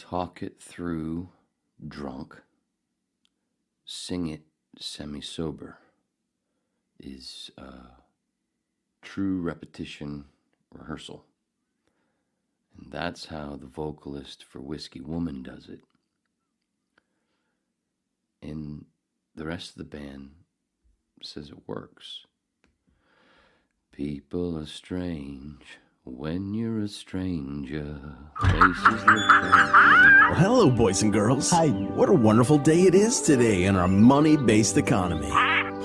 talk it through drunk, sing it semi-sober is true repetition rehearsal. And that's how the vocalist for Whisky Woman does it. And the rest of the band says it works. People are strange when you're a stranger. Faces look Well, hello, boys and girls. Hi. What a wonderful day it is today in our money-based economy.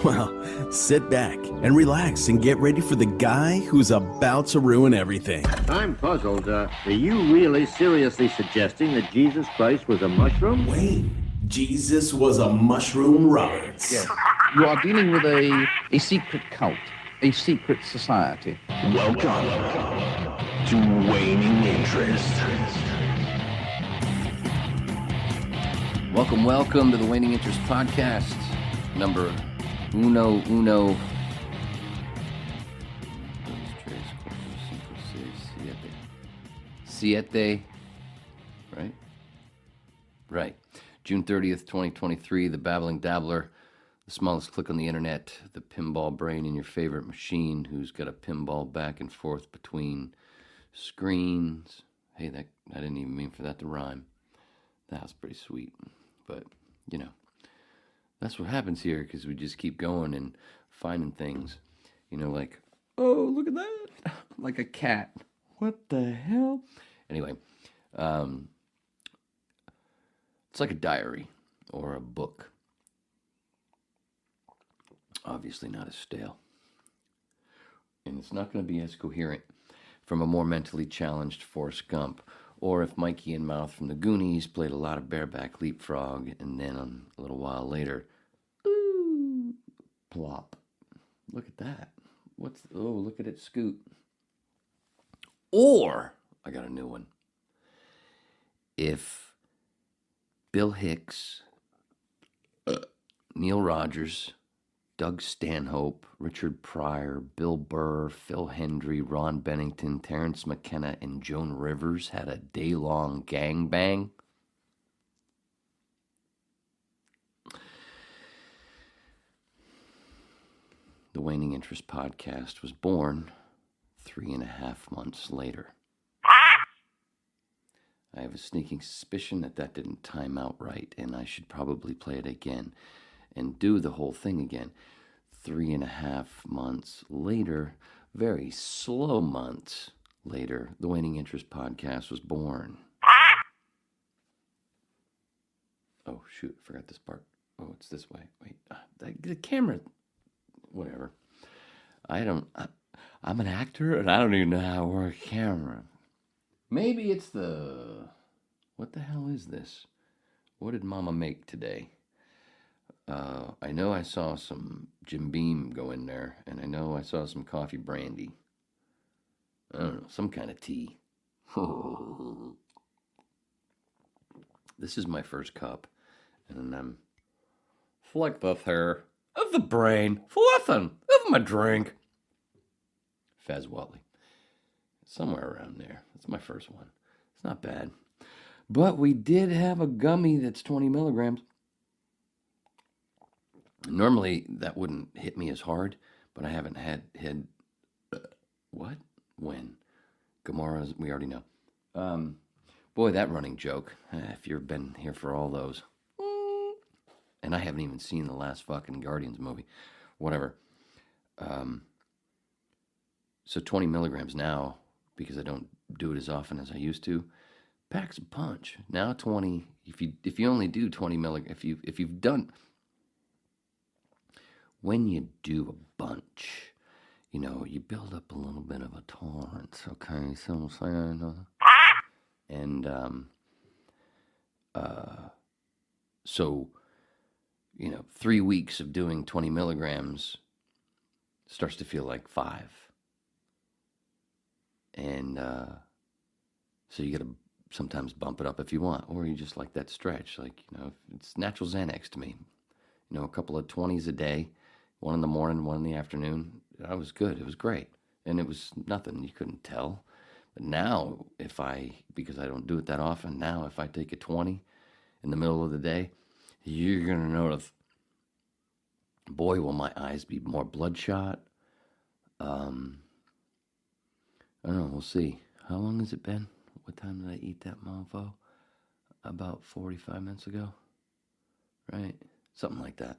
Well, sit back and relax and get ready for the guy who's about to ruin everything. I'm puzzled. Are you really seriously suggesting that Jesus Christ was a mushroom? Wayne, Jesus was a mushroom Roberts. Yes. You are dealing with a secret cult, a secret society. Welcome to Waning Interest. Welcome to the Waning Interest podcast, number uno. Siete, right? Right. June 30th, 2023, the Babbling Dabbler, the smallest click on the internet, the pinball brain in your favorite machine who's got a pinball back and forth between screens. Hey, I didn't even mean for that to rhyme. That was pretty sweet. But, you know, that's what happens here because we just keep going and finding things. You know, like, oh, look at that. Like a cat. What the hell? Anyway, it's like a diary or a book. Obviously not as stale. And it's not going to be as coherent from a more mentally challenged Forrest Gump, or if Mikey and Mouth from the Goonies played a lot of bareback leapfrog, and then a little while later, ooh, plop. Look at that. Look at it scoot. Or, I got a new one. If Bill Hicks, Neil Rogers, Doug Stanhope, Richard Pryor, Bill Burr, Phil Hendry, Ron Bennington, Terrence McKenna, and Joan Rivers had a day-long gangbang. The Waning Interest podcast was born 3.5 months later. I have a sneaking suspicion that didn't time out right, and I should probably play it again and do the whole thing again. 3.5 months later, very slow months later, the Waning Interest podcast was born. Oh, shoot, I forgot this part. Oh, it's this way. Wait, the camera, whatever. I'm an actor, and I don't even know how to work a camera. Maybe it's what the hell is this? What did Mama make today? I know I saw some Jim Beam go in there, and I know I saw some coffee brandy. I don't know, some kind of tea. This is my first cup, and I'm flick the hair of the brain, fluffing of my drink. Faz Watley. Somewhere around there. That's my first one. It's not bad. But we did have a gummy that's 20 milligrams. Normally, that wouldn't hit me as hard, but I haven't had what? When? Gamora's, we already know. Boy, that running joke, if you've been here for all those. And I haven't even seen the last fucking Guardians movie. Whatever. So 20 milligrams now, because I don't do it as often as I used to, packs a punch. Now 20, if you only do 20 milligrams, if you've done, when you do a bunch, you know, you build up a little bit of a tolerance, okay? So I'm saying, and so, you know, 3 weeks of doing 20 milligrams starts to feel like 5. And so you got to sometimes bump it up if you want, or you just like that stretch. Like, you know, it's natural Xanax to me. You know, a couple of 20s a day, one in the morning, one in the afternoon. I was good. It was great. And it was nothing. You couldn't tell. Now, because I don't do it that often, now if I take a 20 in the middle of the day, you're going to notice, boy, will my eyes be more bloodshot. I don't know, we'll see. How long has it been? What time did I eat that mofo? About 45 minutes ago, right? Something like that.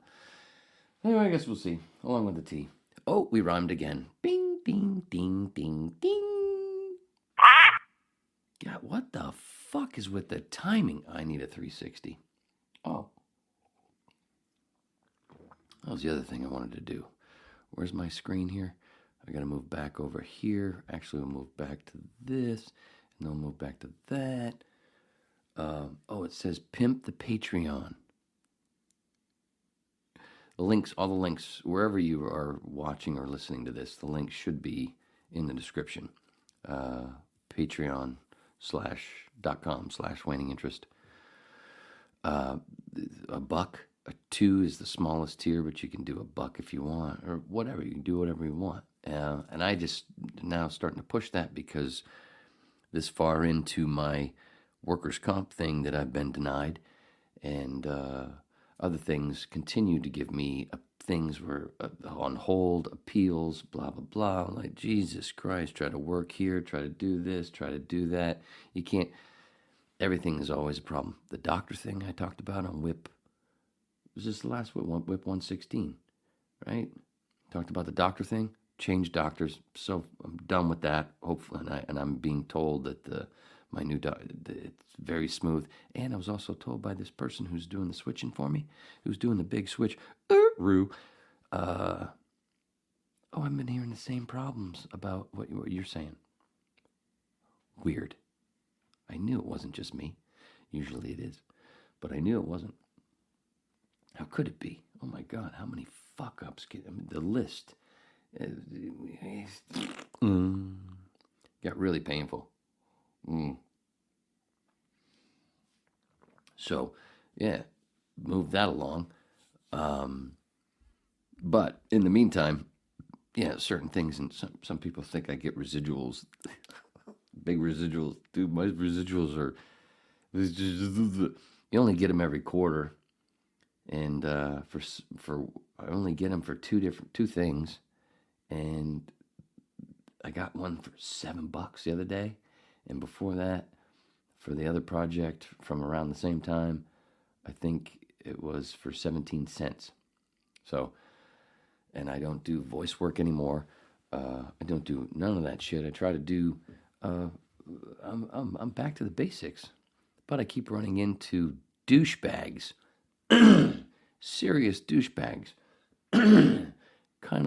Anyway, I guess we'll see, along with the tea. Oh, we rhymed again. Bing, ding, ding, ding, ding. God, what the fuck is with the timing? I need a 360. Oh. That was the other thing I wanted to do. Where's my screen here? I got to move back over here. Actually, we'll move back to this, and then we'll move back to that. It says Pimp the Patreon. The links, all the links, wherever you are watching or listening to this, the link should be in the description. Patreon.com/waning interest. $1, a 2 is the smallest tier, but you can do $1 if you want, or whatever. You can do whatever you want. And I just now starting to push that because this far into my workers' comp thing that I've been denied, and other things continue to give me things were on hold, appeals, blah, blah, blah. I'm like, Jesus Christ, try to work here, try to do this, try to do that. You can't. Everything is always a problem. The doctor thing I talked about on WHIP, was this the last WHIP 116, right? Talked about the doctor thing, changed doctors, so I'm done with that, hopefully, and I'm being told that my new doctor, it's very smooth. And I was also told by this person who's doing the switching for me, who's doing the big switch, I've been hearing the same problems about what you're saying. Weird. I knew it wasn't just me. Usually it is. But I knew it wasn't. How could it be? Oh my God, how many fuck-ups? The list got really painful. So, yeah, move that along. But in the meantime, yeah, certain things, and some people think I get residuals, big residuals. Dude, my residuals are, you only get them every quarter, and for I only get them for two things, and I got one for $7 the other day, and before that, for the other project from around the same time, I think it was for 17 cents. So, and I don't do voice work anymore. I don't do none of that shit. I try to do. I'm back to the basics, but I keep running into douchebags, serious douchebags, kind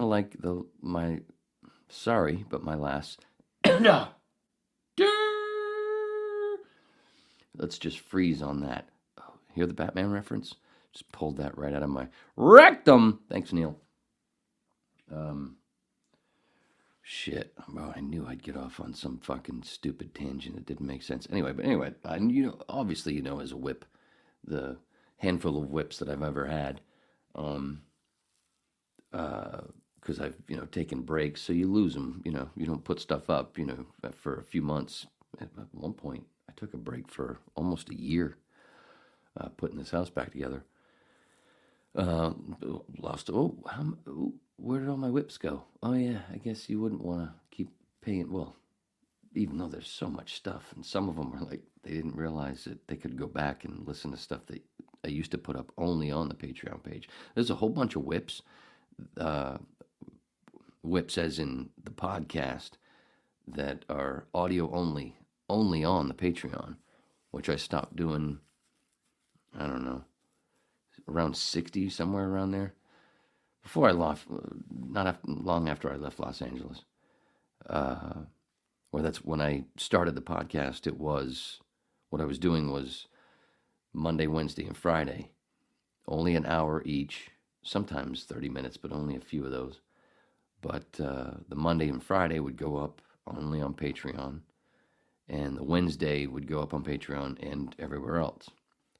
of like my last. Let's just freeze on that. Oh, hear the Batman reference? Just pulled that right out of my rectum. Thanks, Neil. Shit. Oh, I knew I'd get off on some fucking stupid tangent that didn't make sense. Anyway, obviously, as a whip, the handful of whips that I've ever had, because I've, taken breaks, so you lose them. You don't put stuff up, for a few months. At one point, I took a break for almost a year, putting this house back together. Where did all my whips go? Oh yeah, I guess you wouldn't want to keep paying. Well, even though there's so much stuff, and some of them are like, they didn't realize that they could go back and listen to stuff that I used to put up only on the Patreon page. There's a whole bunch of whips, whips as in the podcast, that are audio only on the Patreon, which I stopped doing, I don't know, around 60, somewhere around there. Before I left, long after I left Los Angeles. Or that's when I started the podcast. It was, what I was doing was Monday, Wednesday, and Friday. Only an hour each, sometimes 30 minutes, but only a few of those. But the Monday and Friday would go up only on Patreon. And the Wednesday would go up on Patreon and everywhere else.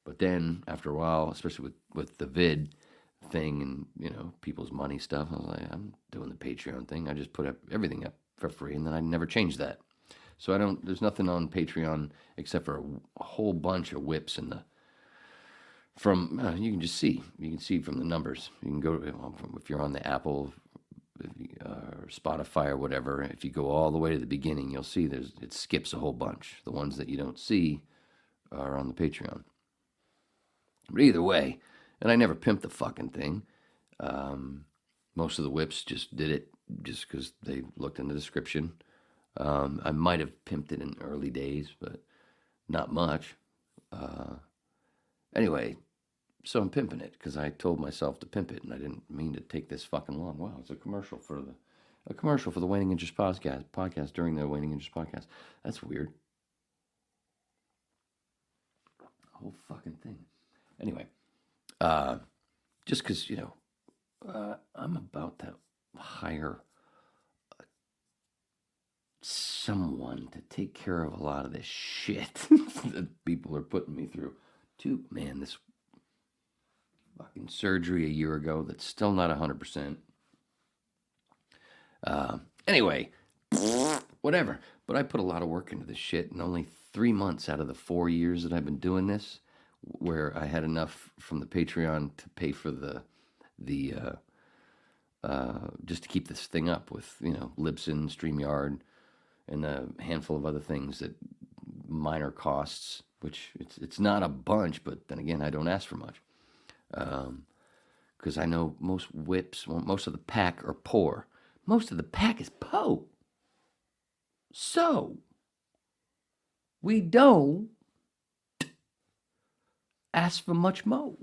But then, after a while, especially with the vid thing and, people's money stuff, I was like, I'm doing the Patreon thing. I just put everything up for free, and then I never changed that. So there's nothing on Patreon except for a whole bunch of whips in the, you can just see. You can see from the numbers. You can go, if you're on the Apple or Spotify or whatever, if you go all the way to the beginning, you'll see it skips a whole bunch. The ones that you don't see are on the Patreon. But either way, and I never pimped the fucking thing. Most of the whips just did it just because they looked in the description. I might have pimped it in early days, but not much. Anyway, so I'm pimping it because I told myself to pimp it, and I didn't mean to take this fucking long. Wow, it's a commercial for the Waning Interest podcast during the Waning Interest podcast. That's weird. Whole fucking thing. Anyway, just because I'm about to hire someone to take care of a lot of this shit that people are putting me through. This fucking surgery a year ago that's still not 100%. Anyway, whatever. But I put a lot of work into this shit, and only 3 months out of the 4 years that I've been doing this, where I had enough from the Patreon to pay for the just to keep this thing up with, Libsyn, StreamYard, and a handful of other things that minor costs, which it's not a bunch, but then again, I don't ask for much. Because I know most whips, most of the pack are poor. Most of the pack is po. So, we don't ask for much more.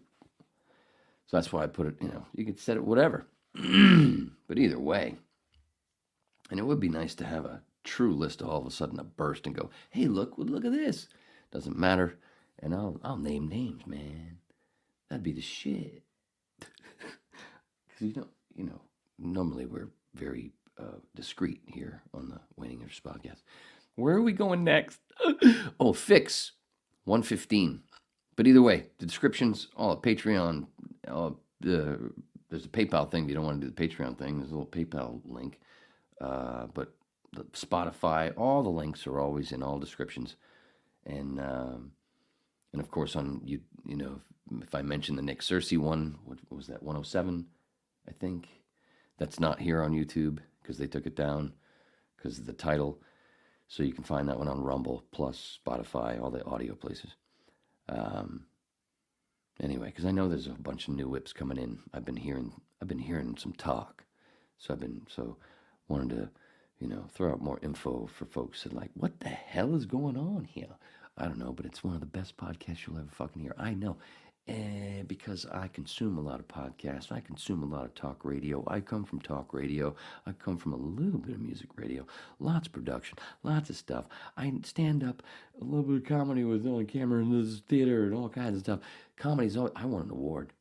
So that's why I put it, you could set it whatever. But either way, and it would be nice to have a true list of all of a sudden a burst and go, hey, look at this. Doesn't matter. And I'll name names, man. That'd be the shit. Because normally we're very discreet here on the Waning Interest podcast. Where are we going next? Oh, Fix 115. But either way, the descriptions, all at Patreon. There's a PayPal thing if you don't want to do the Patreon thing. There's a little PayPal link. But the Spotify, all the links are always in all descriptions. And of course, on if I mention the Nick Searcy one, what was that, 107, I think? That's not here on YouTube because they took it down because of the title. So you can find that one on Rumble, plus Spotify, all the audio places. Anyway, because I know there's a bunch of new whips coming in. I've been hearing some talk. So wanted to, throw out more info for folks that like, what the hell is going on here? I don't know, but it's one of the best podcasts you'll ever fucking hear. I know. Because I consume a lot of podcasts. I consume a lot of talk radio. I come from talk radio. I come from a little bit of music radio. Lots of production. Lots of stuff. I stand up a little bit of comedy with on camera and there's theater and all kinds of stuff. Comedy's always, I want an award.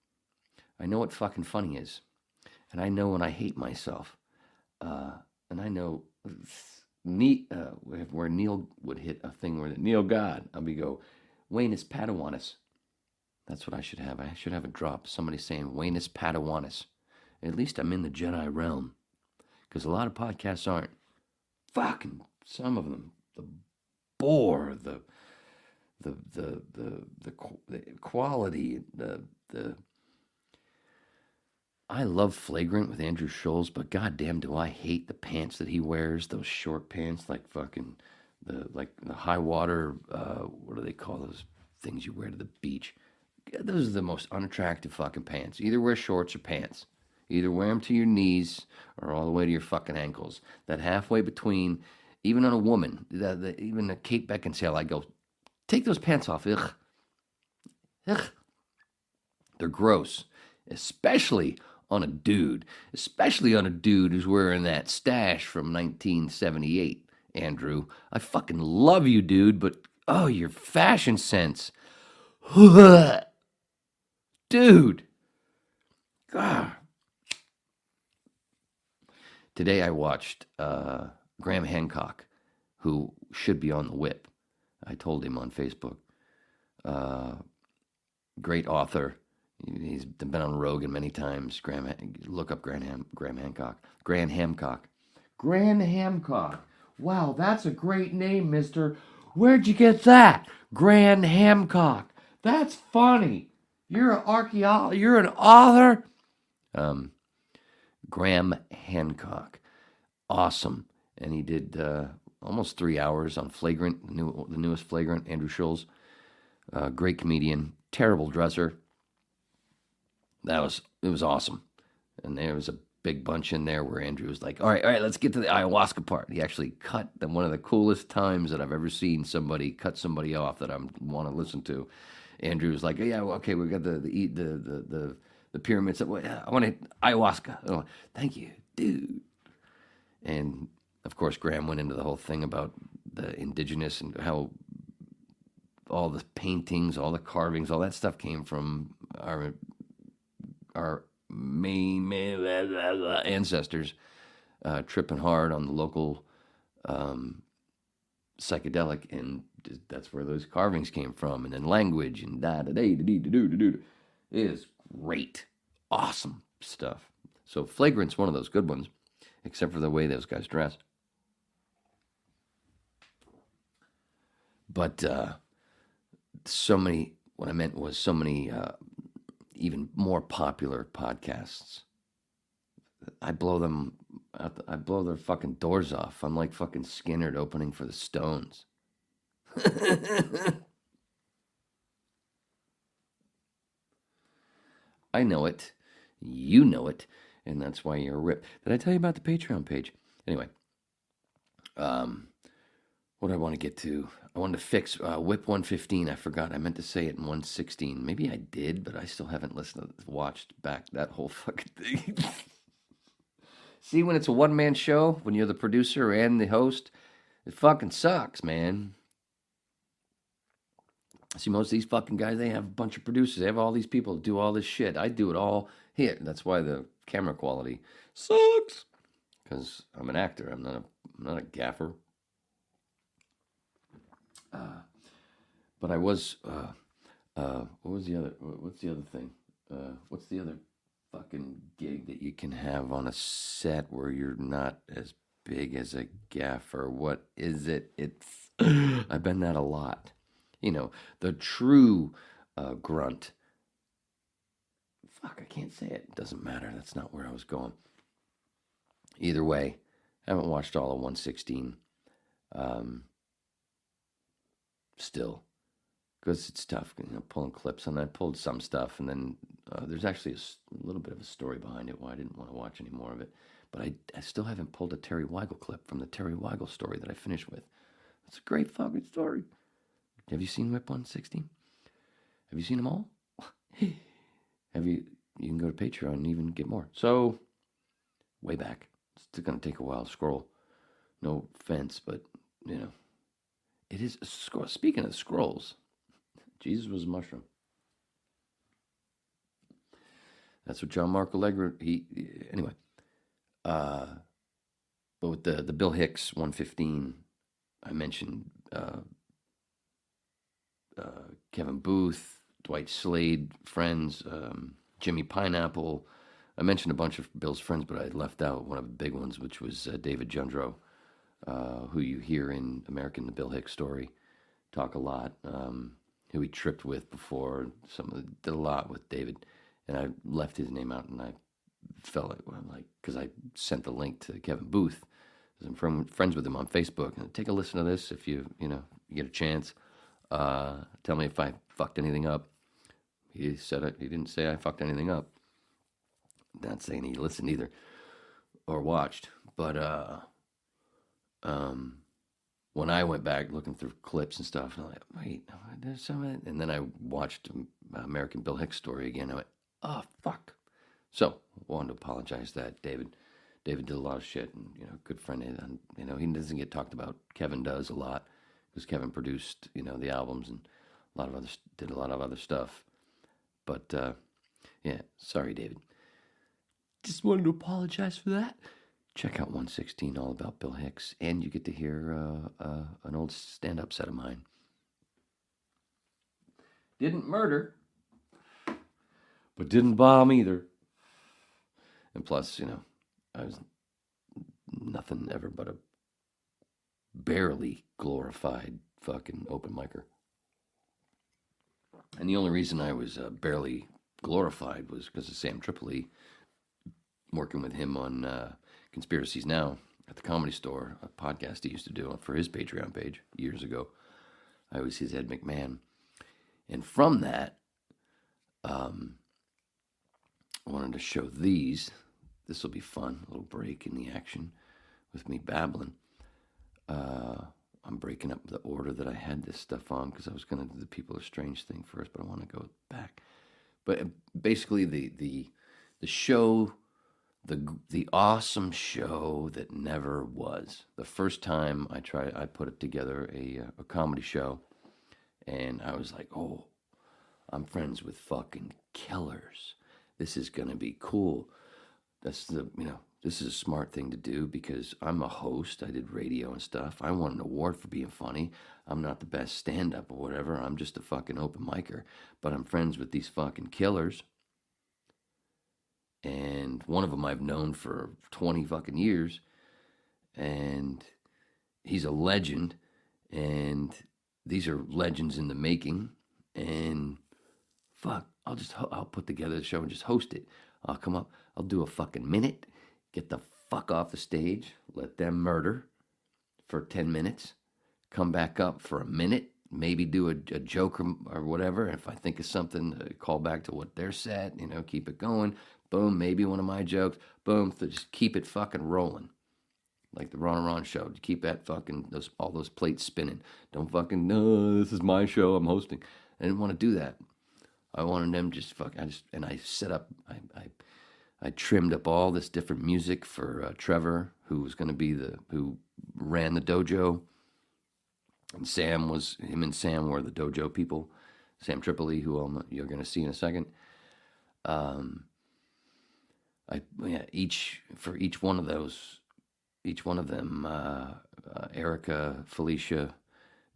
I know what fucking funny is. And I know when I hate myself. And I know where Neil would hit a thing where Neil God, I'll be go, Waynus Padawanus. That's what I should have. I should have a drop. Somebody saying Waynus Padawanus. At least I'm in the Jedi realm. Because a lot of podcasts aren't. Fucking some of them. The bore, the quality, I love Flagrant with Andrew Scholes, but goddamn do I hate the pants that he wears, those short pants, like fucking the high water, what do they call those things you wear to the beach? Those are the most unattractive fucking pants. Either wear shorts or pants. Either wear them to your knees or all the way to your fucking ankles. That halfway between, even on a woman, even a Kate Beckinsale, I go, take those pants off. Ugh. Ugh. They're gross. Especially on a dude. Especially on a dude who's wearing that stash from 1978, Andrew. I fucking love you, dude, but, oh, your fashion sense. Dude. God. Today I watched Graham Hancock, who should be on the whip. I told him on Facebook. Great author. He's been on Rogan many times. Look up Graham Hancock. Graham Hancock. Wow, that's a great name, mister. Where'd you get that? Graham Hancock. That's funny. You're an archaeologist. You're an author. Graham Hancock. Awesome. And he did almost 3 hours on Flagrant, the newest Flagrant, Andrew Schulz. Great comedian, terrible dresser. It was awesome. And there was a big bunch in there where Andrew was like, all right, let's get to the ayahuasca part. He actually cut one of the coolest times that I've ever seen somebody cut somebody off that I want to listen to. Andrew was like, yeah, okay, we got the pyramids. I want ayahuasca. Oh, thank you, dude. And of course, Graham went into the whole thing about the indigenous and how all the paintings, all the carvings, all that stuff came from our main ancestors tripping hard on the local psychedelic, and that's where those carvings came from, and then language and it is great, awesome stuff. So Flagrant's one of those good ones, except for the way those guys dress. But so many. What I meant was so many. Even more popular podcasts. I blow them out. I blow their fucking doors off. I'm like fucking Skinner opening for the Stones. I know it. You know it. And that's why you're a rip. Did I tell you about the Patreon page? Anyway. What do I want to get to? I wanted to fix Whip 115. I forgot. I meant to say it in 116. Maybe I did, but I still haven't watched back that whole fucking thing. See, when it's a one-man show, when you're the producer and the host, it fucking sucks, man. See, most of these fucking guys, they have a bunch of producers. They have all these people do all this shit. I do it all here. That's why the camera quality sucks. Because I'm an actor. I'm not a gaffer. But I was, what's the other thing? What's the other fucking gig that you can have on a set where you're not as big as a gaffer? What is it? It's, I've been that a lot. You know, the true grunt. Fuck, I can't say it. It doesn't matter. That's not where I was going. Either way, I haven't watched all of 116. Still, because it's tough, pulling clips, and I pulled some stuff, and then there's actually a little bit of a story behind it why I didn't want to watch any more of it, but I still haven't pulled a Terry Weigel clip from the Terry Weigel story that I finished with. It's a great fucking story. Have you seen Whip 116? Have you seen them all? Have you? You can go to Patreon and even get more. So, way back. It's going to take a while to scroll. No offense, but, it is a scroll. Speaking of scrolls, Jesus was a mushroom. That's what John Mark Allegro, anyway. But with the Bill Hicks 115, I mentioned Kevin Booth, Dwight Slade, friends, Jimmy Pineapple. I mentioned a bunch of Bill's friends, but I left out one of the big ones, which was David Jundro, who you hear in The Bill Hicks Story, talk a lot, who he tripped with before. Did a lot with David, and I left his name out, and I felt like, because I sent the link to Kevin Booth, because I'm friends with him on Facebook, and take a listen to this if you get a chance. Tell me if I fucked anything up. He said it. He didn't say I fucked anything up. Not saying he listened either or watched, but when I went back looking through clips and stuff, and I'm like, wait, there's some of it. And then I watched American Bill Hicks Story again. I went, oh fuck. So I wanted to apologize to that David. David did a lot of shit, and good friend. And he doesn't get talked about. Kevin does a lot because Kevin produced the albums and did a lot of other stuff. But yeah, sorry, David. Just wanted to apologize for that. Check out 116, all about Bill Hicks, and you get to hear an old stand-up set of mine. Didn't murder, but didn't bomb either. And plus, I was nothing ever but a barely glorified fucking open micer. And the only reason I was barely glorified was because of Sam Tripoli, working with him on Conspiracies Now at the Comedy Store, a podcast he used to do for his Patreon page years ago. I was his Ed McMahon. And from that, I wanted to show these. This will be fun, a little break in the action with me babbling. I'm breaking up the order that I had this stuff on because I was going to do the People Are Strange thing first, but I want to go back. But basically, the show, the awesome show that never was. The first time I put it together a comedy show, and I was like, oh, I'm friends with fucking killers. This is gonna be cool. This is a smart thing to do because I'm a host. I did radio and stuff. I won an award for being funny. I'm not the best stand-up or whatever. I'm just a fucking open micer. But I'm friends with these fucking killers. And one of them I've known for 20 fucking years. And he's a legend. And these are legends in the making. And fuck, I'll put together the show and just host it. I'll come up, I'll do a fucking minute, get the fuck off the stage, let them murder for 10 minutes, come back up for a minute, maybe do a joke or whatever. If I think of something, call back to what they're said, keep it going. Boom, maybe one of my jokes. Boom, just keep it fucking rolling. Like the Ron and Ron show. Keep that fucking, all those plates spinning. Don't fucking, no, this is my show, I'm hosting. I didn't want to do that. I wanted them I set up, I trimmed up all this different music for Trevor, who was going to be who ran the dojo. And him and Sam were the dojo people. Sam Tripoli, who you're going to see in a second. Each one of them, Erica, Felicia,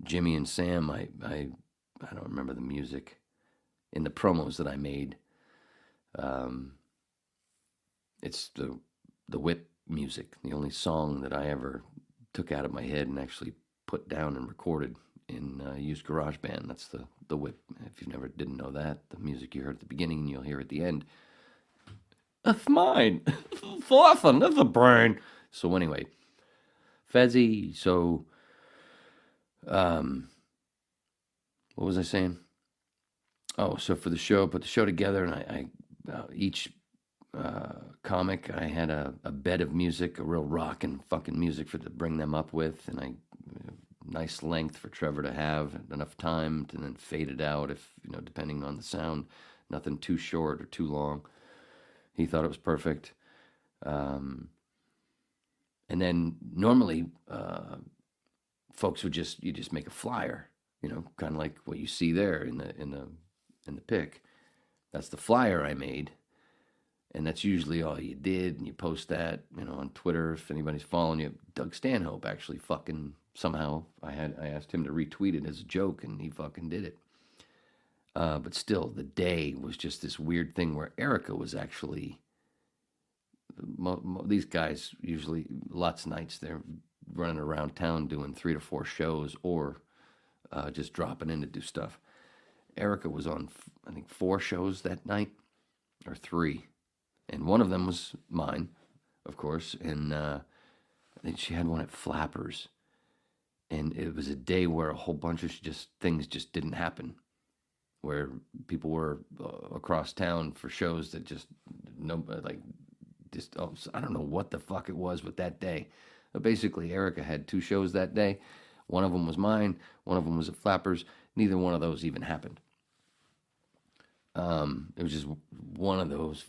Jimmy, and Sam, I don't remember the music. In the promos that I made, it's the whip music, the only song that I ever took out of my head and actually put down and recorded in used GarageBand. That's the whip. If you didn't know that, the music you heard at the beginning and you'll hear at the end. That's mine. Fluff another brain. So anyway, Fezzy. So, what was I saying? Oh, so for the show, put the show together, and I each comic, I had a bed of music, a real rockin' fucking music to bring them up with, and nice length for Trevor to have, enough time to then fade it out if, depending on the sound, nothing too short or too long. He thought it was perfect. And then normally, folks would just make a flyer, kind of like what you see there in the pic. That's the flyer I made, and that's usually all you did, and you post that, on Twitter if anybody's following you. Doug Stanhope actually fucking somehow, I asked him to retweet it as a joke, and he fucking did it. But still, the day was just this weird thing where Erica was actually, these guys usually, lots of nights, they're running around town doing 3 to 4 shows or just dropping in to do stuff. Erica was on, I think, 4 shows that night, or 3. And one of them was mine, of course. And I think she had one at Flappers. And it was a day where a whole bunch of things just didn't happen. Where people were across town for shows that I don't know what the fuck it was with that day. But basically, Erica had 2 shows that day. One of them was mine. One of them was at Flappers. Neither one of those even happened. It was just one of those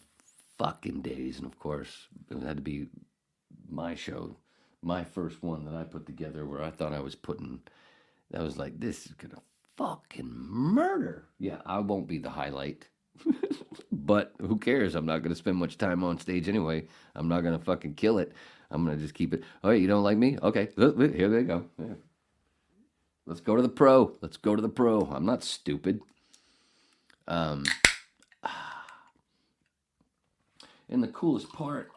fucking days. And of course, it had to be my show, my first one that I put together, where I thought I was that was like, this is gonna fucking murder. Yeah, I won't be the highlight. But who cares? I'm not going to spend much time on stage anyway. I'm not going to fucking kill it. I'm going to just keep it. Oh, you don't like me? Okay, here they go. Yeah. Let's go to the pro. I'm not stupid. And the coolest part,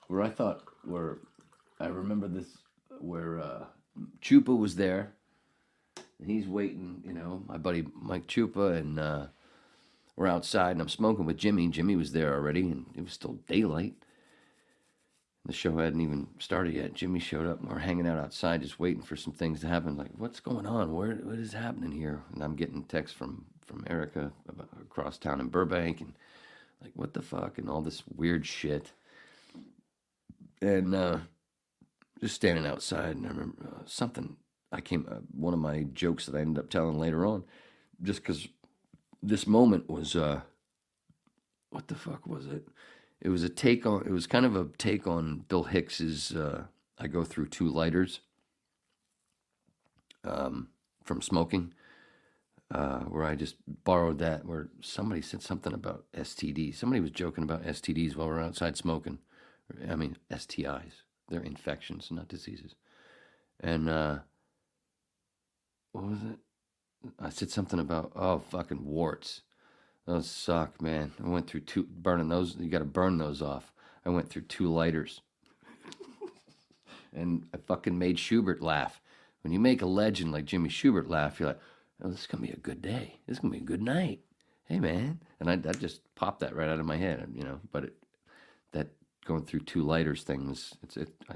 I remember this, where Chupa was there. And he's waiting, my buddy Mike Chupa, and we're outside, and I'm smoking with Jimmy. Jimmy was there already, and it was still daylight. The show hadn't even started yet. Jimmy showed up, and we're hanging out outside just waiting for some things to happen. Like, what's going on? What is happening here? And I'm getting texts from Erica across town in Burbank, and like, what the fuck? And all this weird shit. And just standing outside, and I remember one of my jokes that I ended up telling later on, just because this moment was, what the fuck was it? It was kind of a take on Bill Hicks's, I go through 2 lighters, from smoking, where I just borrowed that, where somebody said something about STDs. Somebody was joking about STDs while we're outside smoking. I mean, STIs. They're infections, not diseases. And, what was it? I said something about, fucking warts. Those suck, man. I went through 2, burning those. You got to burn those off. I went through 2 lighters. And I fucking made Schubert laugh. When you make a legend like Jimmy Schubert laugh, you're like, oh, this is going to be a good day. This is going to be a good night. Hey, man. And I just popped that right out of my head, But that going through 2 lighters thing I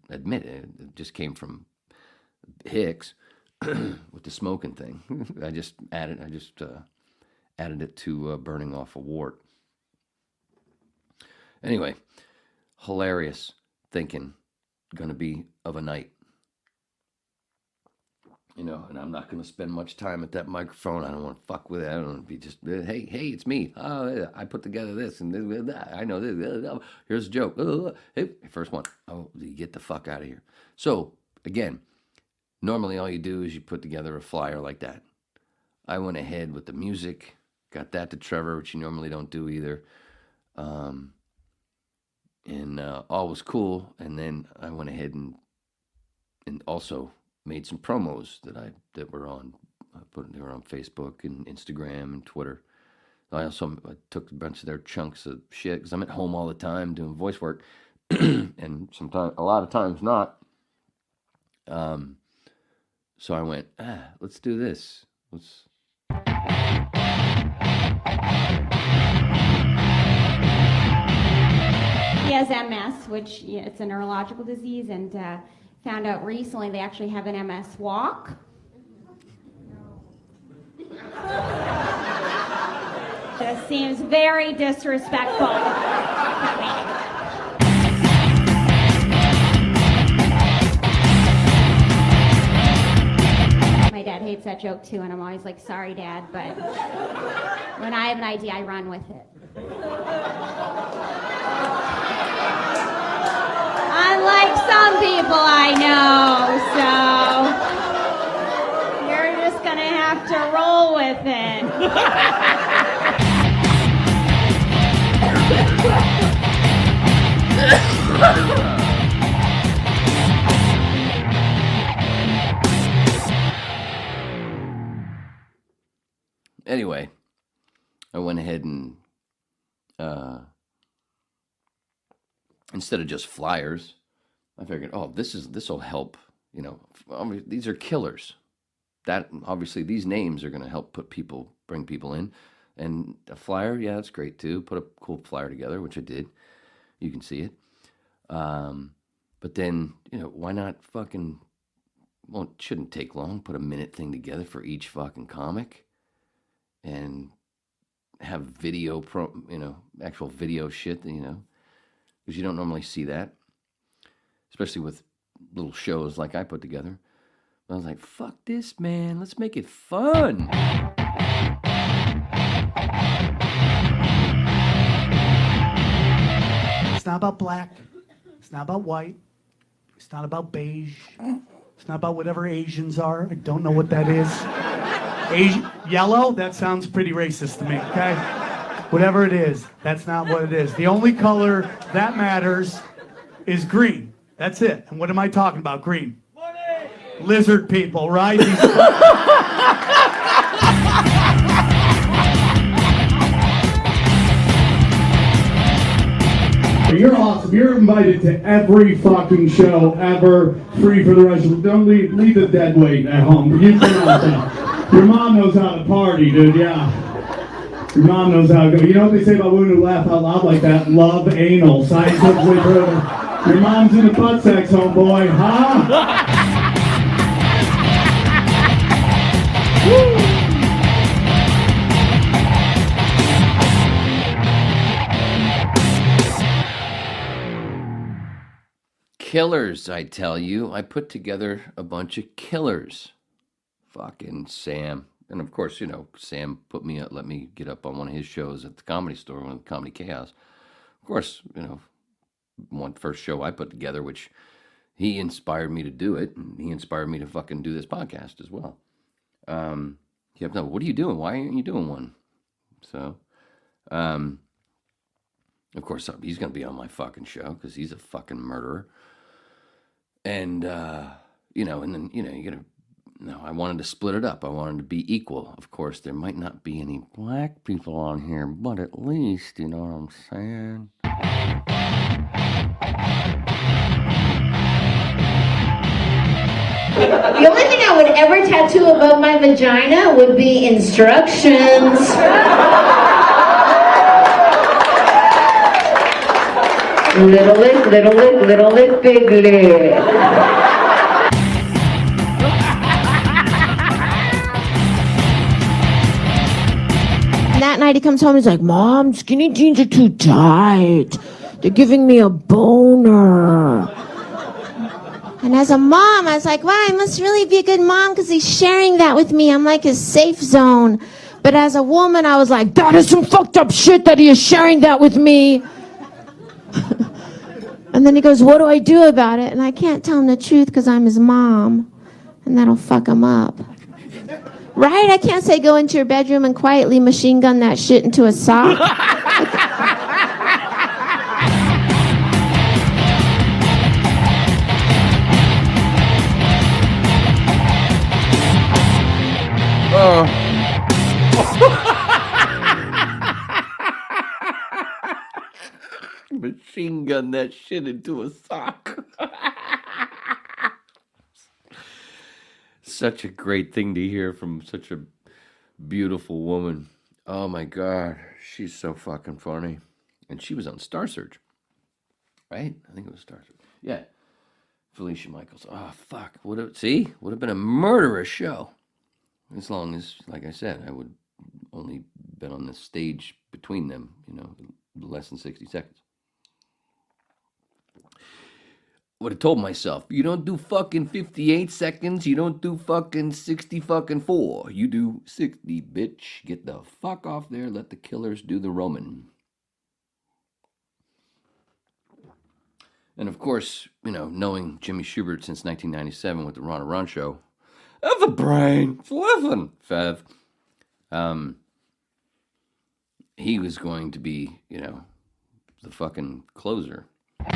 admit it just came from Hicks with the smoking thing. I just added it to burning off a wart. Anyway, hilarious thinking, gonna be of a night. And I'm not gonna spend much time at that microphone. I don't want to fuck with it. I don't want to be just, hey, it's me. Oh, I put together this and this. I know this. Here's a joke. Hey, first one. Oh, you get the fuck out of here. So again, normally all you do is you put together a flyer like that. I went ahead with the music. Got that to Trevor, which you normally don't do either. And all was cool. And then I went ahead and also made some promos that were on. They were on Facebook and Instagram and Twitter. I took a bunch of their chunks of shit because I'm at home all the time doing voice work, and a lot of times not. So I went, let's do this. He has MS, which it's a neurological disease, and found out recently they actually have an MS walk. Just seems very disrespectful. My dad hates that joke too, and I'm always like, sorry, Dad, but when I have an idea, I run with it. Unlike some people I know, so you're just gonna have to roll with it. Anyway, I went ahead and instead of just flyers, I figured, this will help. These are killers. That obviously these names are going to help bring people in, and a flyer, yeah, that's great too. Put a cool flyer together, which I did. You can see it. But then why not fucking? Well, it shouldn't take long. Put a minute thing together for each fucking comic, and have video actual video shit. Because you don't normally see that, especially with little shows like I put together. I was like, fuck this, man. Let's make it fun. It's not about black. It's not about white. It's not about beige. It's not about whatever Asians are. I don't know what that is. Yellow? That sounds pretty racist to me, okay? Whatever it is, that's not what it is. The only color that matters is green. That's it. And what am I talking about? Green. Money. Lizard people, right? you're awesome. You're invited to every fucking show ever, free for the rest of it. Don't leave the dead weight at home. You can Your mom knows how to party, dude, yeah. Your mom knows how to go. You know what they say about women who laugh out loud like that? Love anal. Scientifically proven. Your mom's in the butt sex, homeboy, huh? Killers, I tell you. I put together a bunch of killers. Fucking Sam. And of course, you know, Sam let me get up on one of his shows at the Comedy Store, one of the Comedy Chaos. Of course, you know, one first show I put together, which he inspired me to do it. And he inspired me to fucking do this podcast as well. You have to know, what are you doing? Why aren't you doing one? So, of course, he's going to be on my fucking show because he's a fucking murderer. And, you know, and then, you know, you're going to, no, I wanted to split it up. I wanted to be equal. Of course, there might not be any black people on here, but at least, you know what I'm saying? The only thing I would ever tattoo above my vagina would be instructions. Little lick, big lick. That night he comes home, he's like, Mom, skinny jeans are too tight. They're giving me a boner. And as a mom, I was like, wow, I must really be a good mom because he's sharing that with me. I'm like his safe zone. But as a woman, I was like, that is some fucked up shit that he is sharing that with me. And then he goes, what do I do about it? And I can't tell him the truth because I'm his mom. And that'll fuck him up. Right? I can't say go into your bedroom and quietly machine gun that shit into a sock. Machine gun that shit into a sock. Such a great thing to hear from such a beautiful woman. Oh my God, she's so fucking funny. And she was on Star Search, right? I think it was Star Search. Yeah, Felicia Michaels. Oh fuck, would have been a murderous show. As long as, like I said, I would only been on the stage between them, you know, less than 60 seconds. Would have told myself, you don't do fucking 58 seconds, you don't do fucking 60 fucking 4. You do 60, bitch. Get the fuck off there, let the killers do the Roman. And of course, you know, knowing Jimmy Schubert since 1997 with the Ron and Ron show, have a brain, it's living, Fev. He was going to be, you know, the fucking closer. He's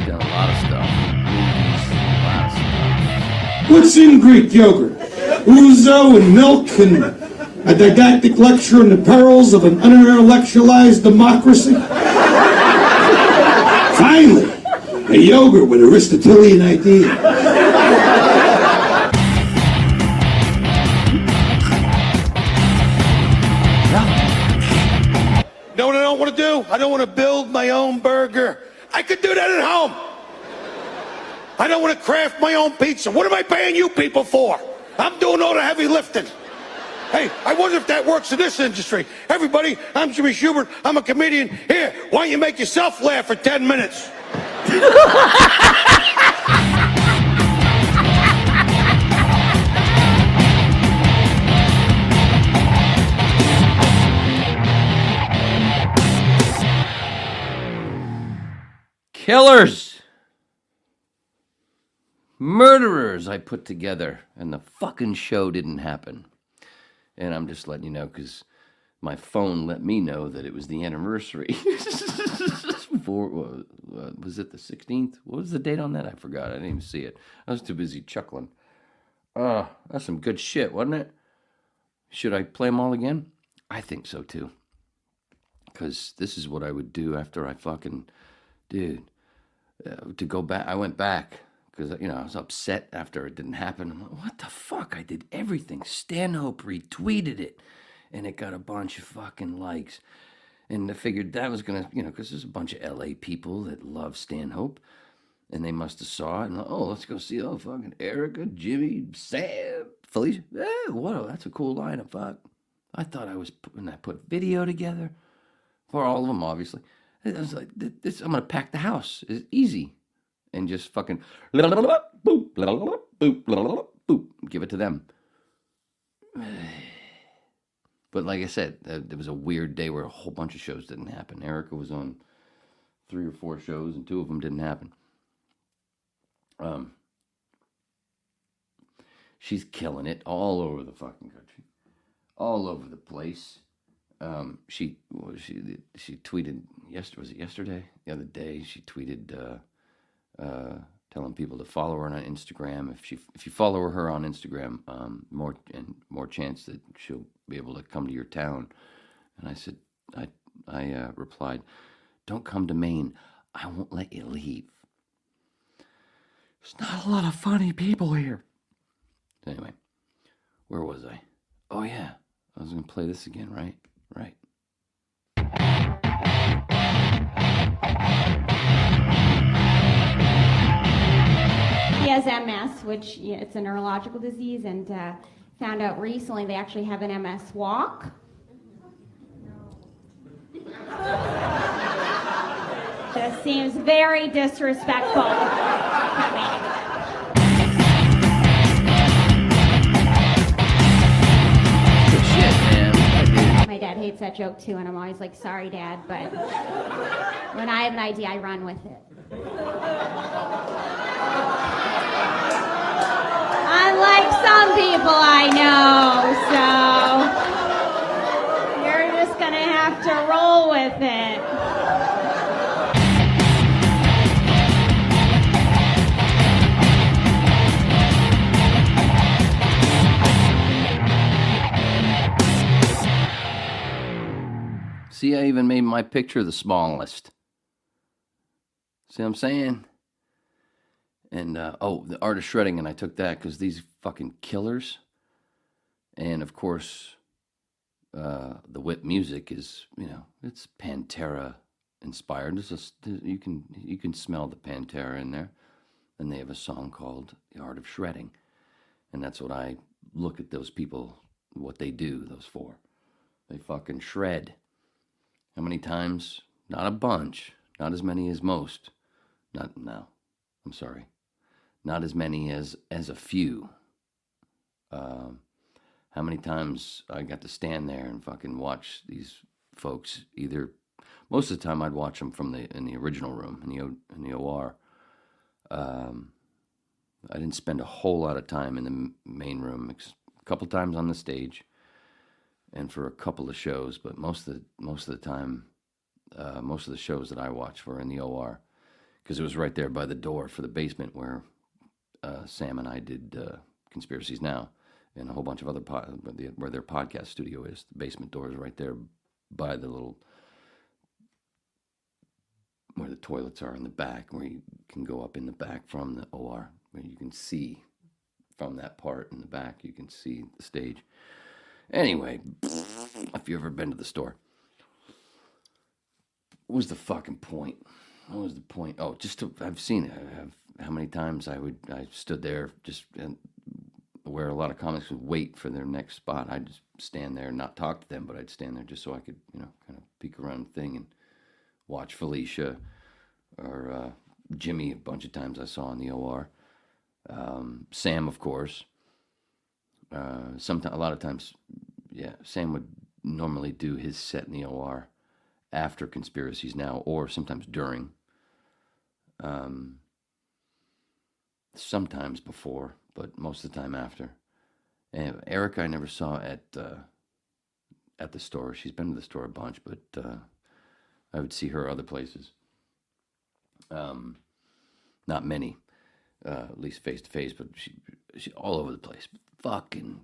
done a lot of stuff. Movies, a lot of stuff. What's in Greek yogurt? Ouzo and milk and a didactic lecture on the perils of an unintellectualized democracy? Finally, a yogurt with Aristotelian ideas. Know what I don't want to do? I don't want to build my own burger. I could do that at home. I don't want to craft my own pizza. What am I paying you people for? I'm doing all the heavy lifting. Hey, I wonder if that works in this industry. Everybody, I'm Jimmy Schubert. I'm a comedian. Here, why don't you make yourself laugh for 10 minutes? Killers, murderers I put together, and the fucking show didn't happen. And I'm just letting you know because my phone let me know that it was the anniversary. Was it the 16th? What was the date on that? I forgot. I didn't even see it. I was too busy chuckling. That's some good shit, wasn't it? Should I play them all again? I think so too. Because this is what I would do after I fucking, dude, to go back. I went back because, I was upset after it didn't happen. I'm like, what the fuck? I did everything. Stanhope retweeted it, and it got a bunch of fucking likes. And I figured that was going to, because there's a bunch of LA people that love Stanhope, and they must have saw it, and let's go see, fucking Erica, Jimmy, Sam, Felicia. Whoa, that's a cool lineup, fuck. I thought I was putting that put video together for all of them, obviously. I was like, this, I'm going to pack the house. It's easy. And just fucking boop, boop, boop, give it to them. But like I said, there was a weird day where a whole bunch of shows didn't happen. Erica was on 3 or 4 shows, and 2 of them didn't happen. She's killing it all over the fucking country, all over the place. She tweeted yesterday? The other day, she tweeted telling people to follow her on Instagram. If you follow her on Instagram, more chance that she'll be able to come to your town. And I said, I replied, don't come to Maine. I won't let you leave. There's not a lot of funny people here. Anyway, where was I? Oh yeah, I was gonna play this again, right? Right. He has MS, which it's a neurological disease, and found out recently they actually have an MS walk. This seems very disrespectful. My dad hates that joke too, and I'm always like, sorry, Dad, but when I have an idea, I run with it. Unlike some people I know, so you're just gonna have to roll with it. See, I even made my picture the smallest. See what I'm saying? And, the art of shredding, and I took that because these fucking killers. And, of course, the whip music is, it's Pantera inspired. You can smell the Pantera in there. And they have a song called The Art of Shredding. And that's what I look at those people, what they do, those 4. They fucking shred. How many times? Not a bunch. Not as many as most. I'm sorry. Not as many as a few. How many times I got to stand there and fucking watch these folks? Most of the time I'd watch them in the original room, in the OR. I didn't spend a whole lot of time in the main room. A couple times on the stage. And for a couple of shows, but most of the time, most of the shows that I watched were in the OR, because it was right there by the door for the basement where Sam and I did Conspiracies Now, and a whole bunch of other where their podcast studio is. The basement door is right there by the little where the toilets are in the back, where you can go up in the back from the OR, where you can see from that part in the back, you can see the stage. Anyway, if you've ever been to the store, what was the fucking point? What was the point? Oh, I've seen it. How many times I stood there just where a lot of comics would wait for their next spot. I'd just stand there and not talk to them, but I'd stand there just so I could, kind of peek around the thing and watch Felicia or Jimmy a bunch of times I saw in the OR. Sam, of course. A lot of times, Sam would normally do his set in the OR after Conspiracies Now, or sometimes during. Sometimes before, but most of the time after. And Erica, I never saw at the store. She's been to the store a bunch, but I would see her other places. Not many, at least face to face, but she all over the place. Fucking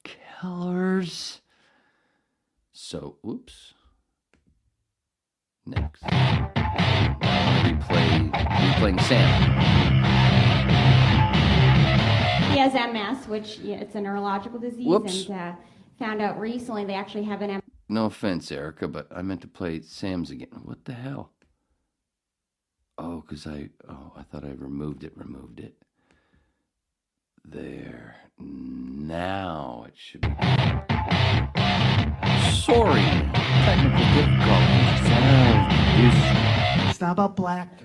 killers. So, oops. next. Replaying Sam. He has MS, which it's a neurological disease. Whoops. And found out recently they actually have an MS. No offense, Erica, but I meant to play Sam's again. What the hell? Oh, because I thought I removed it. There. Now it should be. Sorry. Technical difficulties. It's not about black.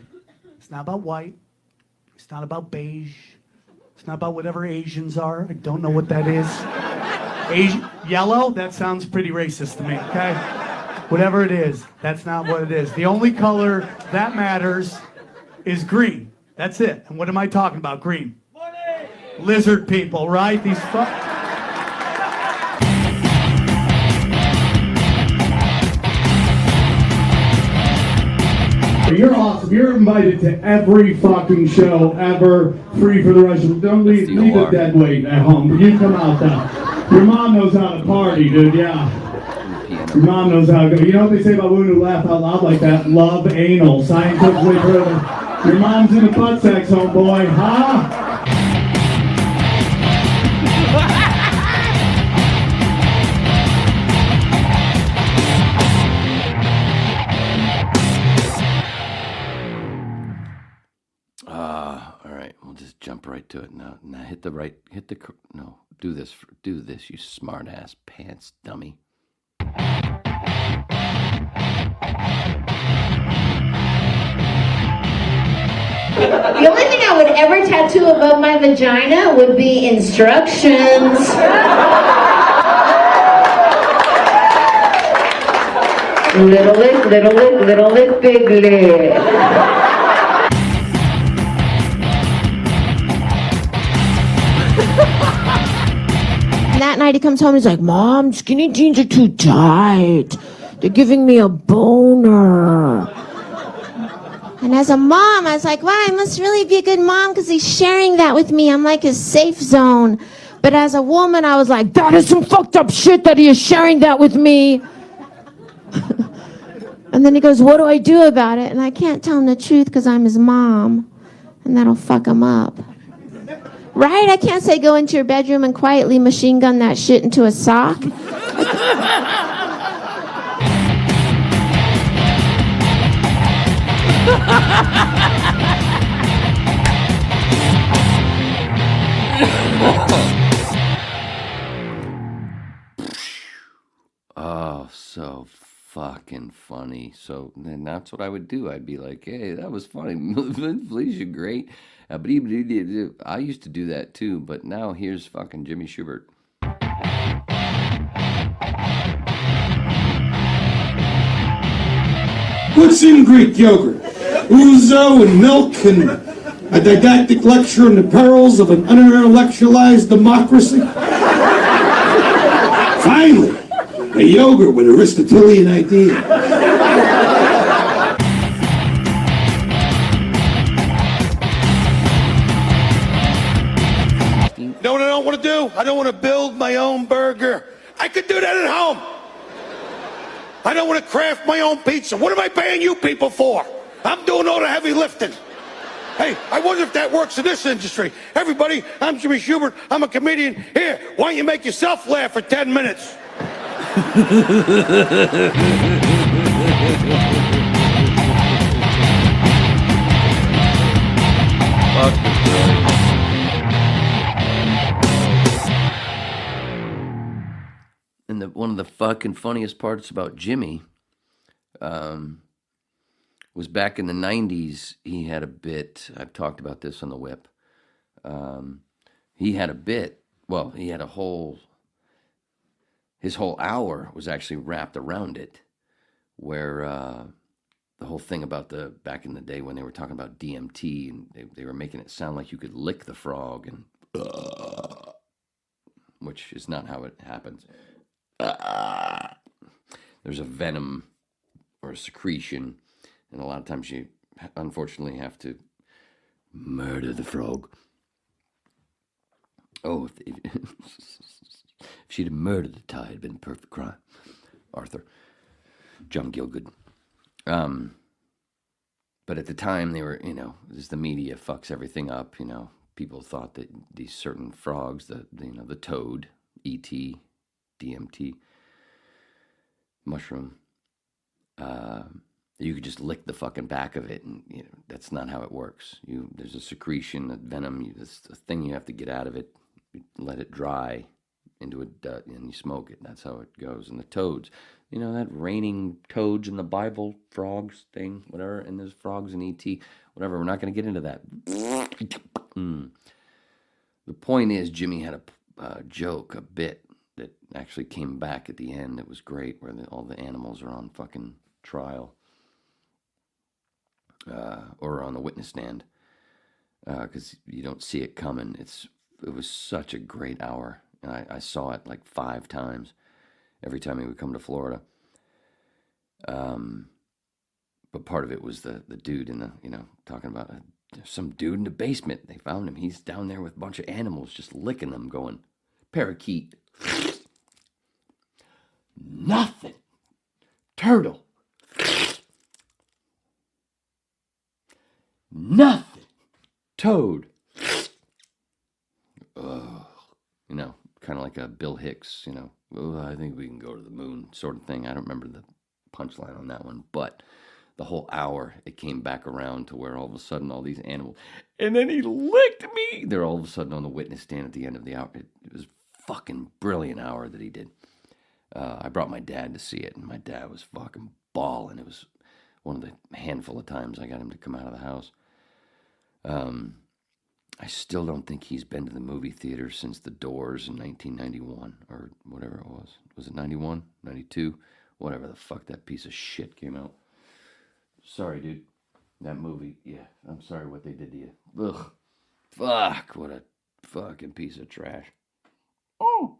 It's not about white. It's not about beige. It's not about whatever Asians are. I don't know what that is. Yellow? That sounds pretty racist to me, okay? Whatever it is, that's not what it is. The only color that matters is green. That's it. And what am I talking about? Green. Money. Lizard people, right? These You're awesome. You're invited to every fucking show ever, free for the rest of it. Don't leave the dead weight at home. You come out though. Your mom knows how to party, dude, yeah. Your mom knows how to go. You know what they say about women who laugh out loud like that? Love anal. Scientifically proven. Your mom's in a butt sex, homeboy, huh? All right, we'll just jump right to it now. Now do this, you smart ass pants dummy. The only thing I would ever tattoo above my vagina would be instructions. Little lick, big lick. And that night he comes home and he's like, Mom, skinny jeans are too tight. They're giving me a boner. And as a mom, I was like, wow, I must really be a good mom because he's sharing that with me. I'm like his safe zone. But as a woman, I was like, that is some fucked up shit that he is sharing that with me. And then he goes, what do I do about it? And I can't tell him the truth because I'm his mom. And that'll fuck him up. Right? I can't say go into your bedroom and quietly machine gun that shit into a sock. Oh, so fucking funny. So then that's what I would do. I'd be like, hey, that was funny. Please, you're great. But I used to do that too, but now here's fucking Jimmy Schubert. What's in Greek yogurt? Ouzo and milk and a didactic lecture on the perils of an unintellectualized democracy? Finally, a yogurt with Aristotelian ideas. You know what I don't want to do? I don't want to build my own burger. I could do that at home. I don't want to craft my own pizza. What am I paying you people for? I'm doing all the heavy lifting. Hey, I wonder if that works in this industry. Everybody, I'm Jimmy Schubert. I'm a comedian. Here, why don't you make yourself laugh for 10 minutes? And one of the fucking funniest parts about Jimmy was back in the 90s, he had a bit. I've talked about this on the whip. He had a bit. Well, he had his whole hour was actually wrapped around it, where the whole thing about back in the day when they were talking about DMT, and they were making it sound like you could lick the frog, and which is not how it happens. There's a venom or a secretion, and a lot of times you unfortunately have to murder the frog. Oh, if she'd have murdered the tie, it'd been a perfect crime. Arthur. John Gielgud. But at the time, they were, as the media fucks everything up, people thought that these certain frogs, the toad, ET, DMT, mushroom, you could just lick the fucking back of it, and that's not how it works. There's a secretion, a venom, it's a thing you have to get out of it, you let it dry into a dust, and you smoke it. That's how it goes. And the toads, that raining toads in the Bible, frogs thing, whatever, and there's frogs in ET, whatever. We're not going to get into that. The point is, Jimmy had a joke, a bit that actually came back at the end. It was great, where all the animals are on fucking trial, or on the witness stand, because you don't see it coming. It was such a great hour, and I saw it like 5 times every time he would come to Florida. But part of it was the dude in the, talking about some dude in the basement. They found him. He's down there with a bunch of animals, just licking them, going, parakeet, nothing, turtle, nothing, toad. Kind of like a Bill Hicks, I think we can go to the moon sort of thing. I don't remember the punchline on that one, but the whole hour, it came back around to where all of a sudden all these animals, and then he licked me. They're all of a sudden on the witness stand at the end of the hour. It was a fucking brilliant hour that he did. I brought my dad to see it, and my dad was fucking bawling. It was one of the handful of times I got him to come out of the house. I still don't think he's been to the movie theater since The Doors in 1991, or whatever it was. Was it 91? 92? Whatever the fuck that piece of shit came out. Sorry, dude. That movie, yeah. I'm sorry what they did to you. Ugh. Fuck, what a fucking piece of trash. Oh!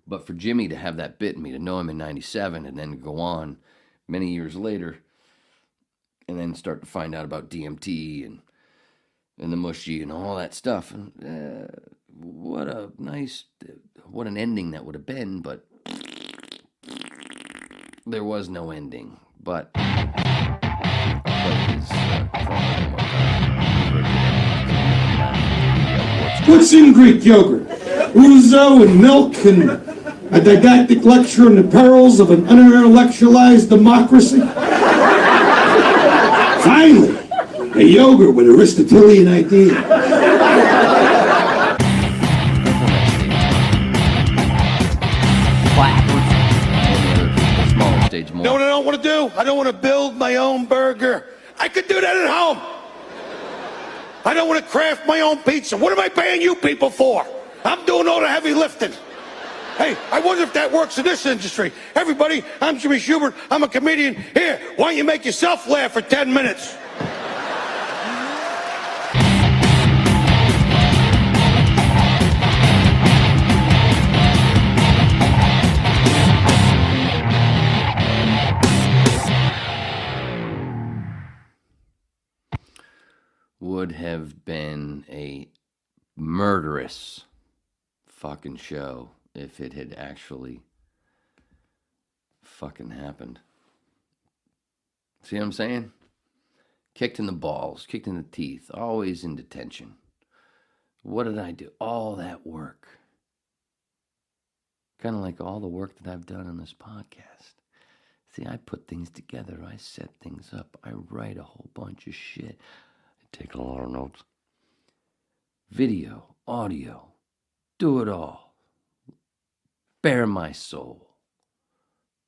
But for Jimmy to have that bit in me, to know him in 97, and then go on many years later, and then start to find out about DMT and the mushy and all that stuff. And what an ending that would have been, but there was no ending. But What's in Greek yogurt? Ouzo and milk and a didactic lecture on the perils of an unintellectualized democracy? Finally, a yogurt with Aristotelian ideas. You know what I don't want to do? I don't want to build my own burger. I could do that at home. I don't want to craft my own pizza. What am I paying you people for? I'm doing all the heavy lifting. Hey, I wonder if that works in this industry. Everybody, I'm Jimmy Schubert. I'm a comedian. Here, why don't you make yourself laugh for 10 minutes? Would have been a murderous fucking show if it had actually fucking happened. See what I'm saying? Kicked in the balls, kicked in the teeth, always in detention. What did I do? All that work. Kind of like all the work that I've done on this podcast. See, I put things together. I set things up. I write a whole bunch of shit. I take a lot of notes. Video, audio, do it all. Bare my soul.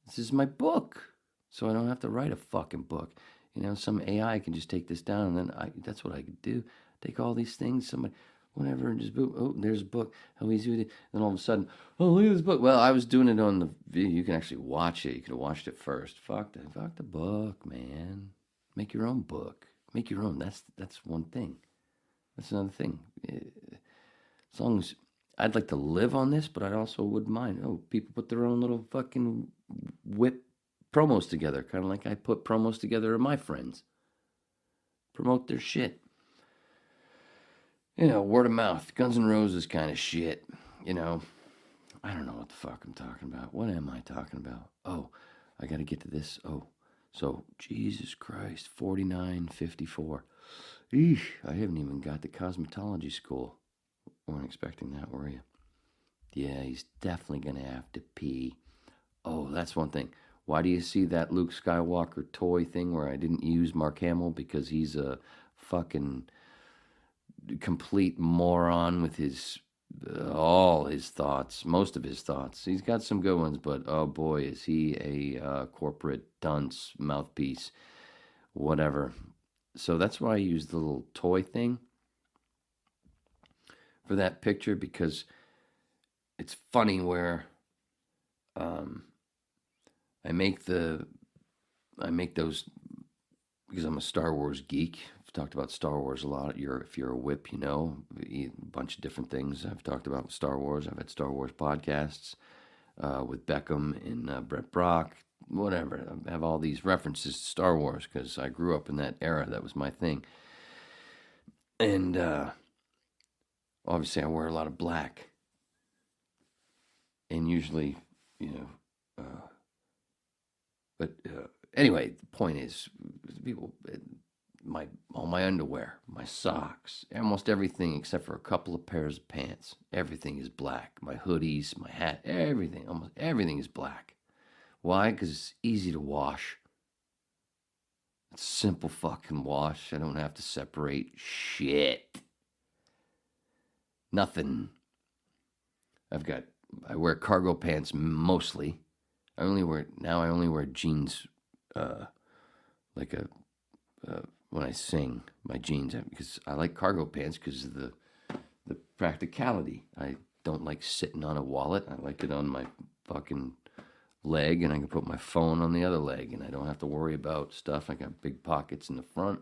This is my book. So I don't have to write a fucking book. You know, some AI can just take this down, and then that's what I could do. Take all these things, somebody, whatever, and just boom, oh, there's a book. How easy it is. Then all of a sudden, oh, look at this book. Well, I was doing it on the video. You can actually watch it. You could have watched it first. Fuck the book, man. Make your own book. Make your own. That's one thing. That's another thing. As long as I'd like to live on this, but I also wouldn't mind. Oh, people put their own little fucking whip promos together, kind of like I put promos together of my friends. Promote their shit. You know, word of mouth, Guns N' Roses kind of shit. You know, I don't know what the fuck I'm talking about. What am I talking about? Oh, I got to get to this. Oh, So, Jesus Christ, 49.54. Eesh, I haven't even got to cosmetology school. Weren't expecting that, were you? Yeah, he's definitely going to have to pee. Oh, that's one thing. Why do you see that Luke Skywalker toy thing where I didn't use Mark Hamill? Because he's a fucking complete moron with his all his thoughts, most of his thoughts. He's got some good ones, but oh boy, is he a corporate dunce, mouthpiece, whatever. So that's why I used the little toy thing for that picture, because it's funny where I make those because I'm a Star Wars geek. I've talked about Star Wars a lot. If you're a whip, you know, a bunch of different things I've talked about Star Wars. I've had Star Wars podcasts with Beckham and Brett Brock, whatever. I have all these references to Star Wars because I grew up in that era. That was my thing. And obviously I wear a lot of black. And usually, anyway, the point is, people, all my underwear, my socks, almost everything except for a couple of pairs of pants, everything is black. My hoodies, my hat, everything, almost everything is black. Why? Because it's easy to wash. It's simple fucking wash. I don't have to separate shit. Nothing. I wear cargo pants mostly. I only wear jeans, when I sing, my jeans, because I like cargo pants because of the practicality. I don't like sitting on a wallet. I like it on my fucking leg, and I can put my phone on the other leg, and I don't have to worry about stuff. I got big pockets in the front,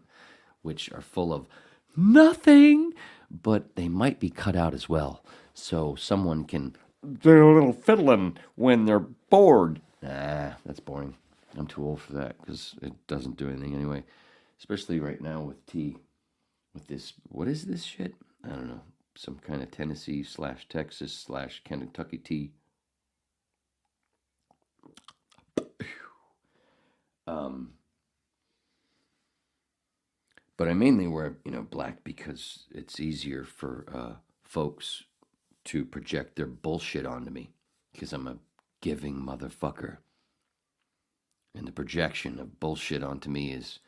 which are full of nothing, but they might be cut out as well, so someone can do a little fiddling when they're bored. Nah, that's boring. I'm too old for that because it doesn't do anything anyway. Especially right now with tea. With this, what is this shit? I don't know. Some kind of Tennessee / Texas / Kentucky tea. But I mainly wear, black because it's easier for folks to project their bullshit onto me because I'm a giving motherfucker. And the projection of bullshit onto me is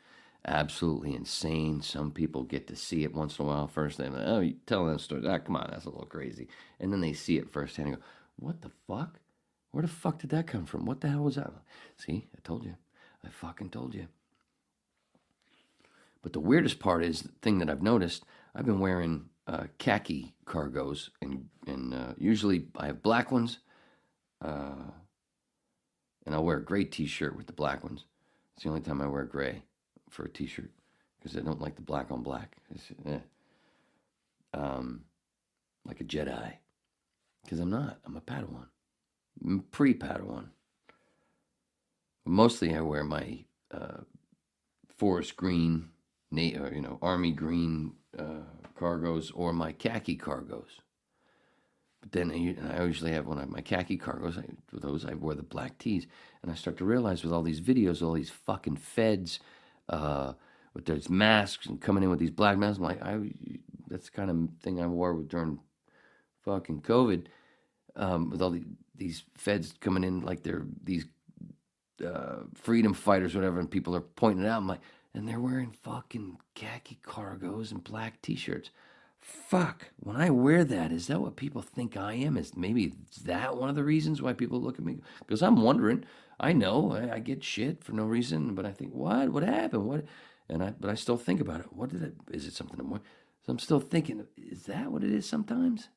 absolutely insane. Some people get to see it once in a while first. They're like, oh, you telling that story? Ah, come on, that's a little crazy. And then they see it firsthand and go, what the fuck? Where the fuck did that come from? What the hell was that? See, I told you. I fucking told you. But the weirdest part is the thing that I've noticed. I've been wearing khaki cargos, and usually I have black ones, and I'll wear a gray T-shirt with the black ones. It's the only time I wear gray for a T-shirt because I don't like the black on black. It's, like a Jedi, because I'm not. I'm a Padawan. I'm pre-Padawan. Mostly I wear my forest green, army green cargos or my khaki cargos. But then I usually have one of my khaki cargos. I wear the black tees. And I start to realize with all these videos, all these fucking feds with those masks and coming in with these black masks, I'm like, that's the kind of thing I wore during fucking COVID, with all these feds coming in like they're these freedom fighters, whatever, and people are pointing it out. I'm like, and they're wearing fucking khaki cargos and black T-shirts. Fuck, when I wear that, is that what people think I am? Is that one of the reasons why people look at me? Because I'm wondering. I know I get shit for no reason, but I think, what happened? But I still think about it. Is it something more? So I'm still thinking, is that what it is sometimes?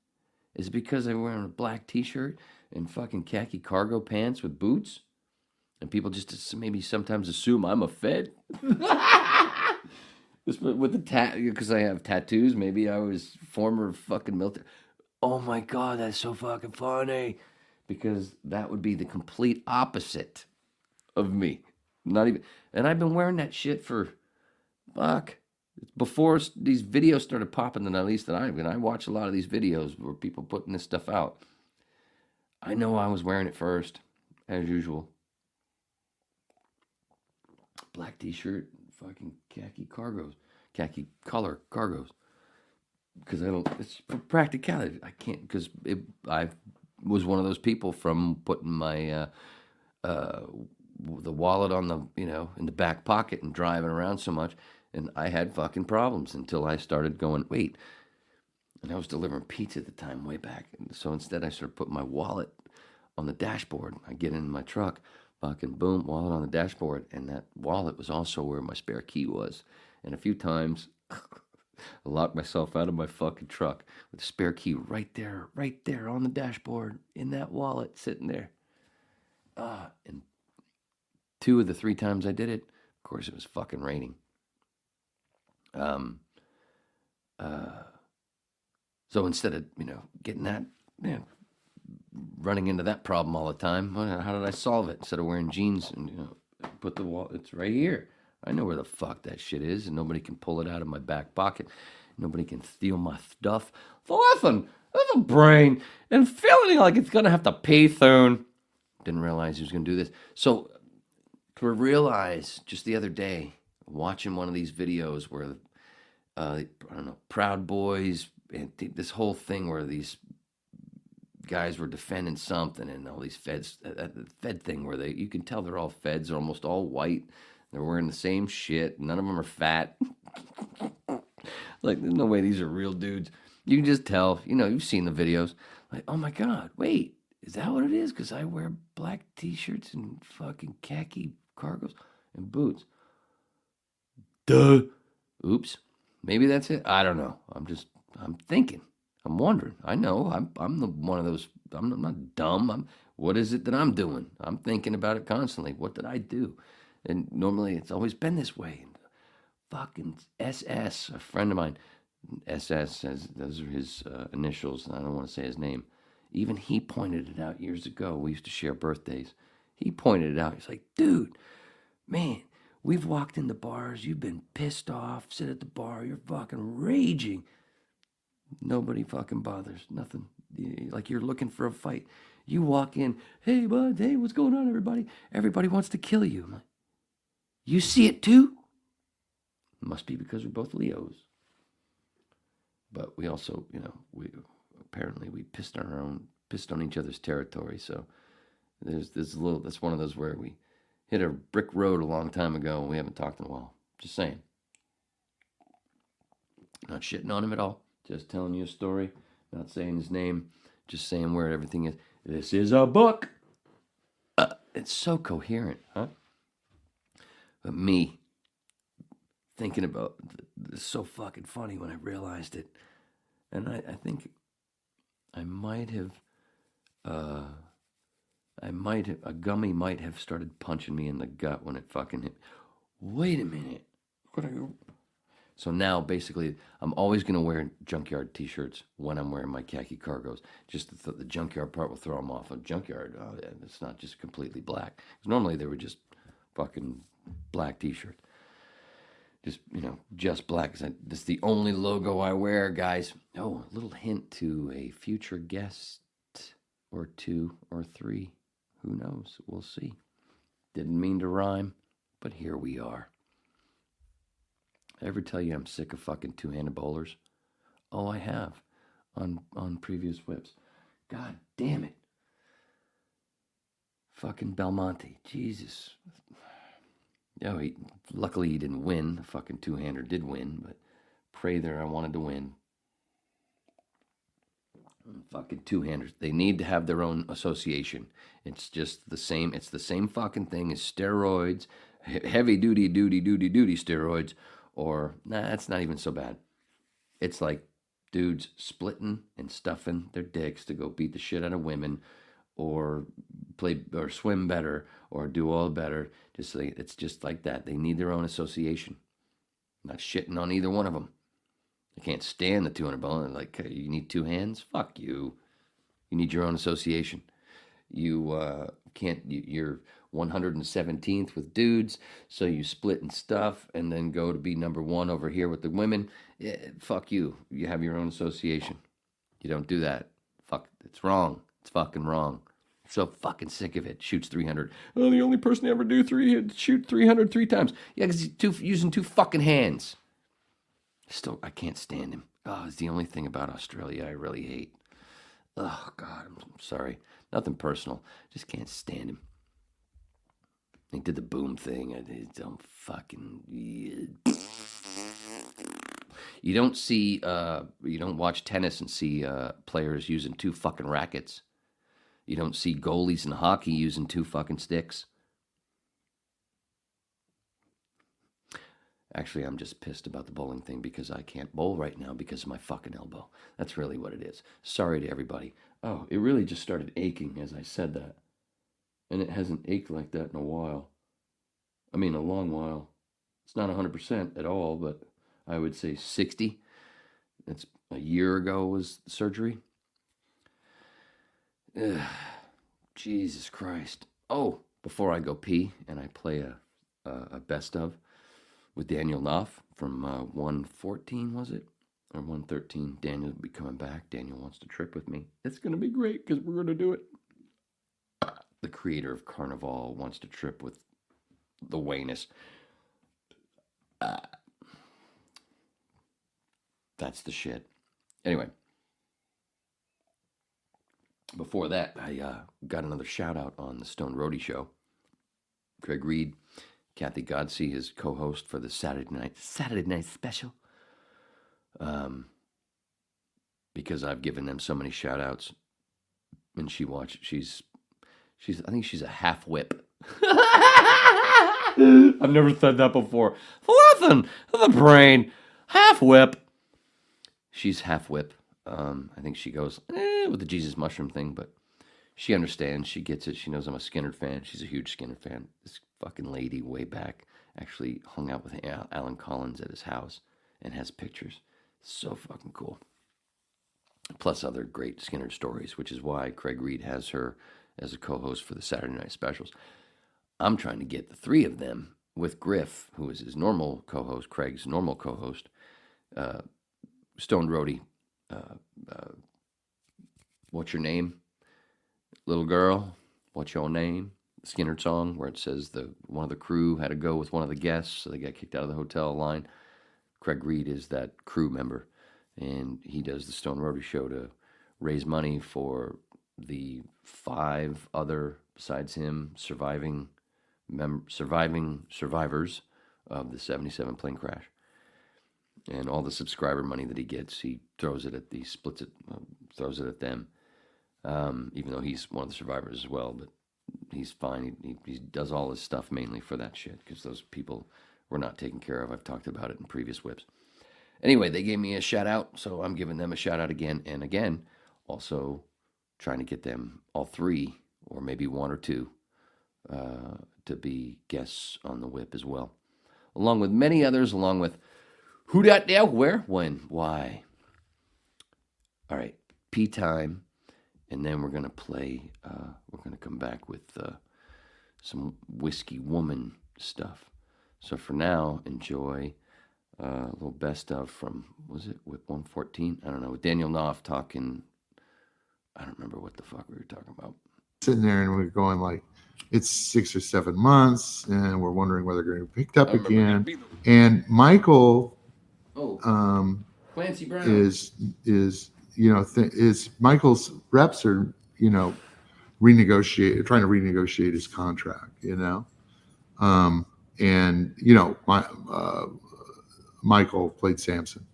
Is it because I'm wearing a black T-shirt and fucking khaki cargo pants with boots? And people just maybe sometimes assume I'm a Fed? With the because I have tattoos, maybe I was former fucking military. Oh my God, that's so fucking funny. Because that would be the complete opposite of me. Not even, and I've been wearing that shit for, before these videos started popping, then at least I watch a lot of these videos where people putting this stuff out. I know I was wearing it first, as usual. black t-shirt, fucking khaki color cargos. Because it's for practicality. I can't, because I was one of those people from putting my, the wallet on the, in the back pocket and driving around so much. And I had fucking problems until I started going, wait. And I was delivering pizza at the time, way back. And so instead I started putting my wallet on the dashboard. I get in my truck, fucking boom, wallet on the dashboard. And that wallet was also where my spare key was. And a few times I locked myself out of my fucking truck with the spare key right there on the dashboard in that wallet sitting there. And 2 of the 3 times I did it, of course, it was fucking raining. So instead of, getting that, running into that problem all the time, how did I solve it? Instead of wearing jeans and, put the wallet, it's right here. I know where the fuck that shit is, and nobody can pull it out of my back pocket. Nobody can steal my stuff. For nothing. That's a brain. And feeling like it's going to have to pay soon. Didn't realize he was going to do this. So, to realize just the other day, watching one of these videos where, I don't know, Proud Boys, and this whole thing where these guys were defending something, and all these feds, the Fed thing where you can tell they're all feds, they're almost all white. They're wearing the same shit. None of them are fat. Like, there's no way these are real dudes. You can just tell. You've seen the videos. Like, oh my God, wait, is that what it is? Because I wear black t-shirts and fucking khaki cargos and boots. Duh. Oops. Maybe that's it. I don't know. I'm thinking. I'm wondering. I know. I'm one of those. I'm not dumb. What is it that I'm doing? I'm thinking about it constantly. What did I do? And normally it's always been this way. Fucking SS, a friend of mine, SS, says those are his initials. I don't want to say his name. Even he pointed it out years ago. We used to share birthdays. He pointed it out. He's like, dude, man, we've walked into bars. You've been pissed off. Sit at the bar. You're fucking raging. Nobody fucking bothers. Nothing. Like you're looking for a fight. You walk in, hey, bud, hey, what's going on, everybody? Everybody wants to kill you. I'm like, you see it too? Must be because we're both Leos. But we also, we pissed on each other's territory. So there's that's one of those where we hit a brick road a long time ago and we haven't talked in a while. Just saying. Not shitting on him at all. Just telling you a story. Not saying his name. Just saying where everything is. This is a book. It's so coherent, huh? But me thinking about it's so fucking funny when I realized it. And I think a gummy might have started punching me in the gut when it fucking hit. Wait a minute. So now, basically, I'm always going to wear junkyard t-shirts when I'm wearing my khaki cargos. Just the junkyard part will throw them off. A junkyard, it's not just completely black. 'Cause normally they were just fucking black t-shirts. Just black. That's the only logo I wear, guys. Oh, a little hint to a future guest or 2 or 3. Who knows? We'll see. Didn't mean to rhyme, but here we are. Ever tell you I'm sick of fucking two-handed bowlers? Oh, I have. On previous whips. God damn it. Fucking Belmonte. Jesus. Luckily he didn't win. The fucking two-hander did win, but pray there, I wanted to win. Fucking two-handers. They need to have their own association. It's just the same. It's the same fucking thing as steroids, heavy duty steroids, or that's not even so bad. It's like dudes splitting and stuffing their dicks to go beat the shit out of women, or play or swim better, or do all better. It's just like that. They need their own association. I'm not shitting on either one of them. I can't stand the 200 ball. Like, you need 2 hands? Fuck you. You need your own association. You can't. You're 117th with dudes, so you split and stuff, and then go to be number 1 over here with the women. Fuck you. You have your own association. You don't do that. Fuck. It's wrong. It's fucking wrong. So fucking sick of it. Shoots 300. Oh, the only person to ever shoot 300 3 times. Yeah, because he's using 2 fucking hands. Still, I can't stand him. Oh, it's the only thing about Australia I really hate. Oh, God, I'm sorry. Nothing personal. Just can't stand him. He did the boom thing. I don't fucking... You don't see... you don't watch tennis and see players using 2 fucking rackets. You don't see goalies in hockey using 2 fucking sticks. Actually, I'm just pissed about the bowling thing because I can't bowl right now because of my fucking elbow. That's really what it is. Sorry to everybody. Oh, it really just started aching as I said that. And it hasn't ached like that in a while. I mean, a long while. It's not 100% at all, but I would say 60. It's a year ago was surgery. Ugh, Jesus Christ. Oh, before I go pee and I play a best of with Daniel Knopf from 114, was it? Or 113. Daniel will be coming back. Daniel wants to trip with me. It's going to be great because we're going to do it. The creator of Carnival wants to trip with the Wayness. That's the shit. Anyway. Before that, I got another shout out on the Stone Roadie Show. Craig Reed, Kathy Godsey, his co-host for the Saturday night special. Because I've given them so many shout outs, and she's I think she's a half whip. I've never said that before. Nothing. The brain. Half whip. She's half whip. I think she goes with the Jesus Mushroom thing, but she understands. She gets it. She knows I'm a Skinner fan. She's a huge Skinner fan. This fucking lady way back actually hung out with Alan Collins at his house and has pictures. So fucking cool. Plus other great Skinner stories, which is why Craig Reed has her as a co-host for the Saturday Night Specials. I'm trying to get the 3 of them with Griff, who is his normal co-host, Craig's normal co-host, Stone Roadie. What's your name? Little girl, what's your name? Skinner song where it says one of the crew had to go with one of the guests, so they got kicked out of the hotel line. Craig Reed is that crew member, and he does the Stone Roadie Show to raise money for the 5 other, besides him, surviving survivors of the 77 plane crash. And all the subscriber money that he gets, he throws it at them. Even though he's one of the survivors as well, but he's fine. He does all his stuff mainly for that shit because those people were not taken care of. I've talked about it in previous whips. Anyway, they gave me a shout out, so I'm giving them a shout out again and again. Also, trying to get them all 3, or maybe 1 or 2, to be guests on the whip as well, along with many others. Along with who dat now, where, when, why. All right, pee time. And then we're going to play, we're going to come back with some Whisky Woman stuff. So for now, enjoy a little best of from, was it with 114? I don't know, with Daniel Knopf talking, I don't remember what the fuck we were talking about. Sitting there and we're going like, it's 6 or 7 months, and we're wondering whether they're going to be picked up again. And Michael Clancy Brown is Michael's reps are, trying to renegotiate his contract, Michael played Samson,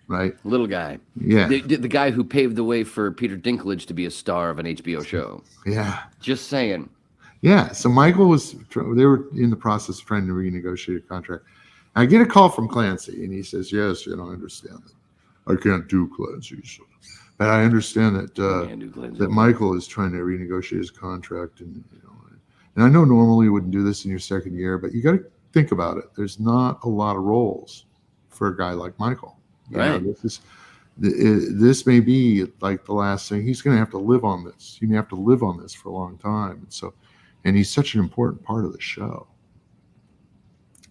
right? Little guy. Yeah. The guy who paved the way for Peter Dinklage to be a star of an HBO show. Yeah. Just saying. Yeah. So Michael they were in the process of trying to renegotiate a contract. I get a call from Clancy, and he says, yes, I understand that. I can't do Clancy. So. But I understand that Michael is trying to renegotiate his contract, and I know normally you wouldn't do this in your second year, but you got to think about it. There's not a lot of roles for a guy like Michael. Right. This may be like the last thing. He's going to have to live on this. He may have to live on this for a long time, and he's such an important part of the show.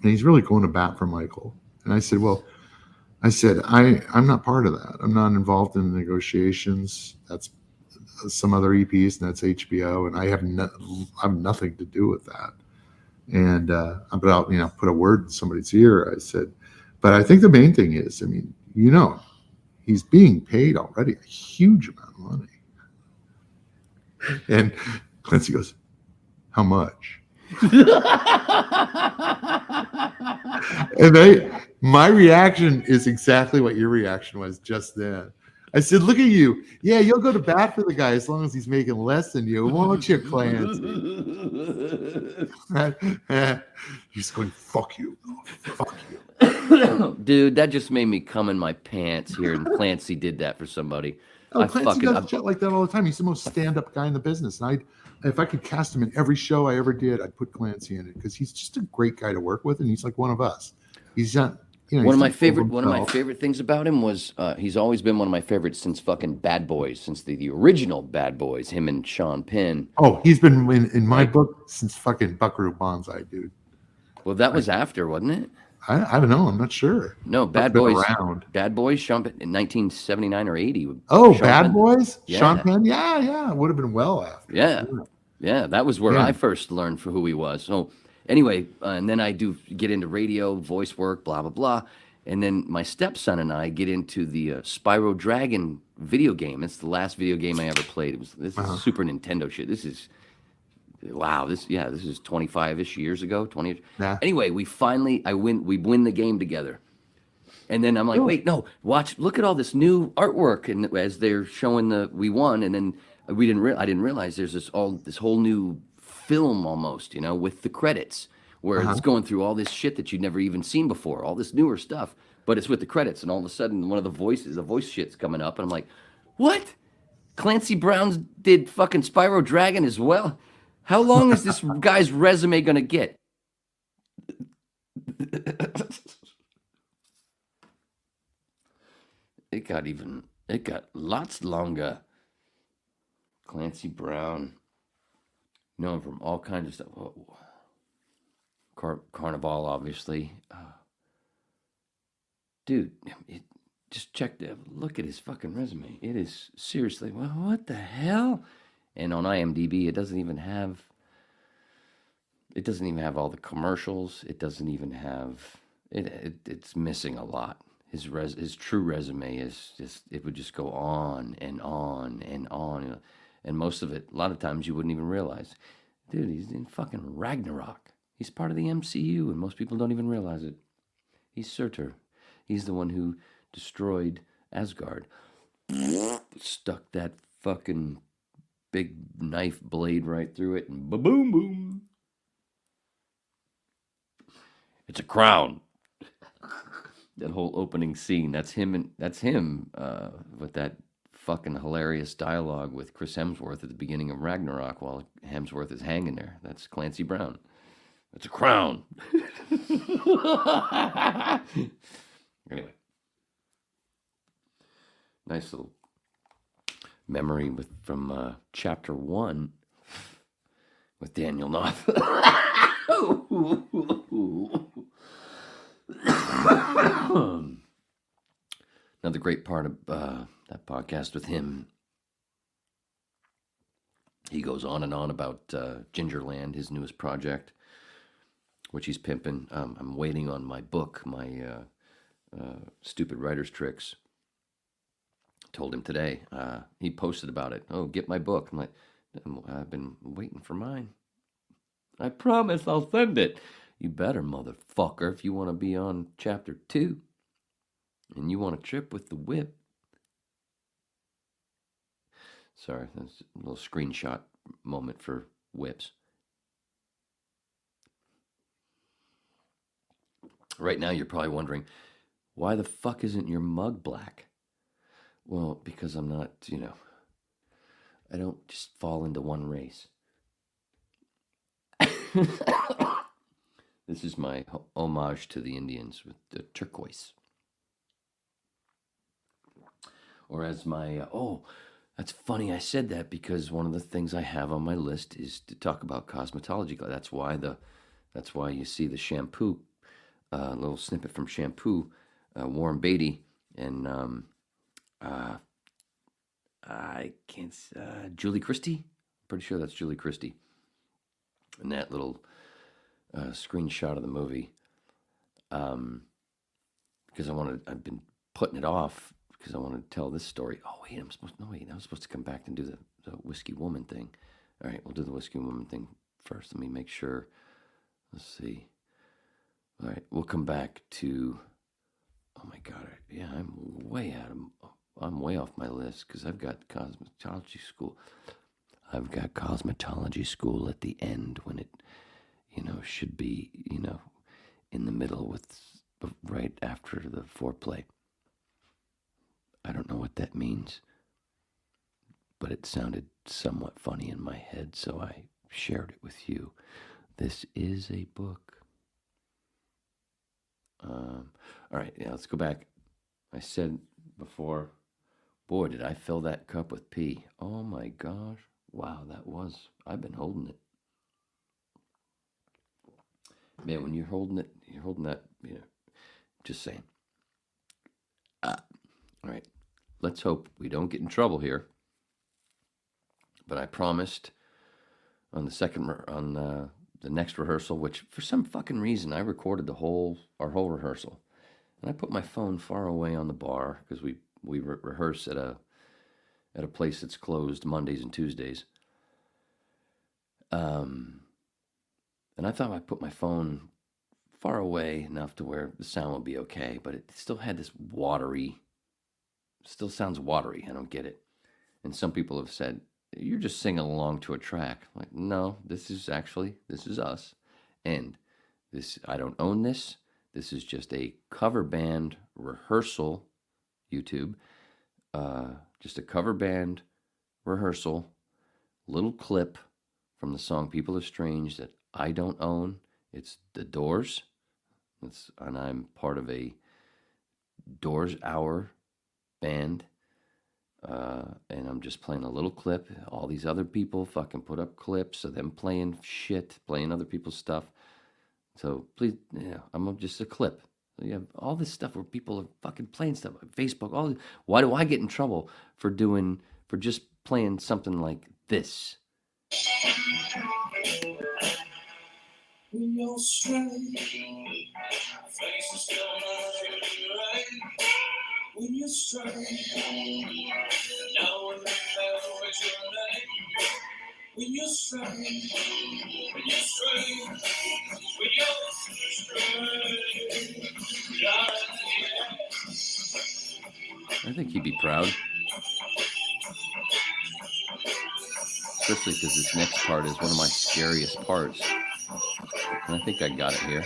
And he's really going to bat for Michael. And I said, well. I'm not part of that. I'm not involved in the negotiations. some other EPs, and that's HBO, and I have nothing to do with that. And but I'll put a word in somebody's ear. I said, but I think the main thing is, I mean, he's being paid already a huge amount of money. And Clancy goes, how much? And my reaction is exactly what your reaction was just then. I said, look at you. Yeah, you'll go to bat for the guy as long as he's making less than you, won't you, Clancy? He's going, fuck you. Fuck you. Dude, that just made me come in my pants here, and Clancy did that for somebody. Clancy does shit like that all the time. He's the most stand-up guy in the business. And if I could cast him in every show I ever did, I'd put Clancy in it because he's just a great guy to work with, and he's like one of us. He's not. One of my favorite things about him was he's always been one of my favorites since fucking Bad Boys, since the original Bad Boys. Him and Sean Penn. Oh, he's been in my book since fucking Buckaroo Banzai, dude. Well, that was after, wasn't it? I don't know. I'm not sure. No, Bad Boys. Bad Boys, Sean Penn in 1979 or 80. Oh, Sean Bad Penn. Boys? Yeah. Sean Penn? Yeah. It would have been well after. Yeah. That was where I first learned for who he was. So anyway, and then I do get into radio, voice work, blah, blah, blah. And then my stepson and I get into the Spyro Dragon video game. It's the last video game I ever played. This is Super Nintendo shit. This is... Wow, this is 25-ish years ago, 20. Yeah. Anyway, we win the game together. And then I'm like, wait, no, look at all this new artwork. And as they're showing we won, and then I didn't realize there's this whole new film almost, with the credits where it's going through all this shit that you'd never even seen before, all this newer stuff, but it's with the credits. And all of a sudden, one of the voice shit's coming up, and I'm like, what? Clancy Brown did fucking Spyro Dragon as well? How long is this guy's resume going to get? It got lots longer. Clancy Brown. Know him from all kinds of stuff. Carnival, obviously. Dude, just look at his fucking resume. It is seriously, well, what the hell? And on IMDb, it doesn't even have all the commercials. It doesn't even have it's missing a lot. His true resume is it would just go on and on and on. And most of it, a lot of times you wouldn't even realize. Dude, he's in fucking Ragnarok. He's part of the MCU, and most people don't even realize it. He's Surtur. He's the one who destroyed Asgard. Stuck that fucking big knife blade right through it, and ba-boom, boom. It's a crown. That whole opening scene, that's him with that fucking hilarious dialogue with Chris Hemsworth at the beginning of Ragnarok while Hemsworth is hanging there. That's Clancy Brown. It's a crown. Anyway. Nice little memory from chapter 1 with Daniel Knopf. Another great part of that podcast with him. He goes on and on about Gingerland, his newest project, which he's pimping. I'm waiting on my book, my Stupid Writer's Tricks. Told him today. He posted about it. Oh, get my book. I'm like, I've been waiting for mine. I promise I'll send it. You better, motherfucker, if you want to be on chapter 2 and you want a trip with the whip. Sorry, that's a little screenshot moment for whips. Right now, you're probably wondering, why the fuck isn't your mug black? Well, because I'm not, I don't just fall into one race. This is my homage to the Indians with the turquoise. Or as that's funny I said that because one of the things I have on my list is to talk about cosmetology. That's why you see the shampoo, a little snippet from Shampoo, Warren Beatty, and I can't. Julie Christie. Pretty sure that's Julie Christie. And that little screenshot of the movie. Because I've been putting it off because I wanted to tell this story. Oh wait, I was supposed to come back and do the Whisky Woman thing. All right, we'll do the Whisky Woman thing first. Let me make sure. Let's see. All right, we'll come back to. Oh my God! Yeah, I'm way off my list because I've got cosmetology school. I've got cosmetology school at the end when it, should be, in the middle right after the foreplay. I don't know what that means, but it sounded somewhat funny in my head, so I shared it with you. This is a book. All right, let's go back. I said before, boy, did I fill that cup with pee. Oh my gosh. Wow, I've been holding it. Man, when you're holding that, just saying. All right, let's hope we don't get in trouble here. But I promised on the next rehearsal, which for some fucking reason I recorded our whole rehearsal, and I put my phone far away on the bar because we rehearse at a place that's closed Mondays and Tuesdays. And I thought I put my phone far away enough to where the sound would be okay, but it still had this still sounds watery. I don't get it. And some people have said, you're just singing along to a track. I'm like, no, this is us. And I don't own this. This is just a cover band rehearsal, YouTube. Just a cover band rehearsal, little clip from the song People Are Strange that I don't own. It's The Doors. And I'm part of a Doors Hour band. And I'm just playing a little clip. All these other people fucking put up clips of them playing other people's stuff. So please, I'm just a clip. You have all this stuff where people are fucking playing stuff on Facebook. Why do I get in trouble for just playing something like this? When you're strange, faces don't right. When you're strange, no one knows your name. When you're strange, when you're strange, when you're strange. I think he'd be proud. Especially because this next part is one of my scariest parts. And I think I got it here.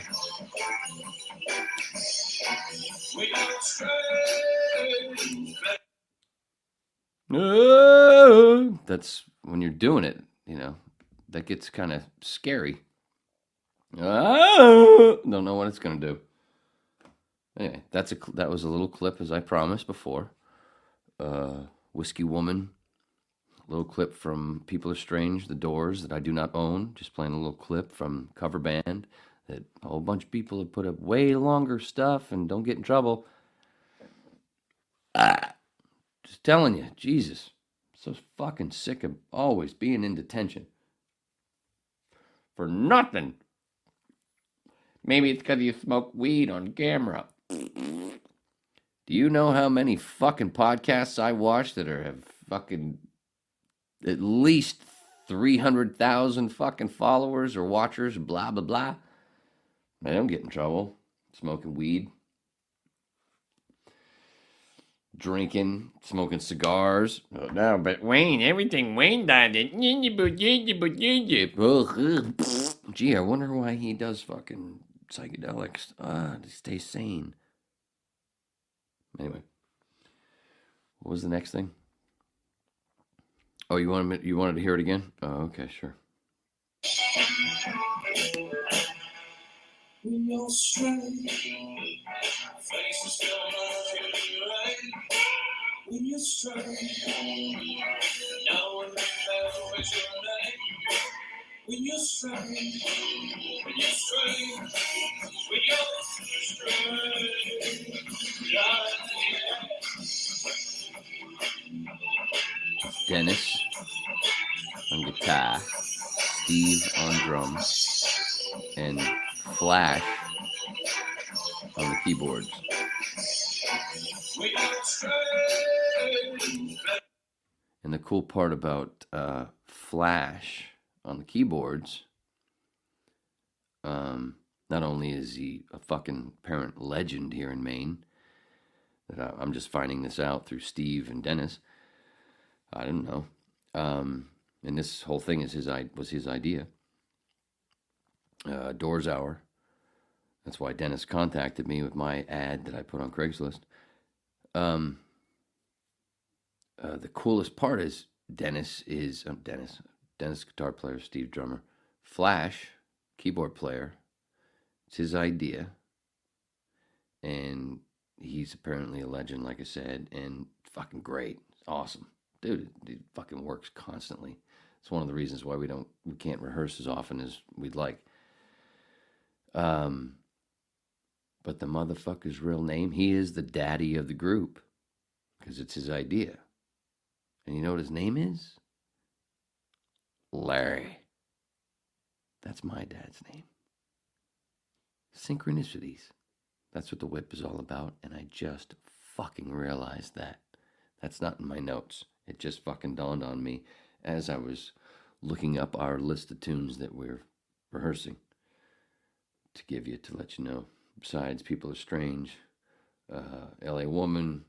That's when you're doing it, that gets kind of scary. Don't know what it's going to do. Anyway, that was a little clip, as I promised before. Whisky Woman. A little clip from People Are Strange, The Doors, that I do not own. Just playing a little clip from cover band that a whole bunch of people have put up way longer stuff and don't get in trouble. Just telling you, Jesus. I'm so fucking sick of always being in detention. For nothing. Maybe it's because you smoke weed on camera. Do you know how many fucking podcasts I watch that have fucking at least 300,000 fucking followers or watchers, blah, blah, blah? I don't get in trouble smoking weed, drinking, smoking cigars. No, but Wayne, everything Wayne does. Gee, I wonder why he does fucking psychedelics to stay sane. Anyway, what was the next thing? Oh, you wanted to hear it again? Oh, okay, sure. When you're strange, faces don't right. When you're strange, no one knows your name. When you're strange, when you're strange, when you're strange, Dennis on guitar, Steve on drums, and Flash on the keyboards. And the cool part about Flash on the keyboards, not only is he a fucking apparent legend here in Maine, that I'm just finding this out through Steve and Dennis. I don't know. And this whole thing was his idea. Doors Hour. That's why Dennis contacted me with my ad that I put on Craigslist. The coolest part is Dennis, guitar player, Steve drummer, Flash, keyboard player. It's his idea, and he's apparently a legend, like I said, and fucking great, awesome, dude. It fucking works constantly. It's one of the reasons why we can't rehearse as often as we'd like. But the motherfucker's real name, he is the daddy of the group, because it's his idea. And you know what his name is? Larry. That's my dad's name. Synchronicities. That's what the whip is all about, and I just fucking realized that. That's not in my notes. It just fucking dawned on me as I was looking up our list of tunes that we're rehearsing to let you know. Besides People Are Strange, LA Woman,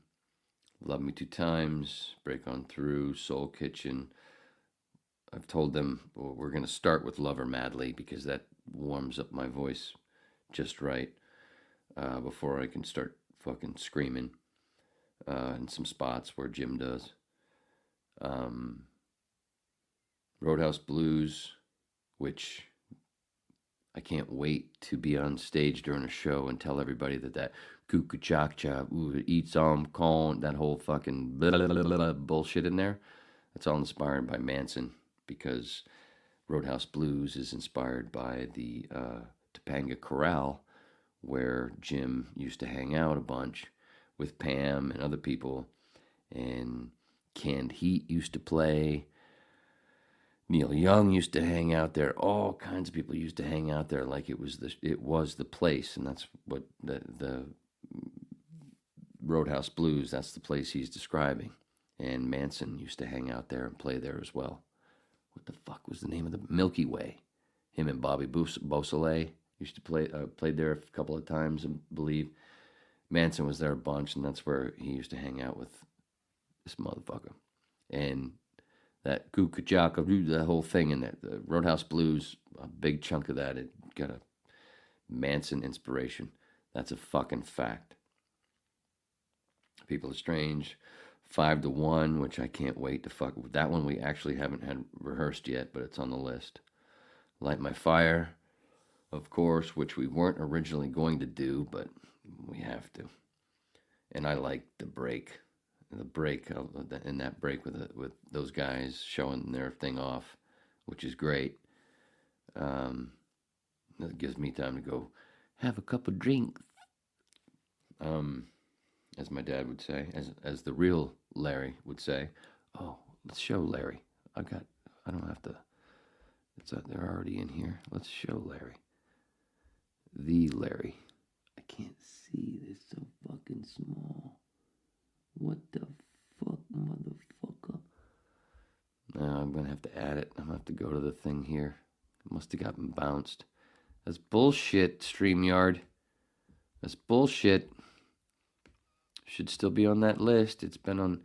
Love Me Two Times, Break On Through, Soul Kitchen. I've told them we're going to start with Love Her Madly because that warms up my voice just right before I can start fucking screaming in some spots where Jim does. Roadhouse Blues, which I can't wait to be on stage during a show and tell everybody that cuckoo-chak-chak, eat some corn, that whole fucking blah, blah, blah, blah, bullshit in there. That's all inspired by Manson, because Roadhouse Blues is inspired by the Topanga Corral, where Jim used to hang out a bunch with Pam and other people, and Canned Heat used to play. Neil Young used to hang out there. All kinds of people used to hang out there like it was the place, and that's what the Roadhouse Blues, that's the place he's describing. And Manson used to hang out there and play there as well. What the fuck was the name of the Milky Way? Him and Bobby Beausoleil used to played there a couple of times, I believe. Manson was there a bunch, and that's where he used to hang out with this motherfucker. And that Kukuchaka, that whole thing in there, the Roadhouse Blues, a big chunk of that, it got a Manson inspiration. That's a fucking fact. People Are Strange, 5 to 1, which I can't wait to fuck with. That one we actually haven't had rehearsed yet, but it's on the list. Light My Fire, of course, which we weren't originally going to do, but we have to. And I like The Break. In that break with those guys showing their thing off, which is great. That gives me time to go have a cup of drink, as my dad would say, as the real Larry would say. Oh, let's show Larry. I don't have to. They're already in here. Let's show Larry. The Larry. I can't see. They're so fucking small. What the fuck, motherfucker? Now I'm going to have to add it. I'm going to have to go to the thing here. It must have gotten bounced. That's bullshit, StreamYard. That's bullshit. Should still be on that list. It's been on...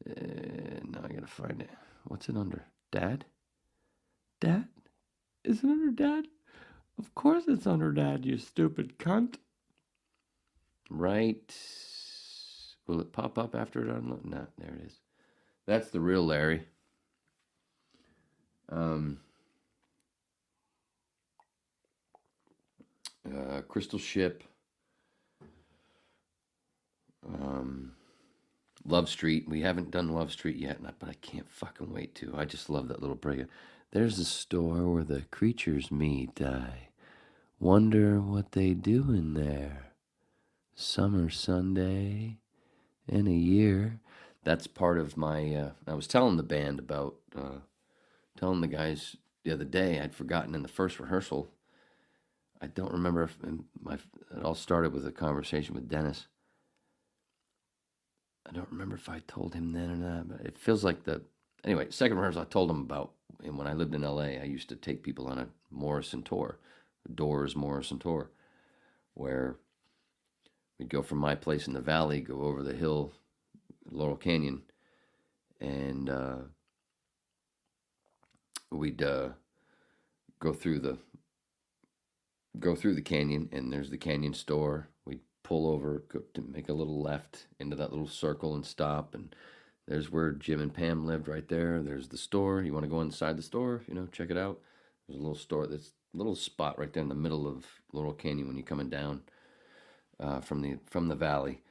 now I got to find it. What's it under? Dad? Dad? Is it under Dad? Of course it's under Dad, you stupid cunt. Right... Will it pop up after it unloads? No, there it is. That's the real Larry. Crystal Ship. Love Street. We haven't done Love Street yet, but I can't fucking wait to. I just love that little break. There's a store where the creatures meet. I wonder what they do in there. Summer Sunday. In a year, that's part of my. I was telling the band about, telling the guys the other day. I'd forgotten in the first rehearsal. I don't remember if it all started with a conversation with Dennis. I don't remember if I told him then or not, but it feels like anyway, second rehearsal I told him about, and when I lived in LA, I used to take people on a Morrison tour, Doors Morrison tour, where we'd go from my place in the valley, go over the hill, Laurel Canyon, and we'd go through the canyon, and there's the canyon store. We'd pull over to make a little left into that little circle and stop, and there's where Jim and Pam lived right there. There's the store. You want to go inside the store, check it out. There's a little store, this little spot right there in the middle of Laurel Canyon when you're coming down from the valley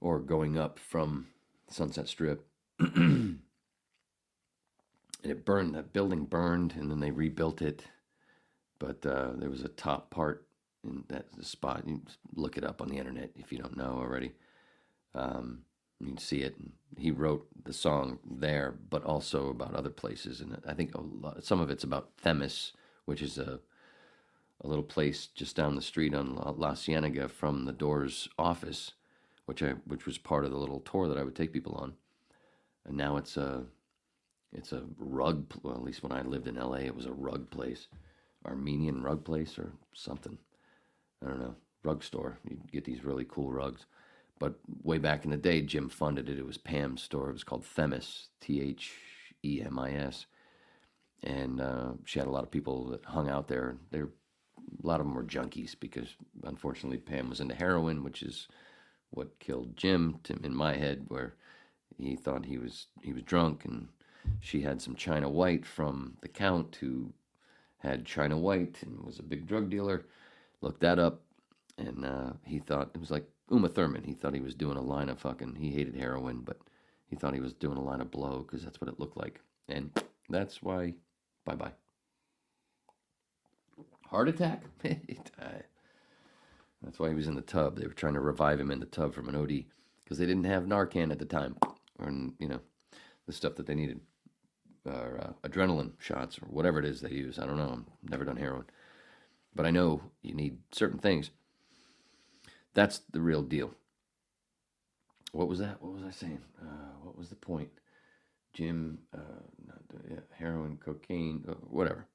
or going up from Sunset Strip. And it burned, that building burned, and then they rebuilt it. But there was a top part in that spot. You look it up on the internet if you don't know already. You can see it. He wrote the song there, but also about other places. And I think some of it's about Themis, which is a little place just down the street on La Cienega from the Doors office, which was part of the little tour that I would take people on. And now it's a rug. Well, at least when I lived in LA, it was a rug place. Armenian rug place or something. I don't know. Rug store. You get these really cool rugs. But way back in the day, Jim funded it. It was Pam's store. It was called Themis, Themis. And she had a lot of people that hung out there. A lot of them were junkies because, unfortunately, Pam was into heroin, which is what killed Jim in my head, where he thought he was drunk, and she had some China White from the Count who had China White and was a big drug dealer. Looked that up, and he thought it was like Uma Thurman. He thought he was doing a line of he hated heroin, but he thought he was doing a line of blow because that's what it looked like. And that's why, bye-bye. Heart attack? He died. That's why he was in the tub. They were trying to revive him in the tub from an OD because they didn't have Narcan at the time, or, the stuff that they needed. Or adrenaline shots, or whatever it is they use. I don't know. I've never done heroin. But I know you need certain things. That's the real deal. What was that? What was I saying? What was the point? Jim, heroin, cocaine, whatever.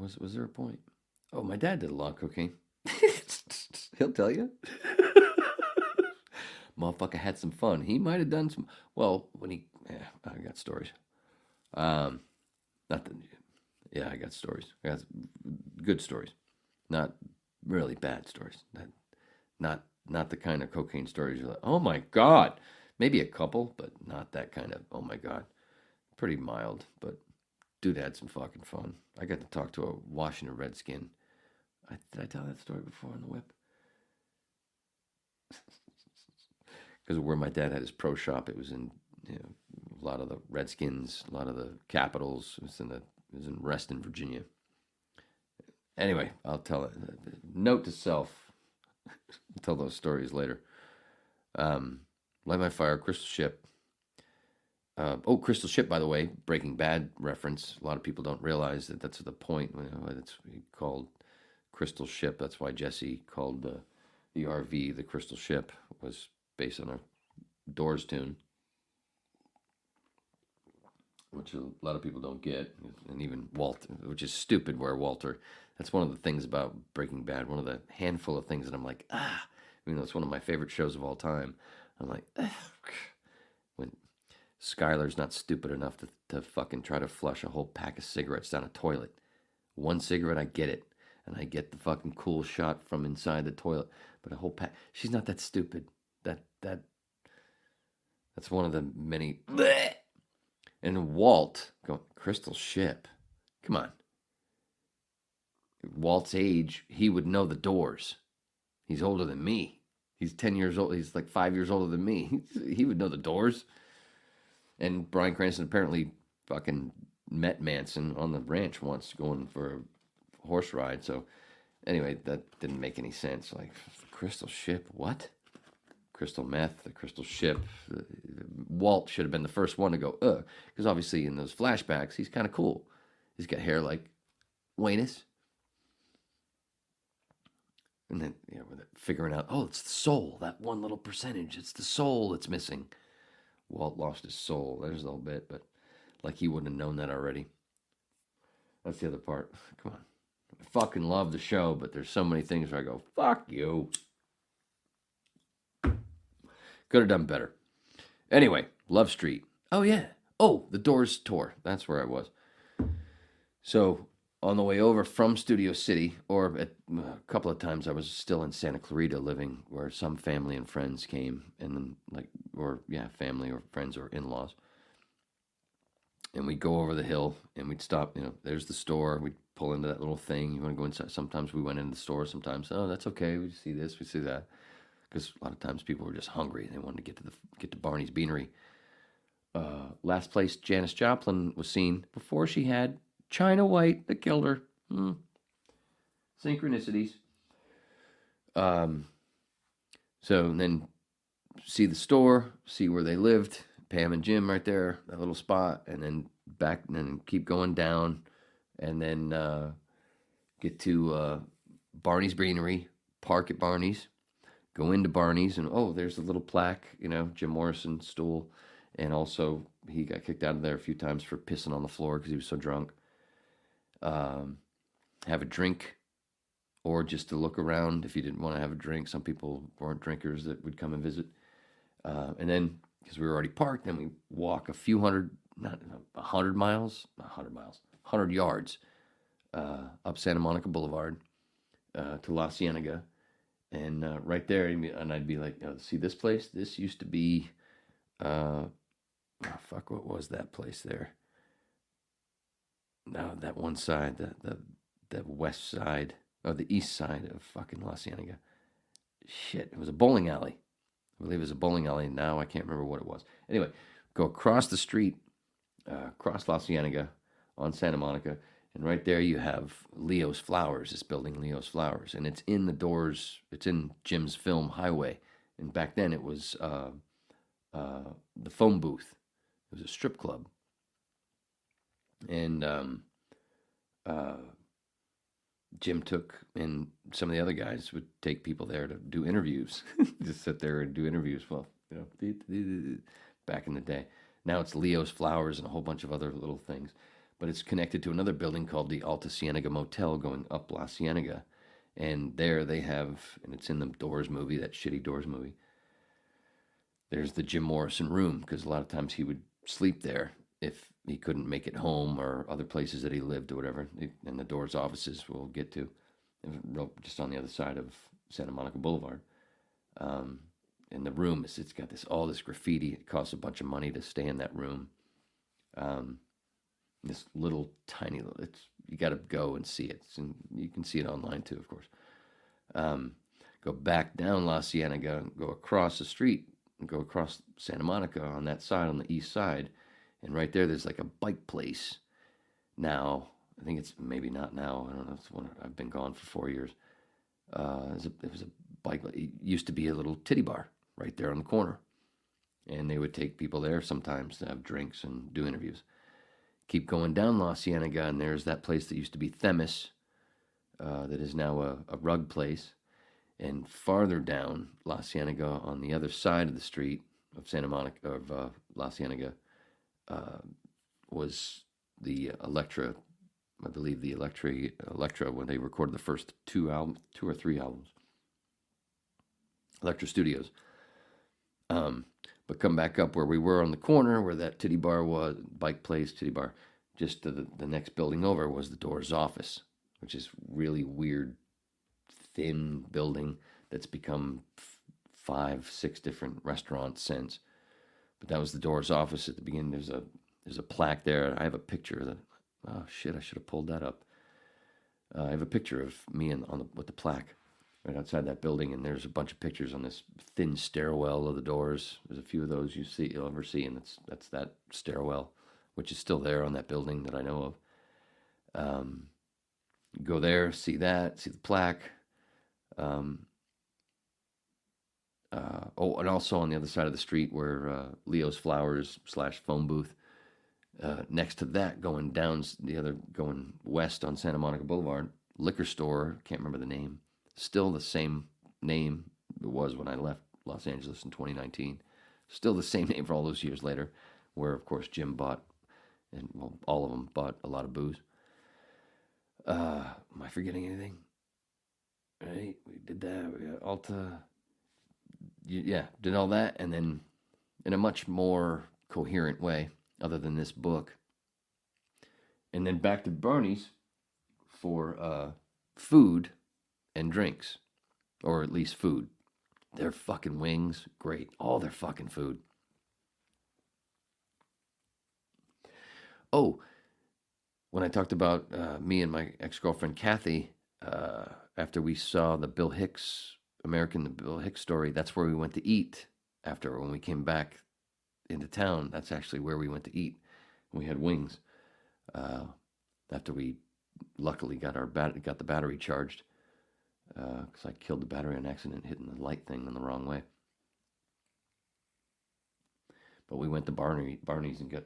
Was there a point? Oh, my dad did a lot of cocaine. He'll tell you. Motherfucker had some fun. He might have done some. Well, I got stories. I got stories. I got good stories, not really bad stories. Not the kind of cocaine stories you're like, oh my god. Maybe a couple, but not that kind of, oh my god. Pretty mild, but dude had some fucking fun. I got to talk to a Washington Redskin. Did I tell that story before on the whip? Because where my dad had his pro shop, it was in a lot of the Redskins, a lot of the Capitals. It was in Reston, Virginia. Anyway, I'll tell it. Note to self: I'll tell those stories later. Light My Fire, Crystal Ship. Crystal Ship, by the way, Breaking Bad reference. A lot of people don't realize that that's the point. It's called Crystal Ship. That's why Jesse called the RV the Crystal Ship. Was based on a Doors tune, which a lot of people don't get, and even Walter, which is stupid. Where Walter, that's one of the things about Breaking Bad. One of the handful of things that I'm like, it's one of my favorite shows of all time. I'm like, when Skylar's not stupid enough to fucking try to flush a whole pack of cigarettes down a toilet. One cigarette, I get it. And I get the fucking cool shot from inside the toilet. But a whole pack, she's not that stupid. That's one of the many. And Walt going, Crystal Ship. Come on. Walt's age, he would know the Doors. He's older than me. He's 10 years old. He's like 5 years older than me. He would know the Doors. And Bryan Cranston apparently fucking met Manson on the ranch once going for a horse ride. So anyway, that didn't make any sense. Like, Crystal Ship, what? crystal meth, the crystal ship. Walt should have been the first one to go, because obviously in those flashbacks, he's kind of cool. He's got hair like Wayne's. And then, figuring out, it's the soul, that one little percentage. It's the soul that's missing. Walt lost his soul. There's a little bit, but like he wouldn't have known that already. That's the other part. Come on. I fucking love the show, but there's so many things where I go, fuck you. Could have done better. Anyway, Love Street. Oh, yeah. Oh, the Doors tour. That's where I was. So, on the way over from Studio City, or a couple of times I was still in Santa Clarita living, where some family and friends came, and then, family or friends or in-laws. And we'd go over the hill, and we'd stop, there's the store. We'd pull into that little thing. You want to go inside? Sometimes we went into the store. Sometimes, that's okay. We see this, we see that. Because a lot of times people were just hungry. They wanted to get to Barney's Beanery. Last place Janis Joplin was seen before she had China White that killed her. Synchronicities. So then see the store, see where they lived. Pam and Jim right there, that little spot, and then back, and then keep going down, and then get to Barney's Beanery, park at Barney's. Go into Barney's, and there's the little plaque, Jim Morrison's stool. And also, he got kicked out of there a few times for pissing on the floor because he was so drunk. Have a drink, or just to look around if you didn't want to have a drink. Some people weren't drinkers that would come and visit. And then, because we were already parked, then we walk a few hundred, not 100 miles, not 100 miles, 100 yards up Santa Monica Boulevard to La Cienega. And right there, and I'd be like, see this place? This used to be, what was that place there? No, that one side, the west side, or the east side of fucking La Cienega. Shit, it was a bowling alley. I believe it was a bowling alley. Now I can't remember what it was. Anyway, go across the street, across La Cienega on Santa Monica. And right there you have Leo's Flowers, this building, Leo's Flowers. And it's in the Doors, it's in Jim's film Highway. And back then it was the phone booth. It was a strip club. And Jim and some of the other guys would take people there to do interviews. Just sit there and do interviews. Well, back in the day. Now it's Leo's Flowers and a whole bunch of other little things. But it's connected to another building called the Alta Cienega Motel going up La Cienega. And there they have, and it's in the Doors movie, that shitty Doors movie, there's the Jim Morrison room, because a lot of times he would sleep there if he couldn't make it home or other places that he lived or whatever. And the Doors offices we'll get to, just on the other side of Santa Monica Boulevard. And the room, it's got all this graffiti. It costs a bunch of money to stay in that room. This little tiny, you got to go and see it. And you can see it online too, of course. Go back down La Cienega, go across the street, and go across Santa Monica on that side, on the east side. And right there's like a bike place. Now, I think it's maybe not now. I don't know. It's one I've been gone for 4 years. It was a bike. It used to be a little titty bar right there on the corner. And they would take people there sometimes to have drinks and do interviews. Keep going down La Cienega, and there's that place that used to be Themis, that is now a rug place. And farther down La Cienega, on the other side of the street of Santa Monica, of La Cienega, was the Elektra, I believe the Elektra, when they recorded the first two or three albums. Elektra Studios. But come back up where we were on the corner, where that titty bar was, bike place, titty bar. Just the next building over was the Doors office, which is really weird, thin building that's become 5-6 different restaurants since. But that was the Doors office at the beginning. There's a plaque there. I have a picture of that. Oh shit! I should have pulled that up. I have a picture of me with the plaque right outside that building, and there's a bunch of pictures on this thin stairwell of the Doors. There's a few of those you'll ever see, and that's that stairwell, which is still there on that building that I know of. Go there, see the plaque. And also on the other side of the street where Leo's Flowers / phone booth. Next to that, going west on Santa Monica Boulevard, liquor store, can't remember the name. Still the same name it was when I left Los Angeles in 2019. Still the same name for all those years later, where, of course, Jim bought, and all of them bought a lot of booze. Am I forgetting anything? Right, we did that. We got Alta. Yeah, did all that, and then in a much more coherent way, other than this book. And then back to Barney's for food and drinks, or at least food. Their fucking wings, great. All their fucking food. Oh, when I talked about me and my ex-girlfriend Kathy, after we saw the Bill Hicks story, that's where we went to eat after, when we came back into town. That's actually where we went to eat. We had wings after we luckily got the battery charged, because I killed the battery on accident hitting the light thing in the wrong way. But we went to Barney's and got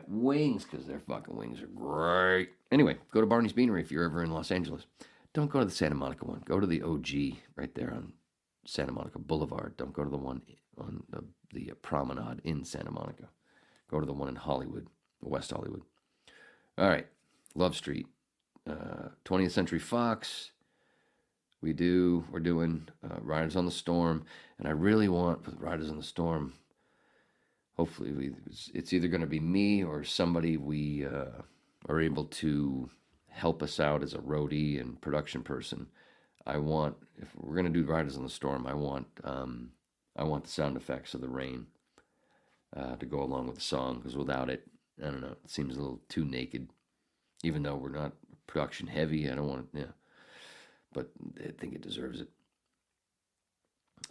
wings, because their fucking wings are great. Anyway, go to Barney's Beanery if you're ever in Los Angeles. Don't go to the Santa Monica one. Go to the OG right there on Santa Monica Boulevard. Don't go to the one on the promenade in Santa Monica. Go to the one in Hollywood, West Hollywood. All right, Love Street, 20th Century Fox. We're doing Riders on the Storm, and I really want, with Riders on the Storm, hopefully it's either going to be me or somebody we are able to help us out as a roadie and production person. I want, if we're going to do Riders on the Storm, I want the sound effects of the rain to go along with the song, because without it, I don't know, it seems a little too naked. Even though we're not production heavy, I don't want it, but I think it deserves it.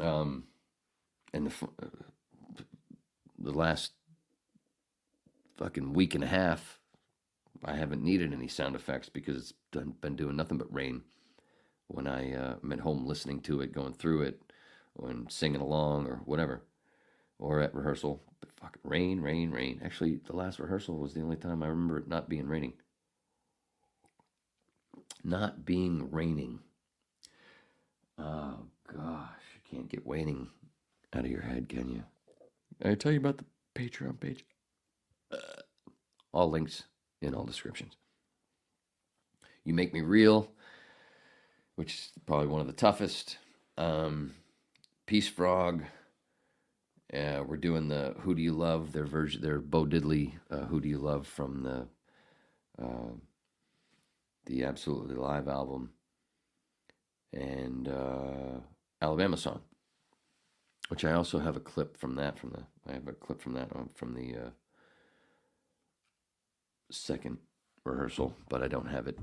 And the last fucking week and a half, I haven't needed any sound effects because it's been doing nothing but rain. When I'm at home listening to it, going through it, and singing along or whatever, or at rehearsal, but fucking rain. Actually, the last rehearsal was the only time I remember it not being raining. Not being raining. Oh, gosh. You can't get waiting out of your head, can you? I tell you about the Patreon page. All links in all descriptions. You Make Me Real, which is probably one of the toughest. Peace Frog. We're doing the Who Do You Love, their Bo Diddley Who Do You Love from the Absolutely Live album, and Alabama Song, which I also have a clip from that. From the second rehearsal, but I don't have it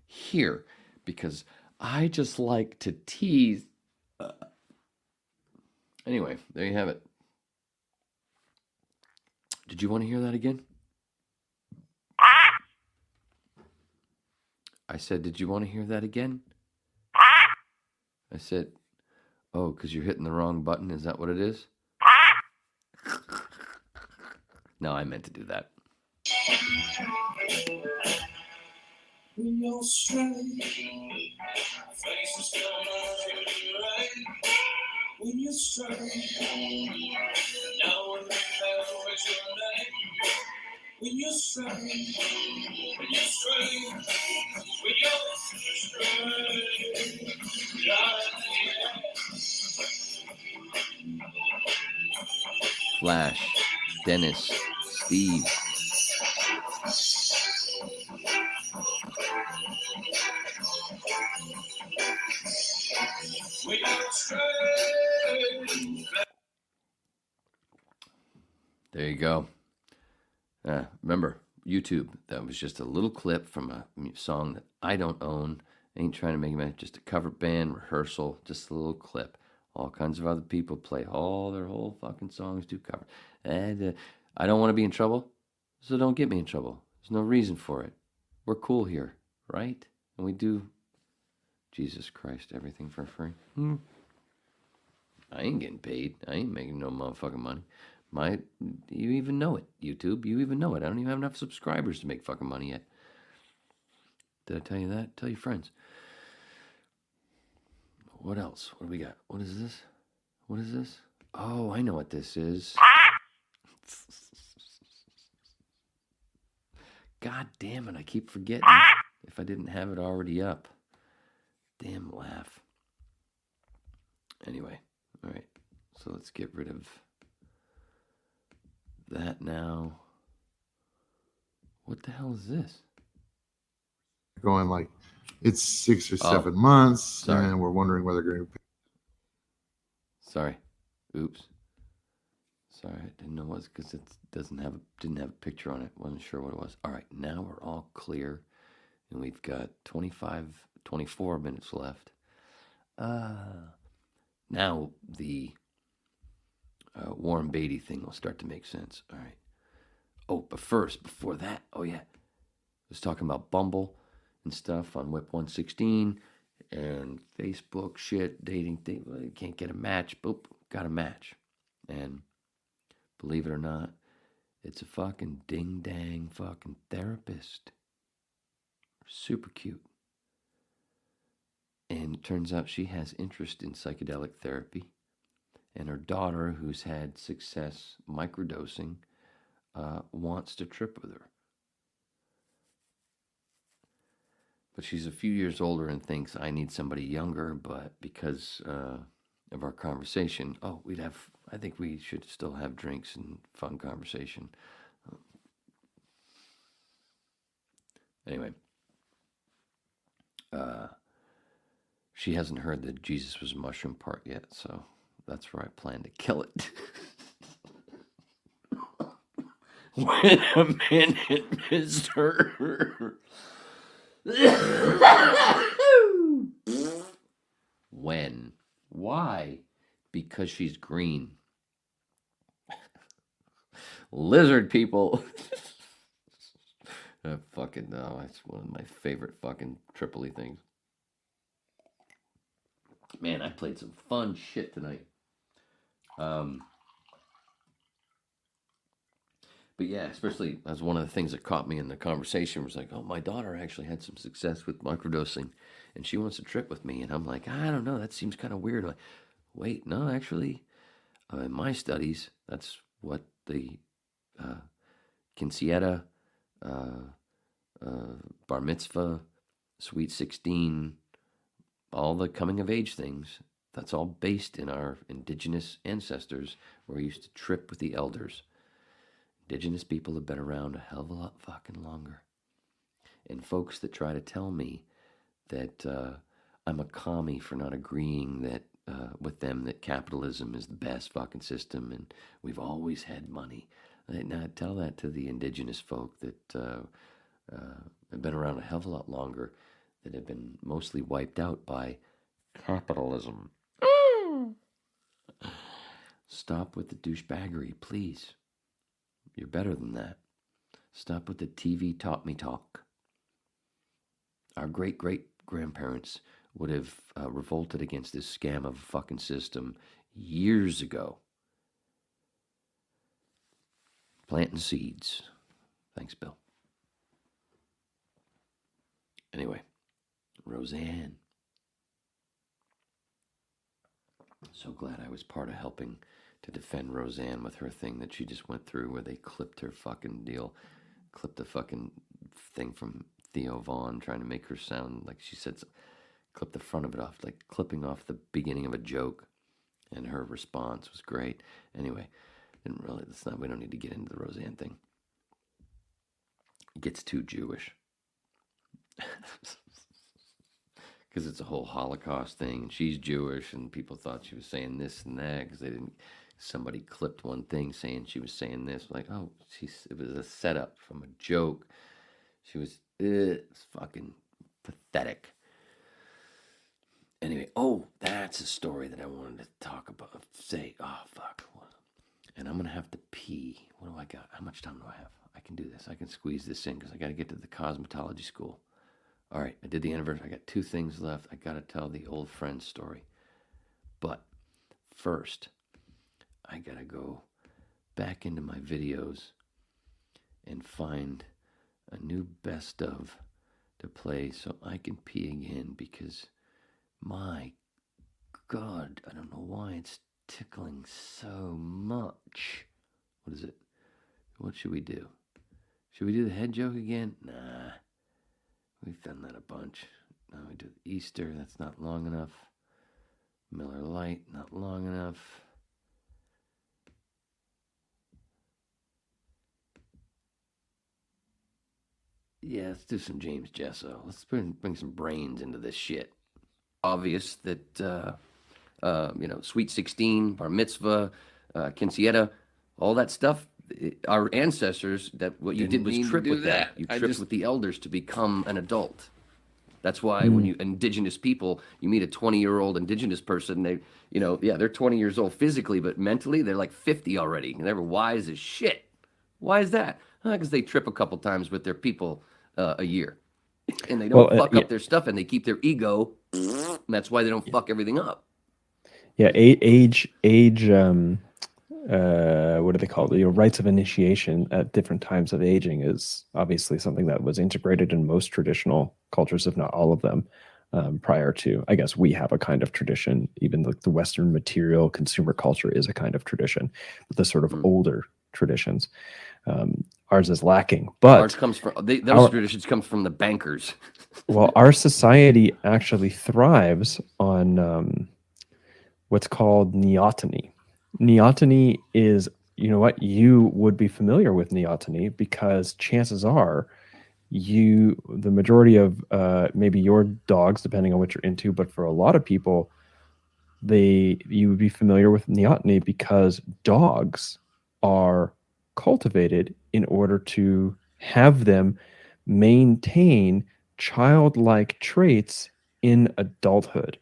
here because I just like to tease. Anyway, there you have it. Did you want to hear that again? I said, did you want to hear that again? I said, oh, because you're hitting the wrong button. Is that what it is? No, I meant to do that. When you're straight, faces come right. When you're straight, no one knows your name. When you're straight, when you're straight, when you're straight, Flash, Dennis, Steve. There you go. Remember, YouTube, that was just a little clip from a song that I don't own. Ain't trying to make it, just a cover band, rehearsal, just a little clip. All kinds of other people play all their whole fucking songs, do cover. And I don't want to be in trouble, so don't get me in trouble. There's no reason for it. We're cool here, right? And we do, Jesus Christ, everything for free. I ain't getting paid. I ain't making no motherfucking money. You even know it, YouTube. You even know it. I don't even have enough subscribers to make fucking money yet. Did I tell you that? Tell your friends. What else? What do we got? What is this? What is this? Oh, I know what this is. God damn it, I keep forgetting if I didn't have it already up. Damn laugh. Anyway, all right. So let's get rid of that now. What the hell is this? Going like, it's 6 or 7 months, sorry. and we're wondering whether they're going to. Sorry. Oops. Sorry, I didn't know what it was because it didn't have a picture on it. Wasn't sure what it was. All right, now we're all clear, and we've got 24 minutes left. Now the Warren Beatty thing will start to make sense. All right. Oh, but first, before that, oh yeah, I was talking about Bumble and stuff on Whip 116 and Facebook shit, dating thing. You can't get a match. Boop, got a match. And believe it or not, it's a fucking ding-dang fucking therapist. Super cute. And it turns out she has interest in psychedelic therapy. And her daughter, who's had success microdosing, wants to trip with her. But she's a few years older and thinks I need somebody younger, but because of our conversation, I think we should still have drinks and fun conversation. Anyway, she hasn't heard the Jesus was a mushroom part yet, so that's where I plan to kill it. Wait a minute, mister. When? Why? Because she's green. Lizard people. Fucking no, it's one of my favorite fucking Tripoli things. Man, I played some fun shit tonight. But yeah, especially as one of the things that caught me in the conversation was like, oh, my daughter actually had some success with microdosing and she wants to trip with me. And I'm like, I don't know, that seems kind of weird. Like, wait, no, actually, in my studies, that's what the quinceañera, bar mitzvah, sweet 16, all the coming of age things, that's all based in our indigenous ancestors where we used to trip with the elders. Indigenous people have been around a hell of a lot fucking longer. And folks that try to tell me that I'm a commie for not agreeing that with them that capitalism is the best fucking system and we've always had money. Now tell that to the indigenous folk that have been around a hell of a lot longer, that have been mostly wiped out by capitalism. Stop with the douchebaggery, please. You're better than that. Stop with the TV taught me talk. Our great-great-grandparents would have revolted against this scam of a fucking system years ago. Planting seeds. Thanks, Bill. Anyway, Roseanne. So glad I was part of helping to defend Roseanne with her thing that she just went through where they clipped her fucking deal, clipped the fucking thing from Theo Vaughn trying to make her sound like she said, clipped the front of it off, like clipping off the beginning of a joke, and her response was great. Anyway, we don't need to get into the Roseanne thing. It gets too Jewish. Because it's a whole Holocaust thing, and she's Jewish, and people thought she was saying this and that because they didn't. Somebody clipped one thing saying she was saying this, like, oh, it was a setup from a joke. She was, it's fucking pathetic. Anyway, that's a story that I wanted to talk about. Fuck. And I'm going to have to pee. What do I got? How much time do I have? I can do this. I can squeeze this in because I got to get to the cosmetology school. All right, I did the anniversary. I got 2 things left. I got to tell the old friend story. But first, I gotta go back into my videos and find a new best of to play so I can pee again, because my God, I don't know why it's tickling so much. What is it? What should we do? Should we do the head joke again? Nah. We've done that a bunch. Now we do Easter. That's not long enough. Miller Lite, not long enough. Yeah, let's do some James Jesso. Let's bring some brains into this shit. Obvious that, Sweet 16, Bar Mitzvah, Quinceañera, all that stuff. Our ancestors, that what you did was trip with that. You tripped with the elders to become an adult. That's why when you indigenous people, you meet a 20-year-old indigenous person, they're 20 years old physically, but mentally they're like 50 already, and they're wise as shit. Why is that? Because they trip a couple times with their people a year, and they don't fuck up their stuff, and they keep their ego. And that's why they don't fuck everything up. Yeah, age. What do they call it? Rites of initiation at different times of aging is obviously something that was integrated in most traditional cultures, if not all of them, prior to. I guess we have a kind of tradition. Even the Western material consumer culture is a kind of tradition, but the sort of older traditions. Ours is lacking, but ours comes from those traditions come from the bankers. Well, our society actually thrives on what's called neoteny. Neoteny is, you would be familiar with neoteny because chances are the majority of maybe your dogs, depending on what you're into, but for a lot of people, you would be familiar with neoteny because dogs are cultivated in order to have them maintain childlike traits in adulthood,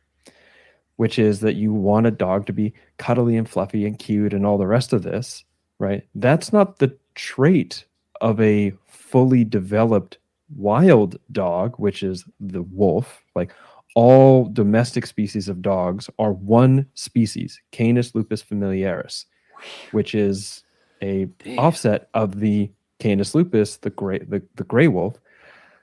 which is that you want a dog to be cuddly and fluffy and cute and all the rest of this, right? That's not the trait of a fully developed wild dog, which is the wolf. Like all domestic species of dogs are one species, Canis lupus familiaris, which is a offset of the Canis lupus, the gray wolf.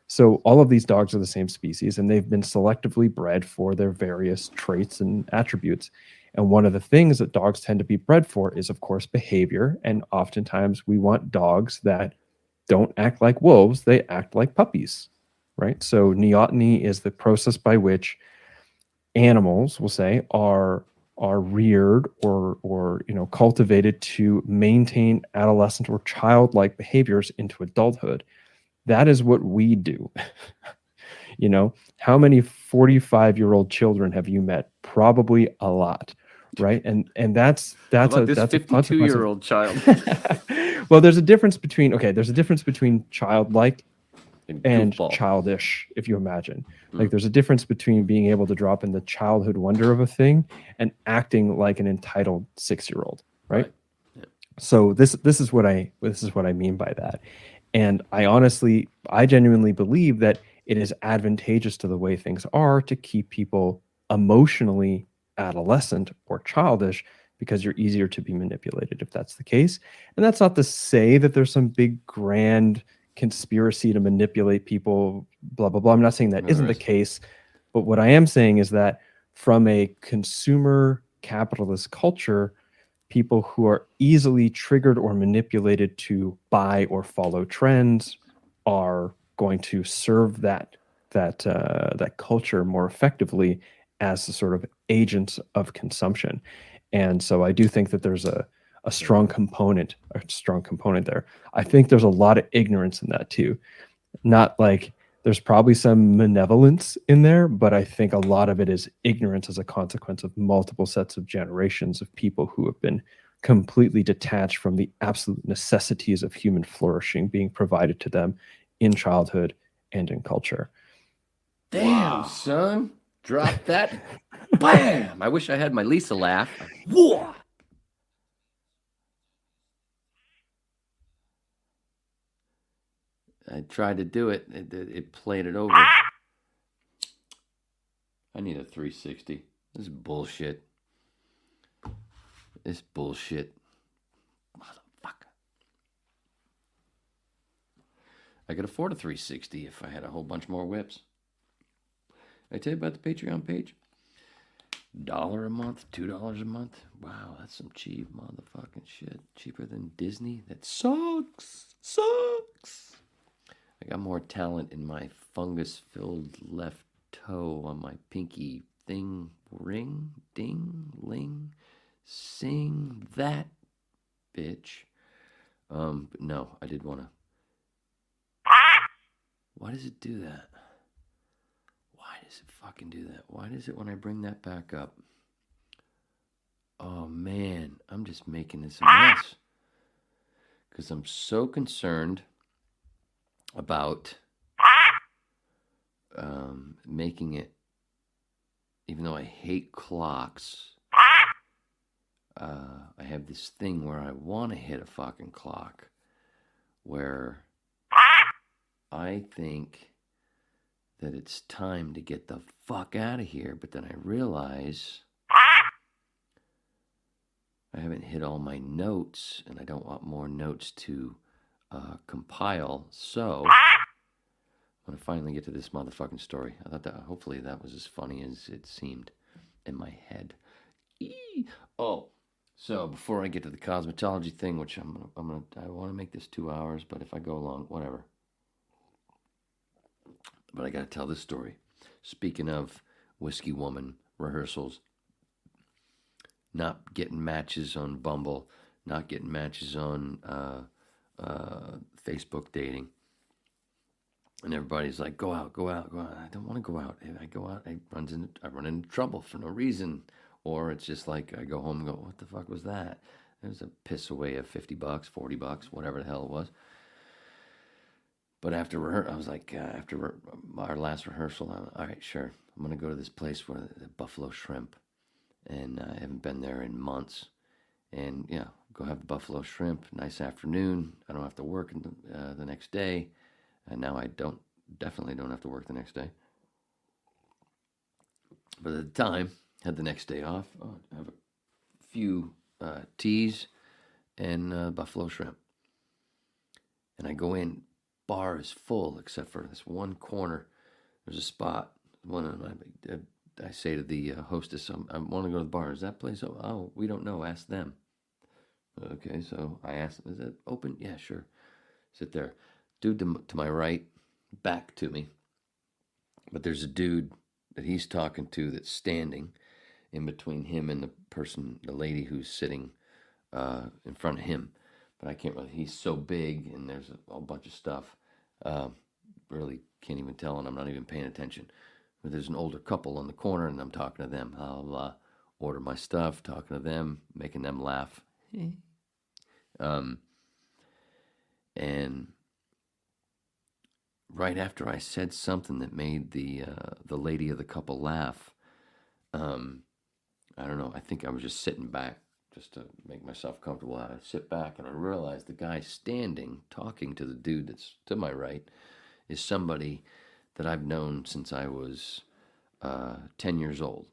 So all of these dogs are the same species, and they've been selectively bred for their various traits and attributes. And one of the things that dogs tend to be bred for is, of course, behavior. And oftentimes we want dogs that don't act like wolves, they act like puppies, right? So neoteny is the process by which animals, we'll say, are reared or cultivated to maintain adolescent or childlike behaviors into adulthood. That is what we do. How many 45-year-old children have you met? Probably a lot, right? And that's this a 52-year-old child. Well, there's a difference between childlike and childish, if you imagine. Like there's a difference between being able to drop in the childhood wonder of a thing and acting like an entitled 6-year-old, right? Yeah. So this is what I mean by that. And I genuinely believe that it is advantageous to the way things are to keep people emotionally adolescent or childish, because you're easier to be manipulated if that's the case. And that's not to say that there's some big grand conspiracy to manipulate people, blah, blah, blah. I'm not saying that isn't the case. But what I am saying is that from a consumer capitalist culture, people who are easily triggered or manipulated to buy or follow trends are going to serve that culture more effectively as the sort of agents of consumption. And so I do think that there's a strong component there. I think there's a lot of ignorance in that too. Not like there's probably some malevolence in there, but I think a lot of it is ignorance as a consequence of multiple sets of generations of people who have been completely detached from the absolute necessities of human flourishing being provided to them in childhood and in culture. Damn, son. Drop that. Bam! I wish I had my Lisa laugh. Whoa! I tried to do it. It played it over. I need a 360. This is bullshit. This bullshit. Motherfucker. I could afford a 360 if I had a whole bunch more whips. Did I tell you about the Patreon page? $1 a month, $2 a month. Wow, that's some cheap motherfucking shit. Cheaper than Disney. That sucks. Sucks. I got more talent in my fungus-filled left toe on my pinky thing. Ring, ding, ling, sing that, bitch. But no, I did want to. Why does it do that? Why does it fucking do that? Why does it when I bring that back up? Oh man, I'm just making this a mess. Because I'm so concerned about making it, even though I hate clocks, I have this thing where I want to hit a fucking clock, where I think that it's time to get the fuck out of here, but then I realize I haven't hit all my notes, and I don't want more notes to compile, so when I finally get to this motherfucking story, I thought that hopefully that was as funny as it seemed in my head. Oh, so before I get to the cosmetology thing, which I want to make this 2 hours, but if I go long, whatever. But I got to tell this story. Speaking of Whisky Woman rehearsals, not getting matches on Bumble, not getting matches on Facebook dating. And everybody's like, go out, go out, go out. I don't want to go out. If I go out, I run into trouble for no reason. Or it's just like I go home and go, what the fuck was that? It was a piss away of $50, $40, whatever the hell it was. But after I was like, after our last rehearsal, all right, sure. I'm going to go to this place where the Buffalo Shrimp. And I haven't been there in months. And, yeah, go have the Buffalo Shrimp. Nice afternoon. I don't have to work the next day. And now I definitely don't have to work the next day. But at the time, had the next day off. I have a few teas and Buffalo Shrimp. And I go in. Bar is full except for this one corner. There's a spot. I say to the hostess, I want to go to the bar. Is that place open? Oh, we don't know. Ask them. Okay, so I asked them, is it open? Yeah, sure. Sit there. Dude to my right, back to me. But there's a dude that he's talking to that's standing in between him and the lady who's sitting in front of him. But I can't really, he's so big and there's a whole bunch of stuff. Really can't even tell, and I'm not even paying attention. But there's an older couple on the corner, and I'm talking to them. I'll order my stuff, talking to them, making them laugh. And right after I said something that made the lady of the couple laugh, I don't know, I think I was just sitting back just to make myself comfortable. I sit back and I realize the guy standing, talking to the dude that's to my right, is somebody that I've known since I was 10 years old.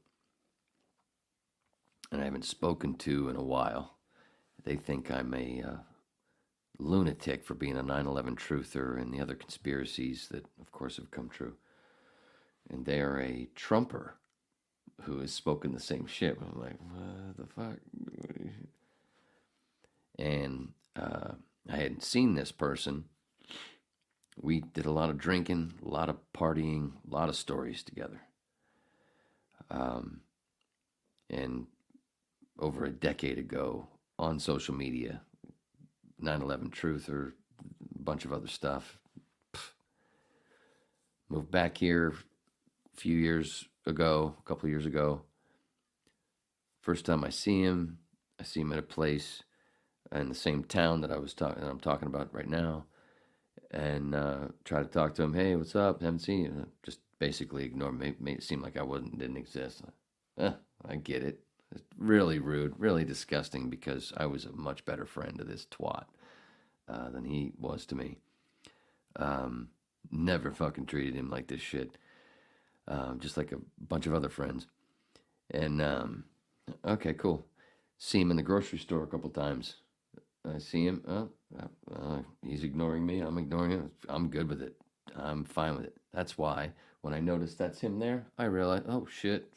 And I haven't spoken to in a while. They think I'm a lunatic for being a 9/11 truther and the other conspiracies that, of course, have come true. And they are a Trumper who has spoken the same shit. I'm like, what the fuck? And I hadn't seen this person. We did a lot of drinking, a lot of partying, a lot of stories together. And over a decade ago on social media, 9/11 truther, a bunch of other stuff. Moved back here a few years ago, a couple of years ago. First time I see him at a place in the same town that I'm talking about right now, and try to talk to him. Hey, what's up? Haven't seen you. Just basically ignore me. Made it seem like I didn't exist. I get it. It's really rude, really disgusting, because I was a much better friend to this twat than he was to me. Never fucking treated him like this shit. Just like a bunch of other friends. And, okay, cool. See him in the grocery store a couple times. I see him. He's ignoring me. I'm ignoring him. I'm good with it. I'm fine with it. That's why when I notice that's him there, I realize, oh shit,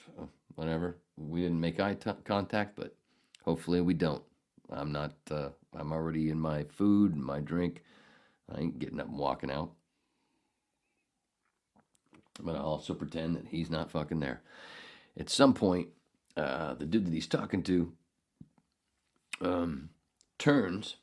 whatever. We didn't make eye contact, but hopefully we don't. I'm not. I'm already in my food and my drink. I ain't getting up and walking out. But I'll also pretend that he's not fucking there. At some point, the dude that he's talking to turns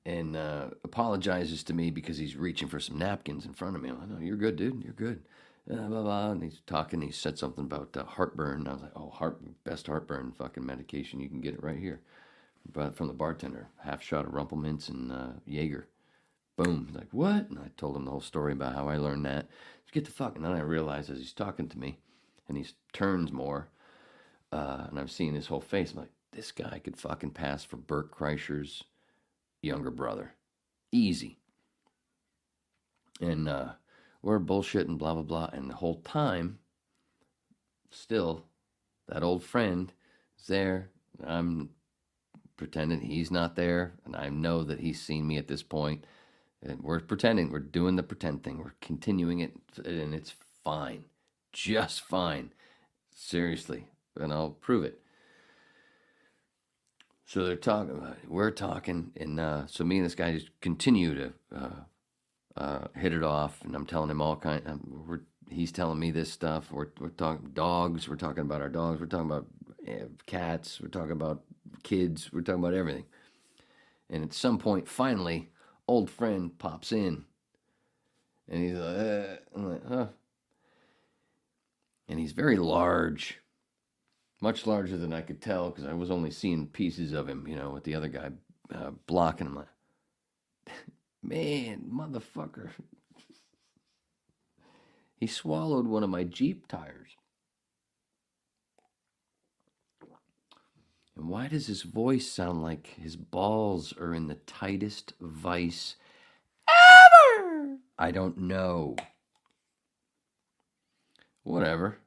and apologizes to me because he's reaching for some napkins in front of me. I'm like, no, you're good, dude. You're good. Blah, blah. And he's talking. He said something about heartburn. And I was like, oh, best heartburn fucking medication. You can get it right here. But from the bartender. Half shot of Rumpelmints and Jaeger. Boom. He's like, what? And I told him the whole story about how I learned that. Just get the fuck. And then I realized as he's talking to me and he turns more and I'm seeing his whole face. I'm like, this guy could fucking pass for Bert Kreischer's younger brother. Easy. And we're bullshitting, blah, blah, blah. And the whole time, still, that old friend is there. I'm pretending he's not there. And I know that he's seen me at this point. And we're pretending. We're doing the pretend thing. We're continuing it. And it's fine. Just fine. Seriously. And I'll prove it. So they're talking about it. We're talking, and so me and this guy just continue to hit it off, and I'm telling him all kind. He's telling me this stuff. We're talking dogs. We're talking about our dogs. We're talking about cats. We're talking about kids. We're talking about everything. And at some point, finally, old friend pops in, and he's like, I'm like, huh. And he's very large. Much larger than I could tell because I was only seeing pieces of him, with the other guy blocking him. Like, man, motherfucker. He swallowed one of my Jeep tires. And why does his voice sound like his balls are in the tightest vice ever? I don't know. Whatever.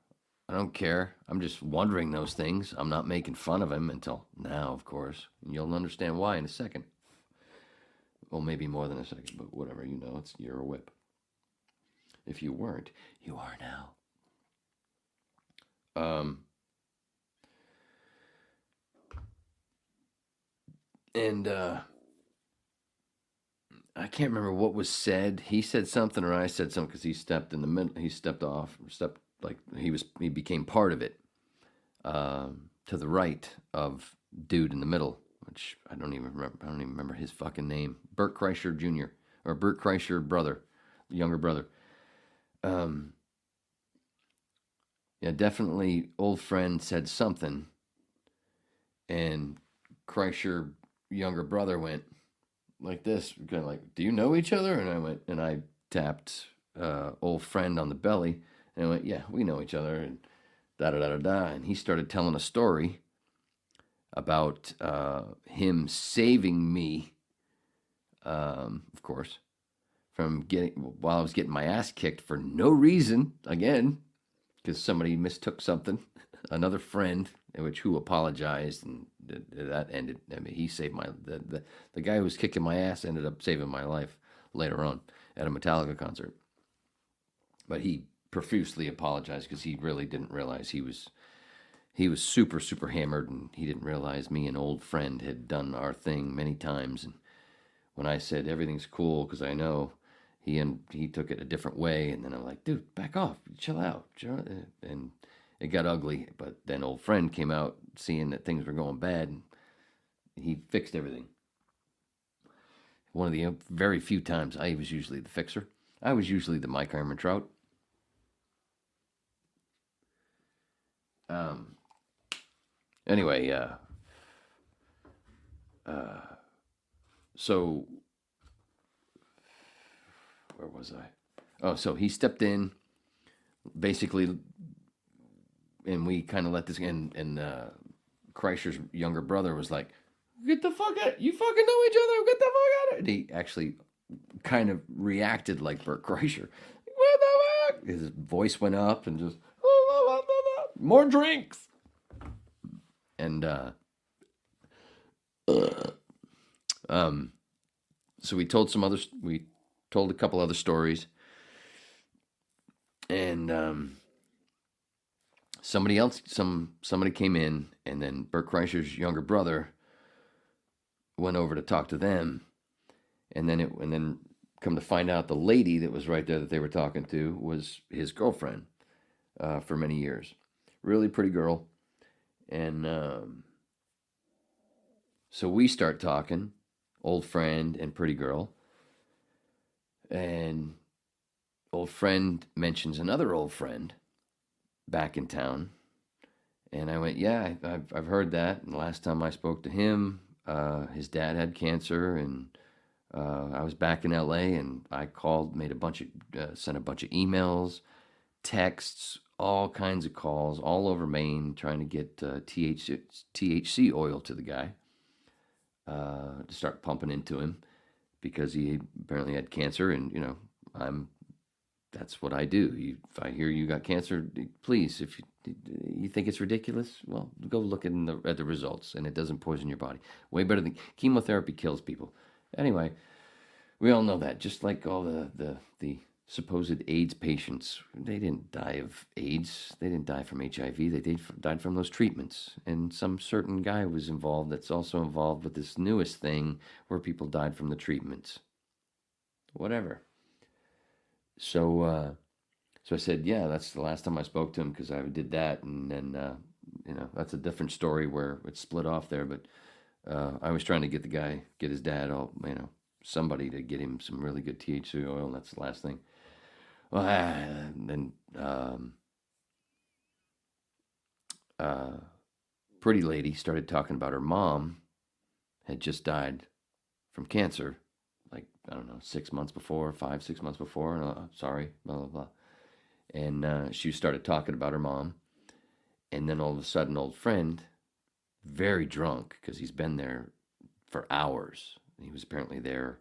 I don't care. I'm just wondering those things. I'm not making fun of him until now, of course. And you'll understand why in a second. Well, maybe more than a second, but whatever. You're a whip. If you weren't, you are now. And I can't remember what was said. He said something or I said something because he stepped in the middle. He stepped off, like he became part of it, to the right of dude in the middle, which I don't even remember his fucking name. Bert Kreischer Jr. or Bert Kreischer brother, younger brother. Yeah, definitely old friend said something, and Kreischer younger brother went like this, kind of like, do you know each other? And I went, and I tapped old friend on the belly. And I went, yeah, we know each other, and da-da-da-da-da. And he started telling a story about him saving me, of course, while I was getting my ass kicked for no reason, again, because somebody mistook something. Another friend, who apologized, and that ended. I mean, he saved the guy who was kicking my ass ended up saving my life later on at a Metallica concert. But he profusely apologized because he really didn't realize he was super, super hammered, and he didn't realize me and old friend had done our thing many times. And when I said everything's cool because I know, he took it a different way, and then I'm like, dude, back off, chill out. And it got ugly. But then old friend came out seeing that things were going bad, and he fixed everything. One of the very few times I was usually the fixer. I was usually the Mike Ehrmantraut. Anyway, so where was I? Oh, so he stepped in, basically, and we kind of let this, and Kreischer's younger brother was like, get the fuck out, you fucking know each other, get the fuck out. And he actually kind of reacted like Bert Kreischer. What the fuck? His voice went up and just, more drinks. And So we told a couple other stories, and somebody came in, and then Bert Kreischer's younger brother went over to talk to them, and then come to find out the lady that was right there that they were talking to was his girlfriend for many years. Really pretty girl. And so we start talking, old friend and pretty girl. And old friend mentions another old friend back in town. And I went, yeah, I've heard that. And the last time I spoke to him, his dad had cancer, and I was back in LA, and I called, sent a bunch of emails, texts, all kinds of calls all over Maine, trying to get THC oil to the guy to start pumping into him, because he apparently had cancer, and that's what I do. If I hear you got cancer, please, if you think it's ridiculous, well, go look at the results, and it doesn't poison your body. Way better than chemotherapy. Kills people. Anyway, we all know that. Just like all the supposed AIDS patients, they didn't die of AIDS. They didn't die from HIV. They died from those treatments. And some certain guy was involved that's also involved with this newest thing where people died from the treatments. Whatever. So I said, yeah, that's the last time I spoke to him, because I did that. And then, that's a different story where it's split off there. But I was trying to get his dad, somebody to get him some really good THC oil, and that's the last thing. Well, then pretty lady started talking about her mom had just died from cancer, like, I don't know, 6 months before, 6 months before, and sorry, blah, blah, blah. And she started talking about her mom, and then all of a sudden, old friend, very drunk, because he's been there for hours. He was apparently there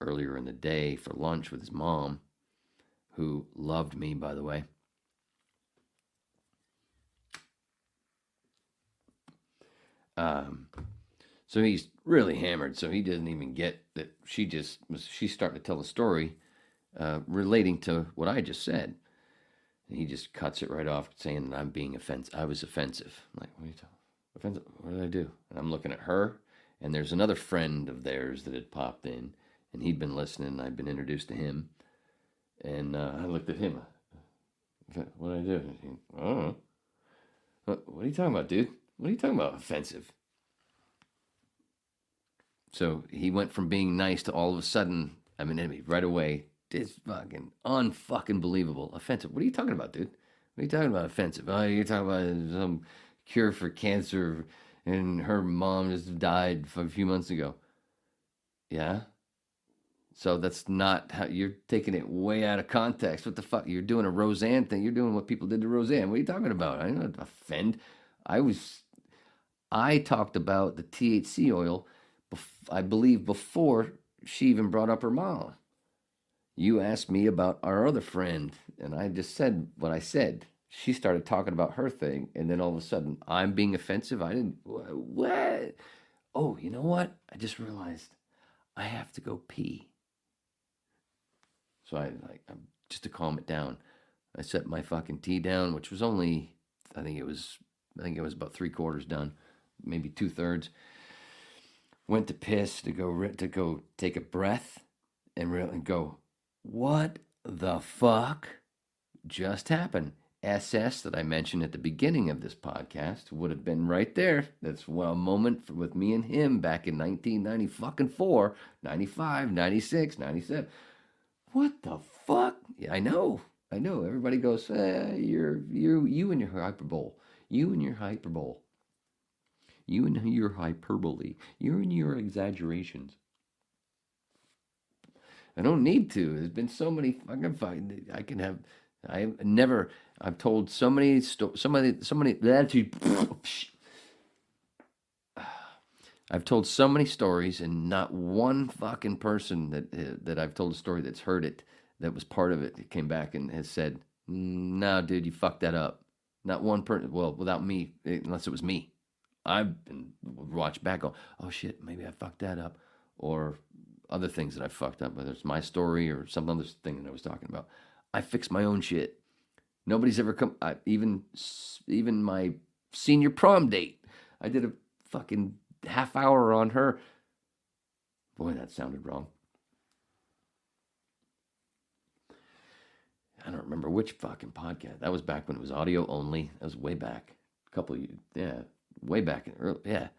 earlier in the day for lunch with his mom, who loved me, by the way. So he's really hammered, so he doesn't even get that she's starting to tell a story relating to what I just said. And he just cuts it right off, saying that I'm being offensive. I was offensive. I'm like, what are you talking? Offensive? What did I do? And I'm looking at her, and there's another friend of theirs that had popped in, and he'd been listening, and I'd been introduced to him. And I looked at him. What did I do? I don't know. What are you talking about, dude? What are you talking about? Offensive. So he went from being nice to all of a sudden, right away, it's fucking unfucking believable. Offensive. What are you talking about, dude? What are you talking about offensive? Oh, you're talking about some cure for cancer, and her mom just died a few months ago. Yeah? So that's not how you're taking it way out of context. What the fuck? You're doing a Roseanne thing. You're doing what people did to Roseanne. What are you talking about? I didn't offend. I talked about the THC oil, I believe, before she even brought up her mom. You asked me about our other friend, and I just said what I said. She started talking about her thing, and then all of a sudden, I'm being offensive. I didn't. What? Oh, you know what? I just realized I have to go pee. So just to calm it down, I set my fucking tea down, which was only, I think it was about 3/4 done, maybe 2/3. Went to piss to go take a breath, and go, what the fuck just happened? SS that I mentioned at the beginning of this podcast would have been right there. That's a moment with me and him back in 1994, 95, 96, 97. What the fuck? Yeah, I know. Everybody goes, you and your hyperbole. You and your hyperbole. You and your hyperbole. You and your exaggerations. I don't need to. There's been so many fucking I've told so many I've told so many stories, and not one fucking person that I've told a story that's heard it, that was part of it, came back and has said, no, dude, you fucked that up. Not one person, well, without me, unless it was me. I've been watched back on, oh shit, maybe I fucked that up, or other things that I fucked up, whether it's my story or some other thing that I was talking about. I fix my own shit. Nobody's ever come. Even my senior prom date, I did a fucking half hour on her. Boy, that sounded wrong. I don't remember which fucking podcast. That was back when it was audio only. That was way back. Way back in early. Yeah.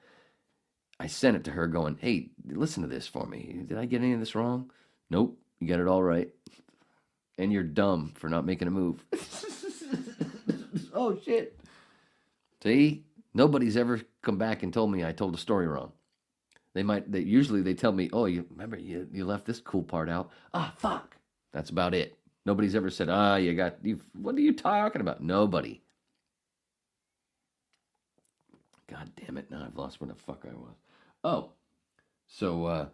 I sent it to her going, hey, listen to this for me. Did I get any of this wrong? Nope. You got it all right. And you're dumb for not making a move. Oh, shit. See? Nobody's ever come back and told me I told the story wrong. Usually they tell me, oh, you remember you left this cool part out. Ah, fuck. That's about it. Nobody's ever said, what are you talking about? Nobody. God damn it. Now I've lost where the fuck I was. Oh. So,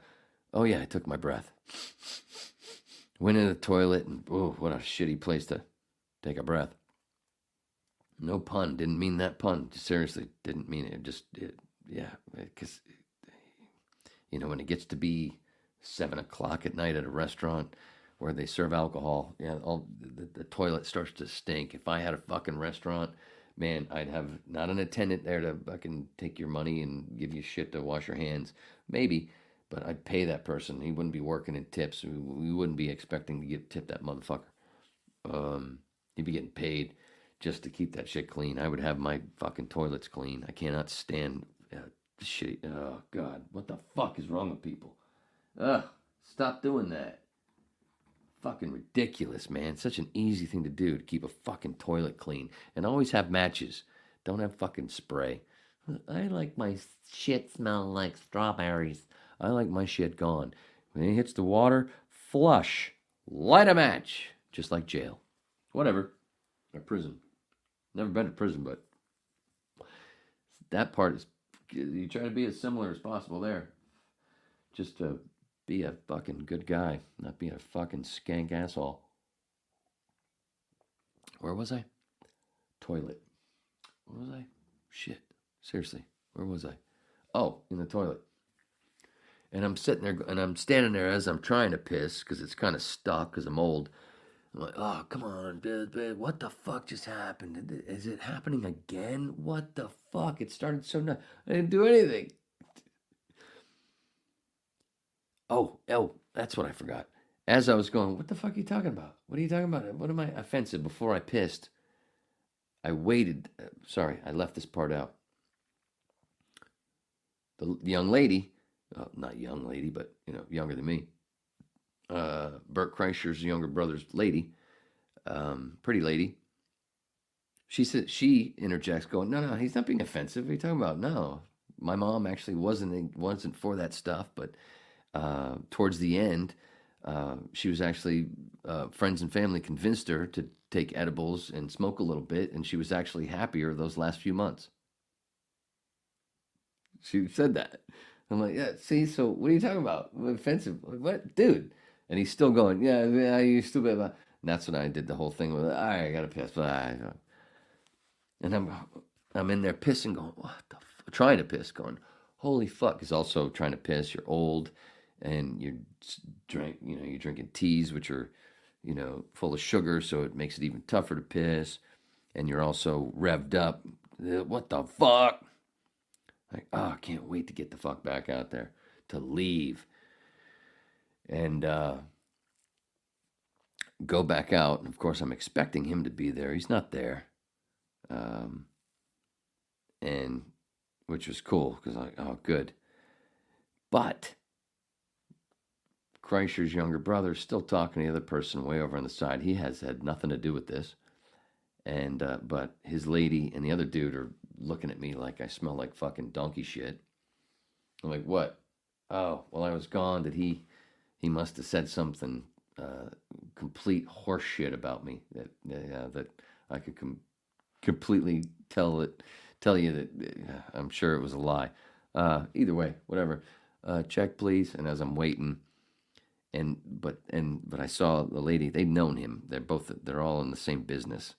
I took my breath. Went in the toilet and, what a shitty place to take a breath. No pun. Didn't mean that pun. Seriously, didn't mean it. Because, when it gets to be 7 o'clock at night at a restaurant where they serve alcohol, the toilet starts to stink. If I had a fucking restaurant, man, I'd have not an attendant there to fucking take your money and give you shit to wash your hands. Maybe, but I'd pay that person. He wouldn't be working in tips. We wouldn't be expecting to get tip that motherfucker. He'd be getting paid just to keep that shit clean. I would have my fucking toilets clean. I cannot stand shit. Oh, God. What the fuck is wrong with people? Stop doing that. Fucking ridiculous, man. Such an easy thing to do, to keep a fucking toilet clean. And always have matches. Don't have fucking spray. I like my shit smell like strawberries. I like my shit gone. When it hits the water, flush. Light a match. Just like jail. Whatever. Or prison. Never been to prison, but that part is, you try to be as similar as possible there. Just to be a fucking good guy, not be a fucking skank asshole. Where was I? Toilet. Where was I? Shit. Seriously. Where was I? Oh, in the toilet. And I'm sitting there, and I'm standing there as I'm trying to piss, because it's kind of stuck, because I'm old. I'm like, oh, come on, dude, what the fuck just happened? Is it happening again? What the fuck? It started so I didn't do anything. Oh, that's what I forgot. As I was going, what the fuck are you talking about? What are you talking about? What am I offensive? Before I pissed, I waited. Sorry, I left this part out. The young lady, not young lady, but, younger than me. Bert Kreischer's younger brother's lady, pretty lady. She interjects, going, no, he's not being offensive. What are you talking about? No, my mom actually wasn't for that stuff, but towards the end, she was actually friends and family convinced her to take edibles and smoke a little bit, and she was actually happier those last few months. She said that. I'm like, yeah, see, so what are you talking about? Offensive? What, dude? And he's still going, yeah, you stupid. And that's when I did the whole thing with, I gotta piss. And I'm in there pissing, going, what the trying to piss, going, holy fuck. He's also trying to piss. You're old, and you're drinking teas, which are, full of sugar, so it makes it even tougher to piss. And you're also revved up. What the fuck? Like, I can't wait to get the fuck back out there, to leave. And go back out. And of course, I'm expecting him to be there. He's not there. And which was cool, because I'm like, oh, good. But Kreischer's younger brother is still talking to the other person way over on the side. He has had nothing to do with this. And but his lady and the other dude are looking at me like I smell like fucking donkey shit. I'm like, what? Oh, while I was gone, did he must have said something complete horse shit about me that I could completely tell you that I'm sure it was a lie. Either way, whatever. Check, please. And as I'm waiting, but I saw the lady. They'd known him. They're all in the same business.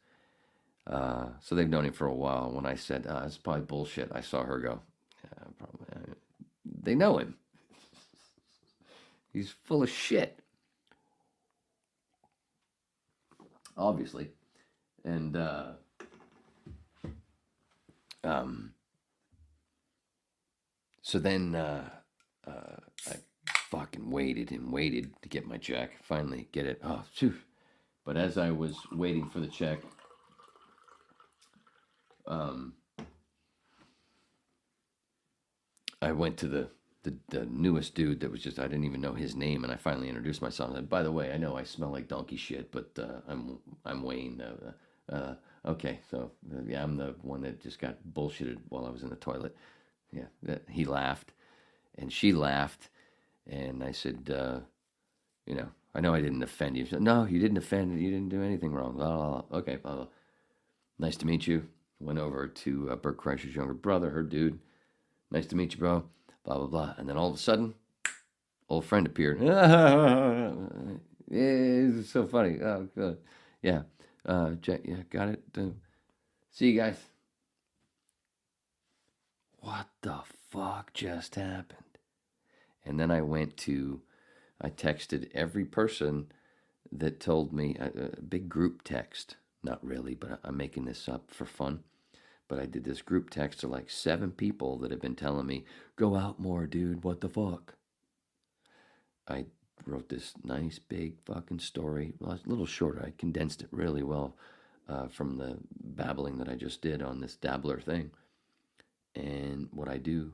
So they've known him for a while. When I said, it's probably bullshit, I saw her go, probably. They know him. He's full of shit. Obviously. And, so then, I fucking waited and waited to get my check. Finally get it. Oh, phew. But as I was waiting for the check, I went to the newest dude that was just, I didn't even know his name, and I finally introduced myself. I said, by the way, I know I smell like donkey shit, but I'm Wayne. Okay, so yeah, I'm the one that just got bullshitted while I was in the toilet. Yeah, he laughed, and she laughed, and I said, I know I didn't offend you. She said, no, you didn't offend. You didn't do anything wrong. Blah, blah, blah. Okay, blah, blah. Nice to meet you. Went over to Bert Kreischer's younger brother, her dude. Nice to meet you, bro. Blah, blah, blah. And then all of a sudden, old friend appeared. It's so funny. Oh, good. Yeah. Yeah, got it. See you guys. What the fuck just happened? And then I texted every person that told me, a big group text. Not really, but I'm making this up for fun. But I did this group text to like 7 people that have been telling me, go out more, dude, what the fuck? I wrote this nice big fucking story. Well, it's a little shorter. I condensed it really well from the babbling that I just did on this dabbler thing. And what I do,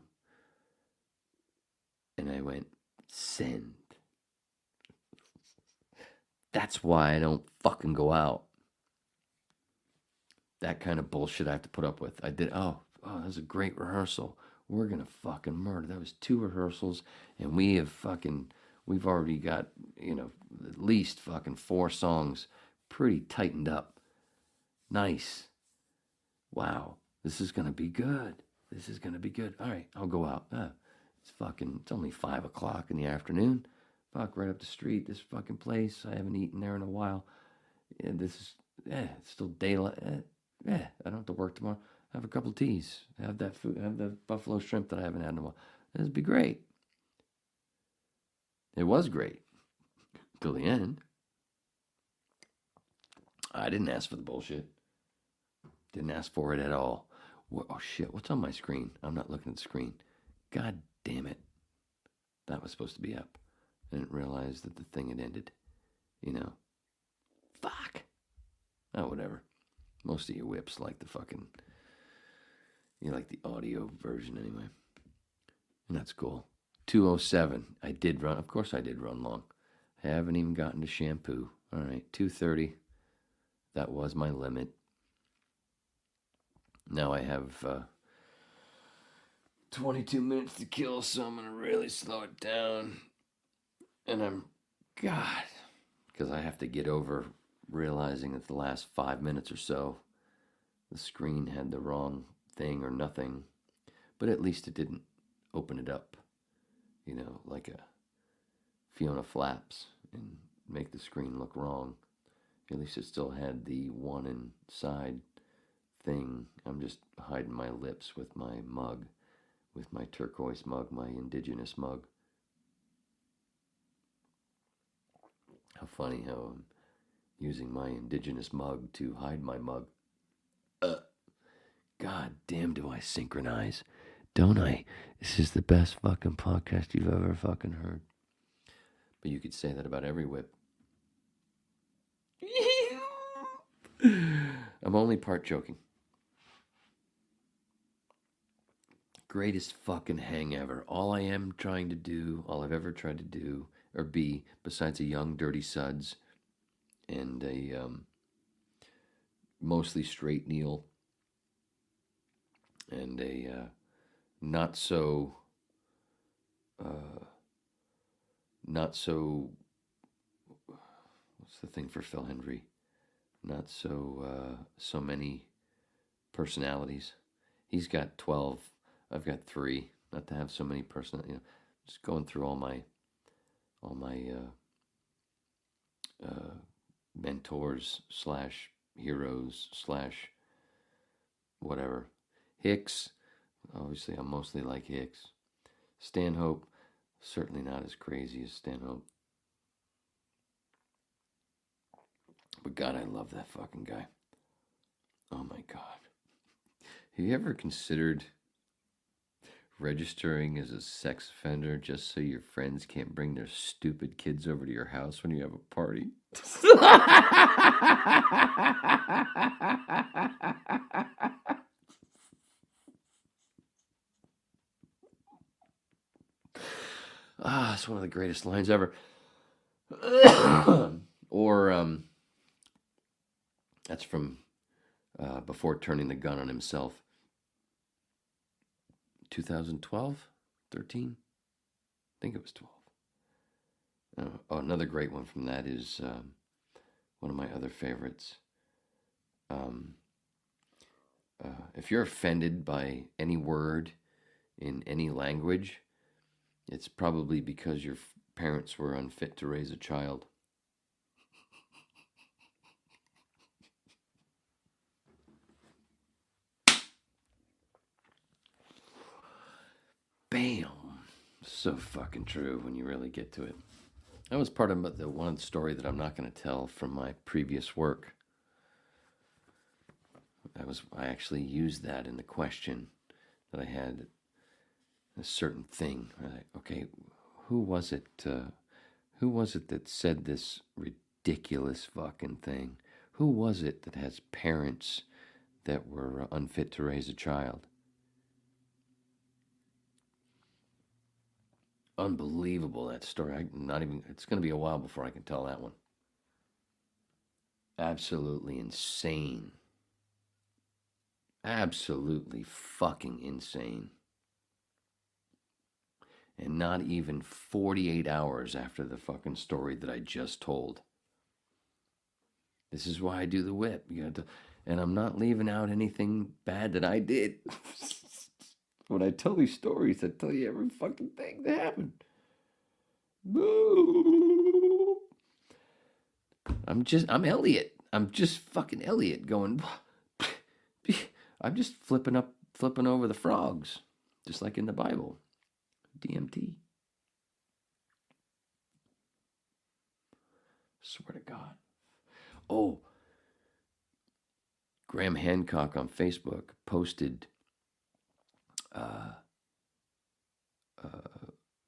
and I went, send. That's why I don't fucking go out. That kind of bullshit I have to put up with. I did, that was a great rehearsal. We're going to fucking murder. That was 2 rehearsals, and we've already got, at least fucking 4 songs pretty tightened up. Nice. Wow. This is going to be good. This is going to be good. All right, I'll go out. It's only 5 o'clock in the afternoon. Fuck, right up the street, this fucking place. I haven't eaten there in a while. Yeah, it's still daylight. I don't have to work tomorrow. Have a couple of teas. Have that food. Have the buffalo shrimp that I haven't had in a while. This would be great. It was great. Till the end. I didn't ask for the bullshit. Didn't ask for it at all. Oh shit, what's on my screen? I'm not looking at the screen. God damn it. That was supposed to be up. I didn't realize that the thing had ended. Fuck. Oh, whatever. Most of you whips like you like the audio version anyway. And that's cool. 2:07. I did run. Of course I did run long. I haven't even gotten to shampoo. All right, 2:30. That was my limit. Now I have 22 minutes to kill, so I'm going to really slow it down. And because I have to get over realizing that the last 5 minutes or so, the screen had the wrong thing or nothing, but at least it didn't open it up, like a Fiona Flaps and make the screen look wrong. At least it still had the one inside thing. I'm just hiding my lips with my mug, with my turquoise mug, my indigenous mug. How funny how I'm using my indigenous mug to hide my mug. God damn, do I synchronize, don't I? This is the best fucking podcast you've ever fucking heard. But you could say that about every whip. I'm only part joking. Greatest fucking hang ever. All I've ever tried to do, or be, besides a young dirty suds and a mostly straight Neil and a not so what's the thing for Phil Hendry? Not so so many personalities. He's got 12. I've got 3. Not to have so many personalities. Just going through all my mentors / heroes / whatever. Hicks, obviously, I mostly like Hicks. Stanhope, certainly not as crazy as Stanhope. But God, I love that fucking guy. Oh my God. Have you ever considered registering as a sex offender just so your friends can't bring their stupid kids over to your house when you have a party? It's one of the greatest lines ever. Or, that's from Before Turning the Gun on Himself. 2012? 13? I think it was 12. Another great one from that is one of my other favorites. If you're offended by any word in any language, it's probably because your parents were unfit to raise a child. Bam! So fucking true when you really get to it. That was part of the one story that I'm not going to tell from my previous work. I actually used that in the question that I had. A certain thing. Okay, who was it? Who was it that said this ridiculous fucking thing? Who was it that has parents that were unfit to raise a child? Unbelievable, that story. It's going to be a while before I can tell that one. Absolutely insane. Absolutely fucking insane. And not even 48 hours after the fucking story that I just told. This is why I do the whip. And I'm not leaving out anything bad that I did. When I tell these stories, I tell you every fucking thing that happened. I'm Elliot. I'm just fucking Elliot going, I'm just flipping over the frogs. Just like in the Bible. DMT. Swear to God. Oh, Graham Hancock on Facebook posted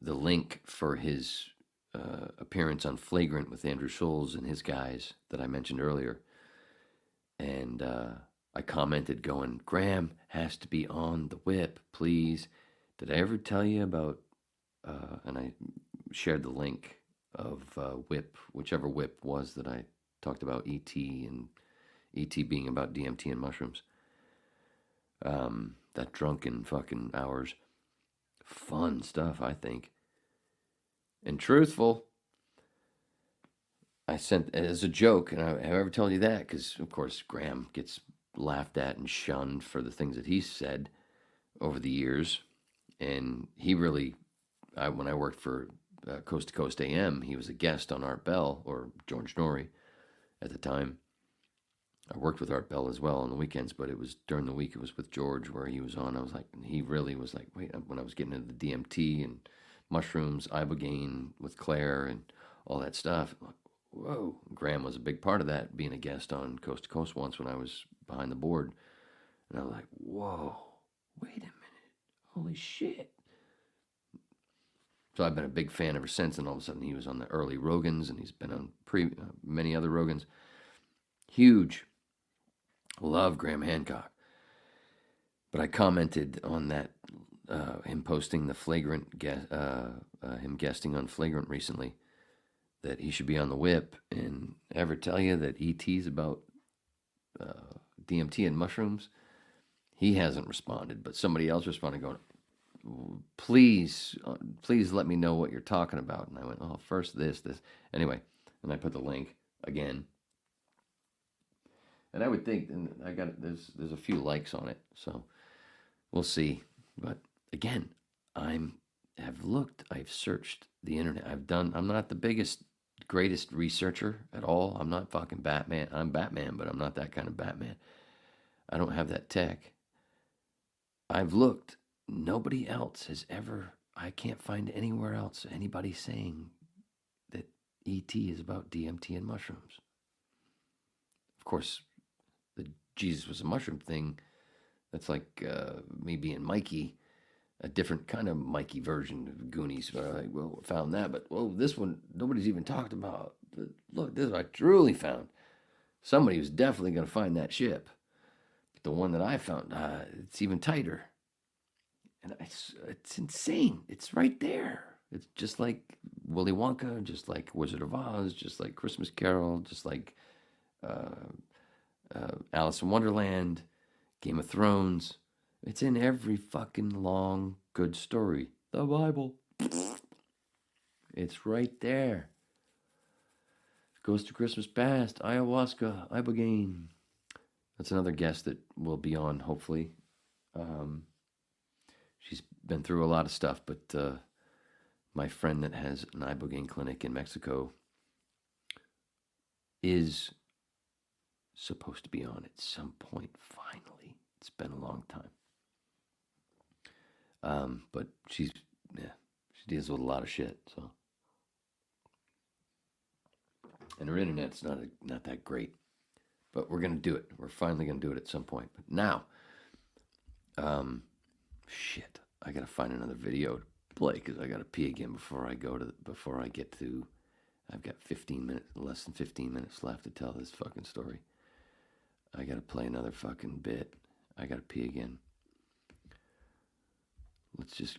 the link for his appearance on Flagrant with Andrew Scholes and his guys that I mentioned earlier. And I commented going, Graham has to be on the whip, please. Did I ever tell you about, and I shared the link of whip, whichever whip was that I talked about, E.T. and E.T. being about DMT and mushrooms. That drunken fucking hours. Fun stuff, I think. And truthful. I sent as a joke, and have I ever told you that? Because, of course, Graham gets laughed at and shunned for the things that he's said over the years. And he really, when I worked for Coast to Coast AM, he was a guest on Art Bell, or George Norrie at the time. I worked with Art Bell as well on the weekends, but it was during the week, it was with George where he was on. I was like, he really was like, wait, when I was getting into the DMT and mushrooms, ibogaine with Claire and all that stuff, like, whoa. Graham was a big part of that, being a guest on Coast to Coast once when I was behind the board. And I was like, whoa, wait a minute. Holy shit. So I've been a big fan ever since, and all of a sudden he was on the early Rogans, and he's been on many other Rogans. Huge. Love Graham Hancock. But I commented on that, him posting the Flagrant, him guesting on Flagrant recently, that he should be on the whip, and ever tell you that E.T.'s about DMT and mushrooms? He hasn't responded, but somebody else responded going, please let me know what you're talking about. And I went, oh, first this. Anyway, and I put the link again. And I would think, and I got there's a few likes on it, so we'll see. But again, I've searched the internet. I'm not the greatest researcher at all. I'm not fucking Batman. I'm Batman, but I'm not that kind of Batman. I don't have that tech. I've looked. Nobody else has ever, I can't find anywhere else anybody saying that E.T. is about DMT and mushrooms. Of course, the Jesus was a mushroom thing, that's like me being Mikey, a different kind of Mikey version of Goonies. Where I found that, but this one nobody's even talked about. But look, this is what I truly found. Somebody was definitely going to find that ship. But the one that I found, it's even tighter. And it's insane. It's right there. It's just like Willy Wonka, just like Wizard of Oz, just like Christmas Carol, just like Alice in Wonderland, Game of Thrones. It's in every fucking long, good story. The Bible. It's right there. Ghost of Christmas Past, ayahuasca, ibogaine. That's another guest that will be on, hopefully. She's been through a lot of stuff, but my friend that has an ibogaine clinic in Mexico is supposed to be on at some point, finally. It's been a long time. But she deals with a lot of shit, so. And her internet's not that great. But we're going to do it. We're finally going to do it at some point. But now, shit, I got to find another video to play because I got to pee again before I get to, I've got 15 minutes, less than 15 minutes left to tell this fucking story. I got to play another fucking bit. I got to pee again.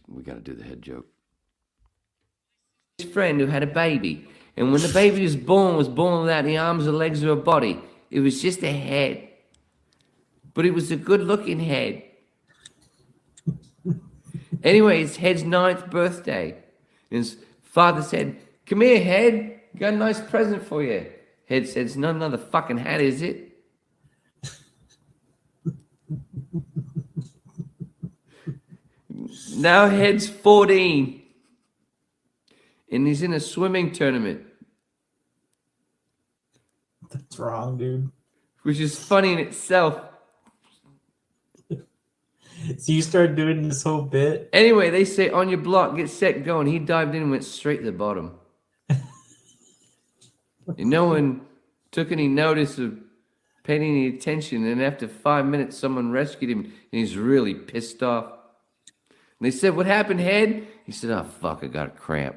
We got to do the head joke. His friend who had a baby, and when the baby was born without the arms or legs or a body. It was just a head. But it was a good-looking head. Anyway, it's Head's 9th birthday. And his father said, "Come here, Head. Got a nice present for you." Head said, "It's not another fucking hat, is it?" Now Head's 14. And he's in a swimming tournament. That's wrong, dude. Which is funny in itself. So you started doing this whole bit? Anyway, they say, "On your block, get set, go." And he dived in and went straight to the bottom. And no one took any notice of paying any attention. And after 5 minutes, someone rescued him. And he's really pissed off. And they said, "What happened, Head?" He said, "Oh, fuck, I got a cramp."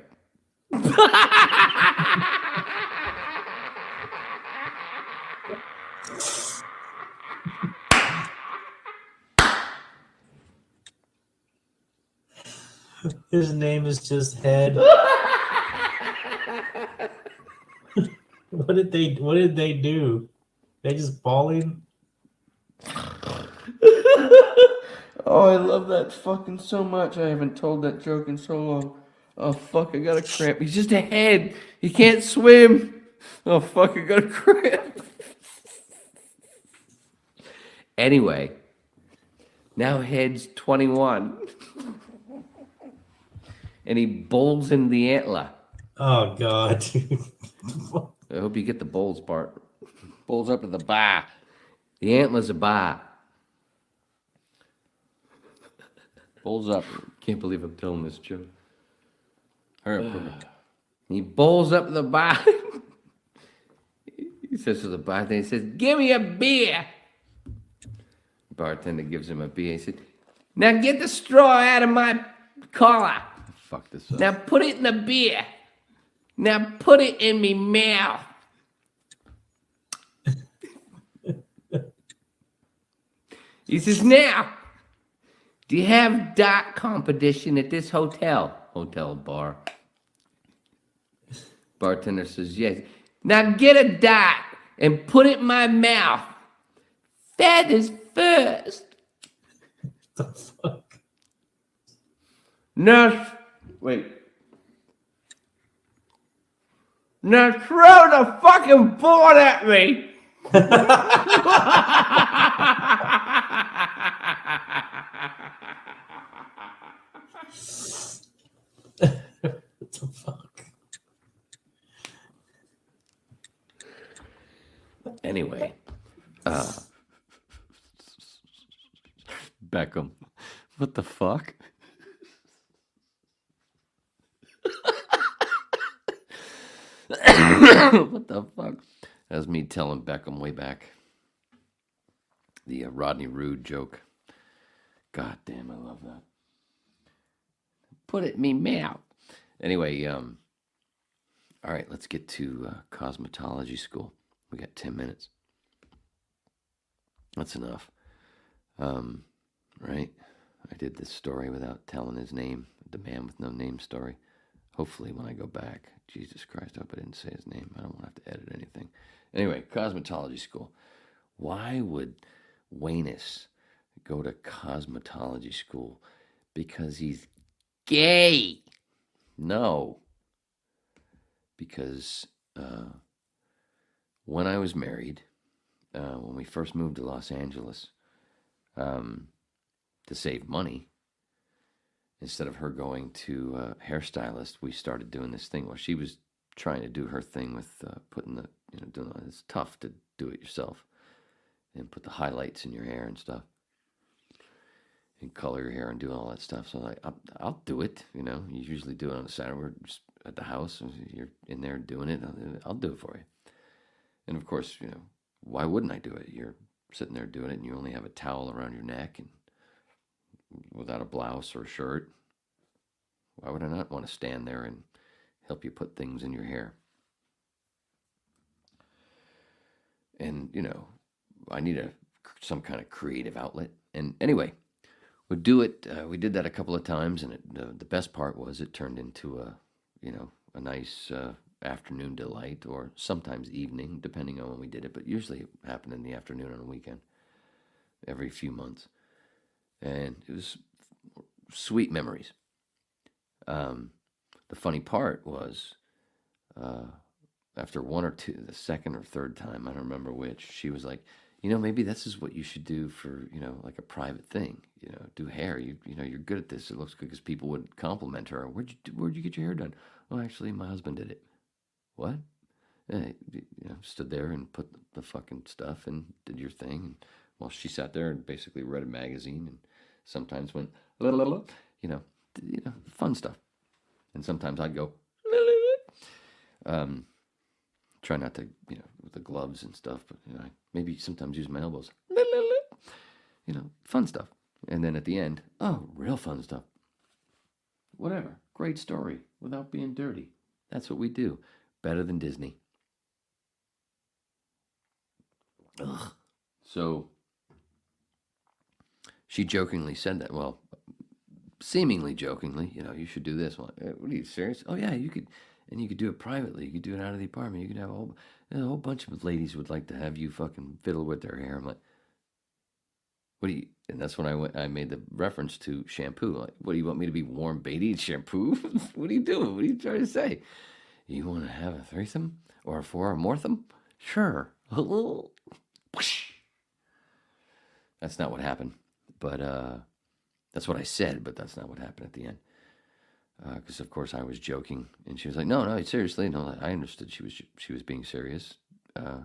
His name is just Head. What did they do? They just bawling? Oh, I love that fucking so much. I haven't told that joke in so long. Oh, fuck, I got a cramp. He's just a head. He can't swim. Oh, fuck, I got a cramp. Anyway, now Head's 21. And he bowls into the antler. Oh, God. I hope you get the bowls part. Bowls up to the bar. The antler's a bar. Bowls up. Can't believe I'm telling this joke. Hurry up, perfect. He bowls up to the bar. He says to the bartender, he says, "Give me a beer." The bartender gives him a beer. He said, "Now get the straw out of my collar. Fuck this up. Now put it in the beer. Now put it in me mouth." He says, "Now, do you have dart competition at this hotel?" Hotel bar. Bartender says, "Yes." "Now get a dart and put it in my mouth. Feathers first." The fuck? Now, wait. Now throw the fucking board at me. What the fuck? Anyway, Beckham. What the fuck? What the fuck? That was me telling Beckham way back. The Rodney Rude joke. God damn, I love that. Put it in me mouth. Anyway, all right, let's get to cosmetology school. We got 10 minutes. That's enough. Right? I did this story without telling his name. The man with no name story. Hopefully when I go back. Jesus Christ, I hope I didn't say his name. I don't want to have to edit anything. Anyway, cosmetology school. Why would Wayness go to cosmetology school? Because he's gay. No. Because when I was married, when we first moved to Los Angeles, to save money, instead of her going to a hairstylist, we started doing this thing. Well, she was trying to do her thing with putting the, doing it's tough to do it yourself and put the highlights in your hair and stuff and color your hair and do all that stuff. So I'll do it. You usually do it on a Saturday. We're just at the house. You're in there doing it. I'll do it for you. And of course, why wouldn't I do it? You're sitting there doing it and you only have a towel around your neck and without a blouse or a shirt. Why would I not want to stand there and help you put things in your hair? And, I need some kind of creative outlet. And anyway, we'd do it. We did that a couple of times, and the best part was it turned into a nice afternoon delight, or sometimes evening, depending on when we did it. But usually it happened in the afternoon on a weekend, every few months. And it was sweet memories. The funny part was, after one or two, the second or third time, I don't remember which, she was like, maybe this is what you should do for, like a private thing. Do hair. You're good at this. It looks good, because people would compliment her. Where'd you get your hair done? Oh, actually, my husband did it. What? Stood there and put the fucking stuff and did your thing. And while she sat there and basically read a magazine and sometimes went, fun stuff. And sometimes I'd go, try not to, with the gloves and stuff, but maybe sometimes use my elbows, fun stuff. And then at the end, oh, real fun stuff. Whatever, great story without being dirty. That's what we do. Better than Disney. Ugh. So she jokingly said that. Well, seemingly jokingly, you should do this. Well, what are you serious? Oh yeah, you could, and you could do it privately. You could do it out of the apartment. You could have a whole bunch of ladies would like to have you fucking fiddle with their hair. I'm like, what do you? And that's when I made the reference to shampoo. Like, what do you want me to be, Warm Beatty shampoo? What are you doing? What are you trying to say? You want to have a threesome or a four-or-mortham? Sure. That's not what happened, but that's what I said. But that's not what happened at the end, because of course I was joking, and she was like, "No, seriously, no." I understood she was being serious.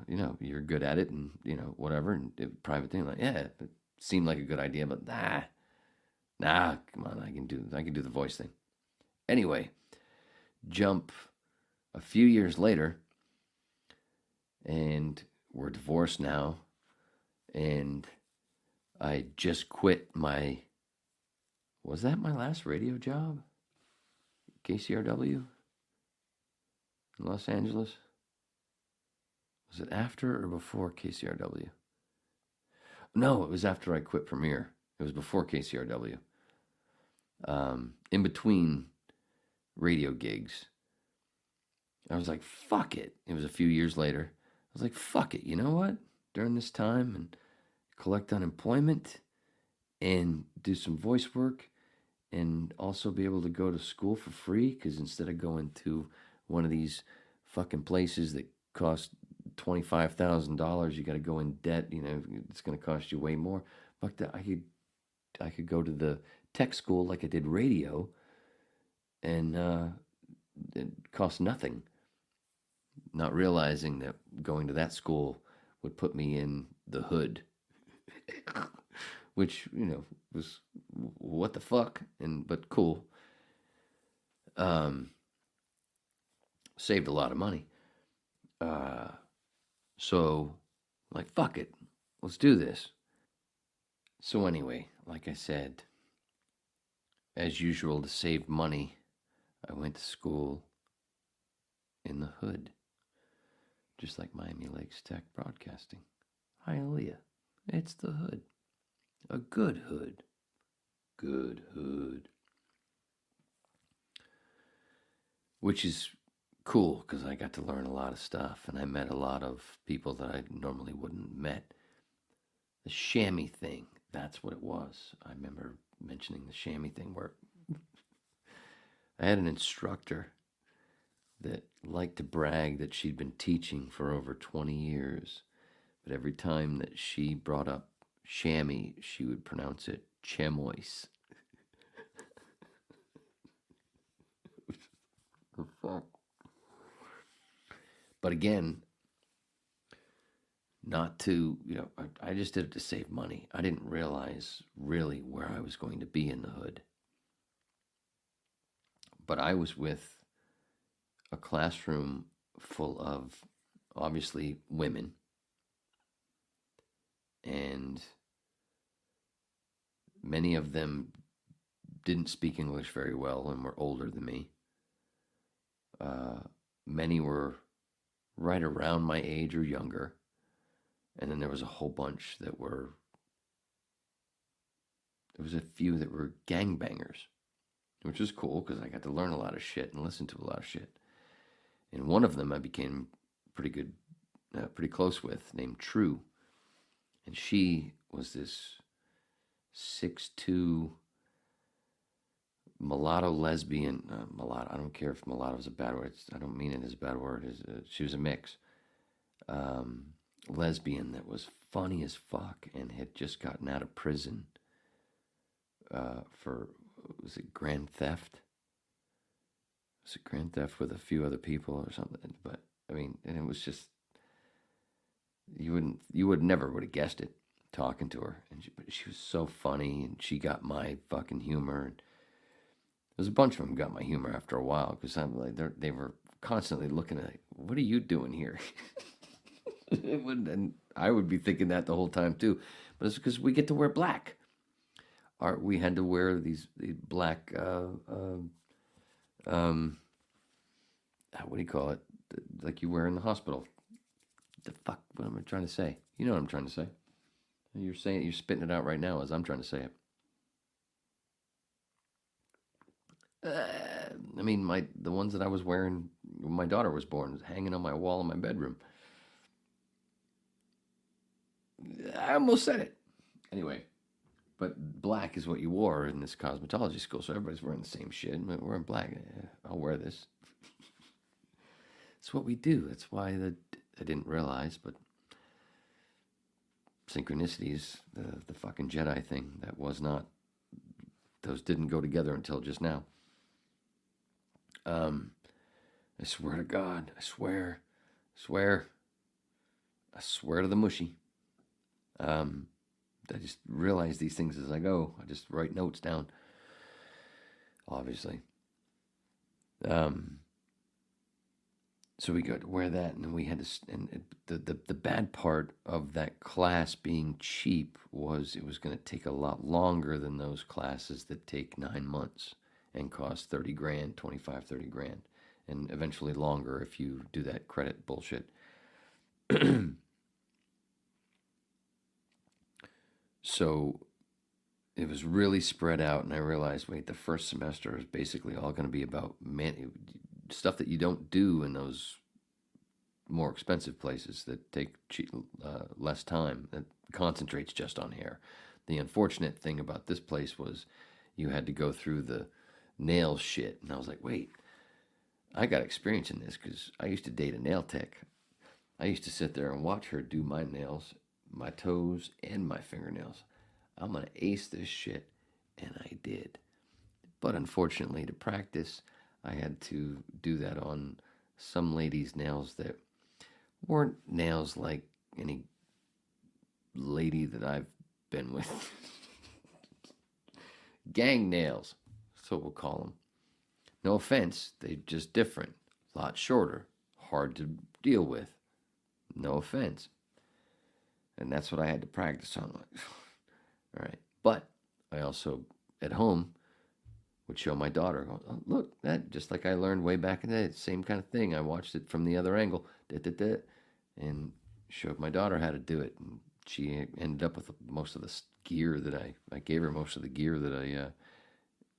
You're good at it, and whatever, and private thing. Like, yeah, it seemed like a good idea, but nah, come on, I can do the voice thing. Anyway, jump a few years later, and we're divorced now, and I just quit was that my last radio job? KCRW in Los Angeles? Was it after or before KCRW? No, it was after I quit Premiere. It was before KCRW. In between radio gigs, I was like, fuck it. It was a few years later. I was like, fuck it. You know what? During this time, and collect unemployment and do some voice work and also be able to go to school for free, because instead of going to one of these fucking places that cost $25,000, you got to go in debt, it's going to cost you way more. Fuck that. I could go to the tech school like I did radio, and it cost nothing. Not realizing that going to that school would put me in the hood, which, you know, was what the fuck, but cool. Saved a lot of money. So, like, fuck it, let's do this. So anyway, like I said, as usual, to save money, I went to school in the hood, just like Miami Lakes Tech Broadcasting. Hi, Aaliyah. It's the hood. A good hood. Good hood. Which is cool, because I got to learn a lot of stuff, and I met a lot of people that I normally wouldn't have met. The chamois thing, that's what it was. I remember mentioning the chamois thing, where I had an instructor that liked to brag that she'd been teaching for over 20 years, but every time that she brought up chamois, she would pronounce it chamois. The fuck? But again, not to, you know, I just did it to save money. I didn't realize really where I was going to be in the hood. But I was with a classroom full of, obviously, women. And many of them didn't speak English very well and were older than me. Many were right around my age or younger. And then there was a whole bunch that were, there was a few that were gangbangers, which was cool because I got to learn a lot of shit and listen to a lot of shit. And one of them I became pretty close with, named True. And she was this 6'2" mulatto lesbian. Mulatto, I don't care if mulatto is a bad word. I don't mean it as a bad word. She was a mix. Lesbian that was funny as fuck and had just gotten out of prison for, was it grand theft? Was it grand theft with a few other people or something? But I mean, and it was just, you would never would have guessed it talking to her. And but she was so funny, and she got my fucking humor. And there's a bunch of them got my humor after a while, because I'm like, they were constantly looking at, what are you doing here? And I would be thinking that the whole time too, but it's because we get to wear black. We had to wear these black, what do you call it? Like you wear in the hospital. The fuck? What am I trying to say? You know what I'm trying to say. You're saying it, you're spitting it out right now as I'm trying to say it. I mean, the ones that I was wearing when my daughter was born, hanging on my wall in my bedroom. I almost said it. Anyway, but black is what you wore in this cosmetology school, so everybody's wearing the same shit. We're wearing black. I'll wear this. It's what we do. That's why I didn't realize, but synchronicities, the fucking Jedi thing, that was not, those didn't go together until just now. I swear to God, I swear to the mushy. I just realize these things as I go. I just write notes down, obviously. So we got to wear that, and then we had to. And the bad part of that class being cheap was it was going to take a lot longer than those classes that take 9 months and cost $30,000, 25, 30 grand, and eventually longer if you do that credit bullshit. So it was really spread out, and I realized, wait, the first semester is basically all going to be about stuff that you don't do in those more expensive places that take less time, that concentrates just on hair. The unfortunate thing about this place was you had to go through the nail shit, and I was like, wait, I got experience in this because I used to date a nail tech. I used to sit there and watch her do my nails, my toes, and my fingernails. I'm going to ace this shit, and I did. But unfortunately, to practice, I had to do that on some ladies' nails that weren't nails like any lady that I've been with. Gang nails. That's what we'll call them. No offense, they're just different. A lot shorter. Hard to deal with. No offense. And that's what I had to practice on. Like, all right. But I also, at home, would show my daughter, oh, look, that just like I learned way back in the day, same kind of thing. I watched it from the other angle, and showed my daughter how to do it. And she ended up with most of the gear that I gave her most of the gear that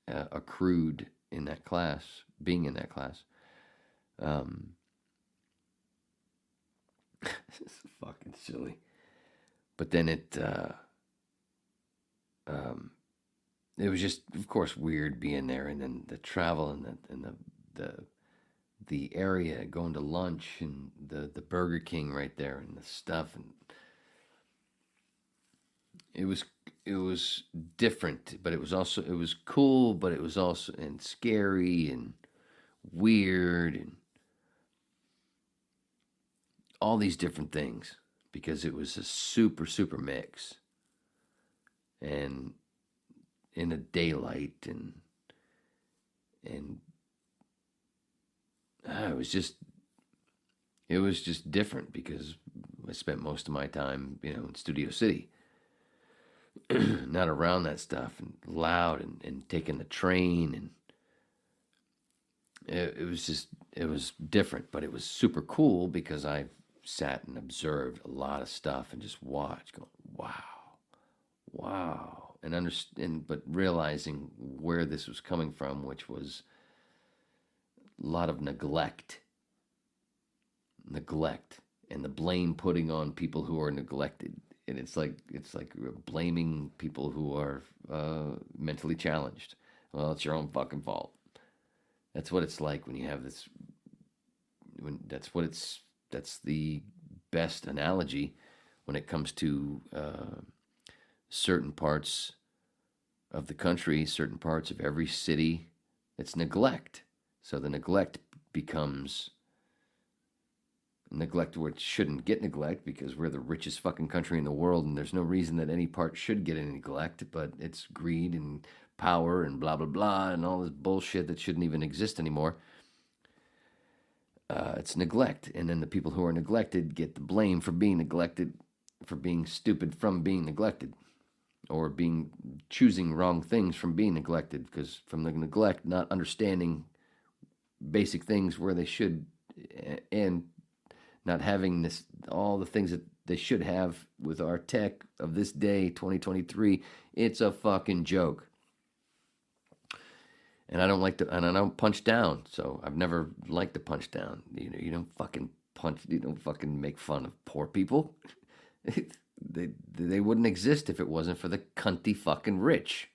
I accrued in that class, being in that class. This is fucking silly. But then it was just, of course, weird being there, and then the travel and the area, going to lunch, and the Burger King right there, and the stuff, and it was different, but it was cool, but it was also and scary and weird and all these different things, because it was a super mix, and in the daylight, and it was just different, because I spent most of my time, in Studio City, not around that stuff, and loud, and taking the train, and it was different, but it was super cool, because I sat and observed a lot of stuff and just watched, going, wow, and understand, but realizing where this was coming from, which was a lot of neglect, and the blame putting on people who are neglected, and it's like blaming people who are mentally challenged. Well, it's your own fucking fault. That's what it's like when you have this. That's the best analogy when it comes to certain parts of the country, certain parts of every city. It's neglect. So the neglect becomes neglect, which shouldn't get neglect, because we're the richest fucking country in the world, and there's no reason that any part should get any neglect, but it's greed and power and blah blah blah and all this bullshit that shouldn't even exist anymore. It's neglect, and then the people who are neglected get the blame for being neglected, for being stupid from being neglected, or choosing wrong things from being neglected, because from the neglect, not understanding basic things where they should, and not having all the things that they should have with our tech of this day, 2023. It's a fucking joke. And I don't punch down, so I've never liked to punch down. You don't fucking punch. You don't fucking make fun of poor people. They wouldn't exist if it wasn't for the cunty fucking rich.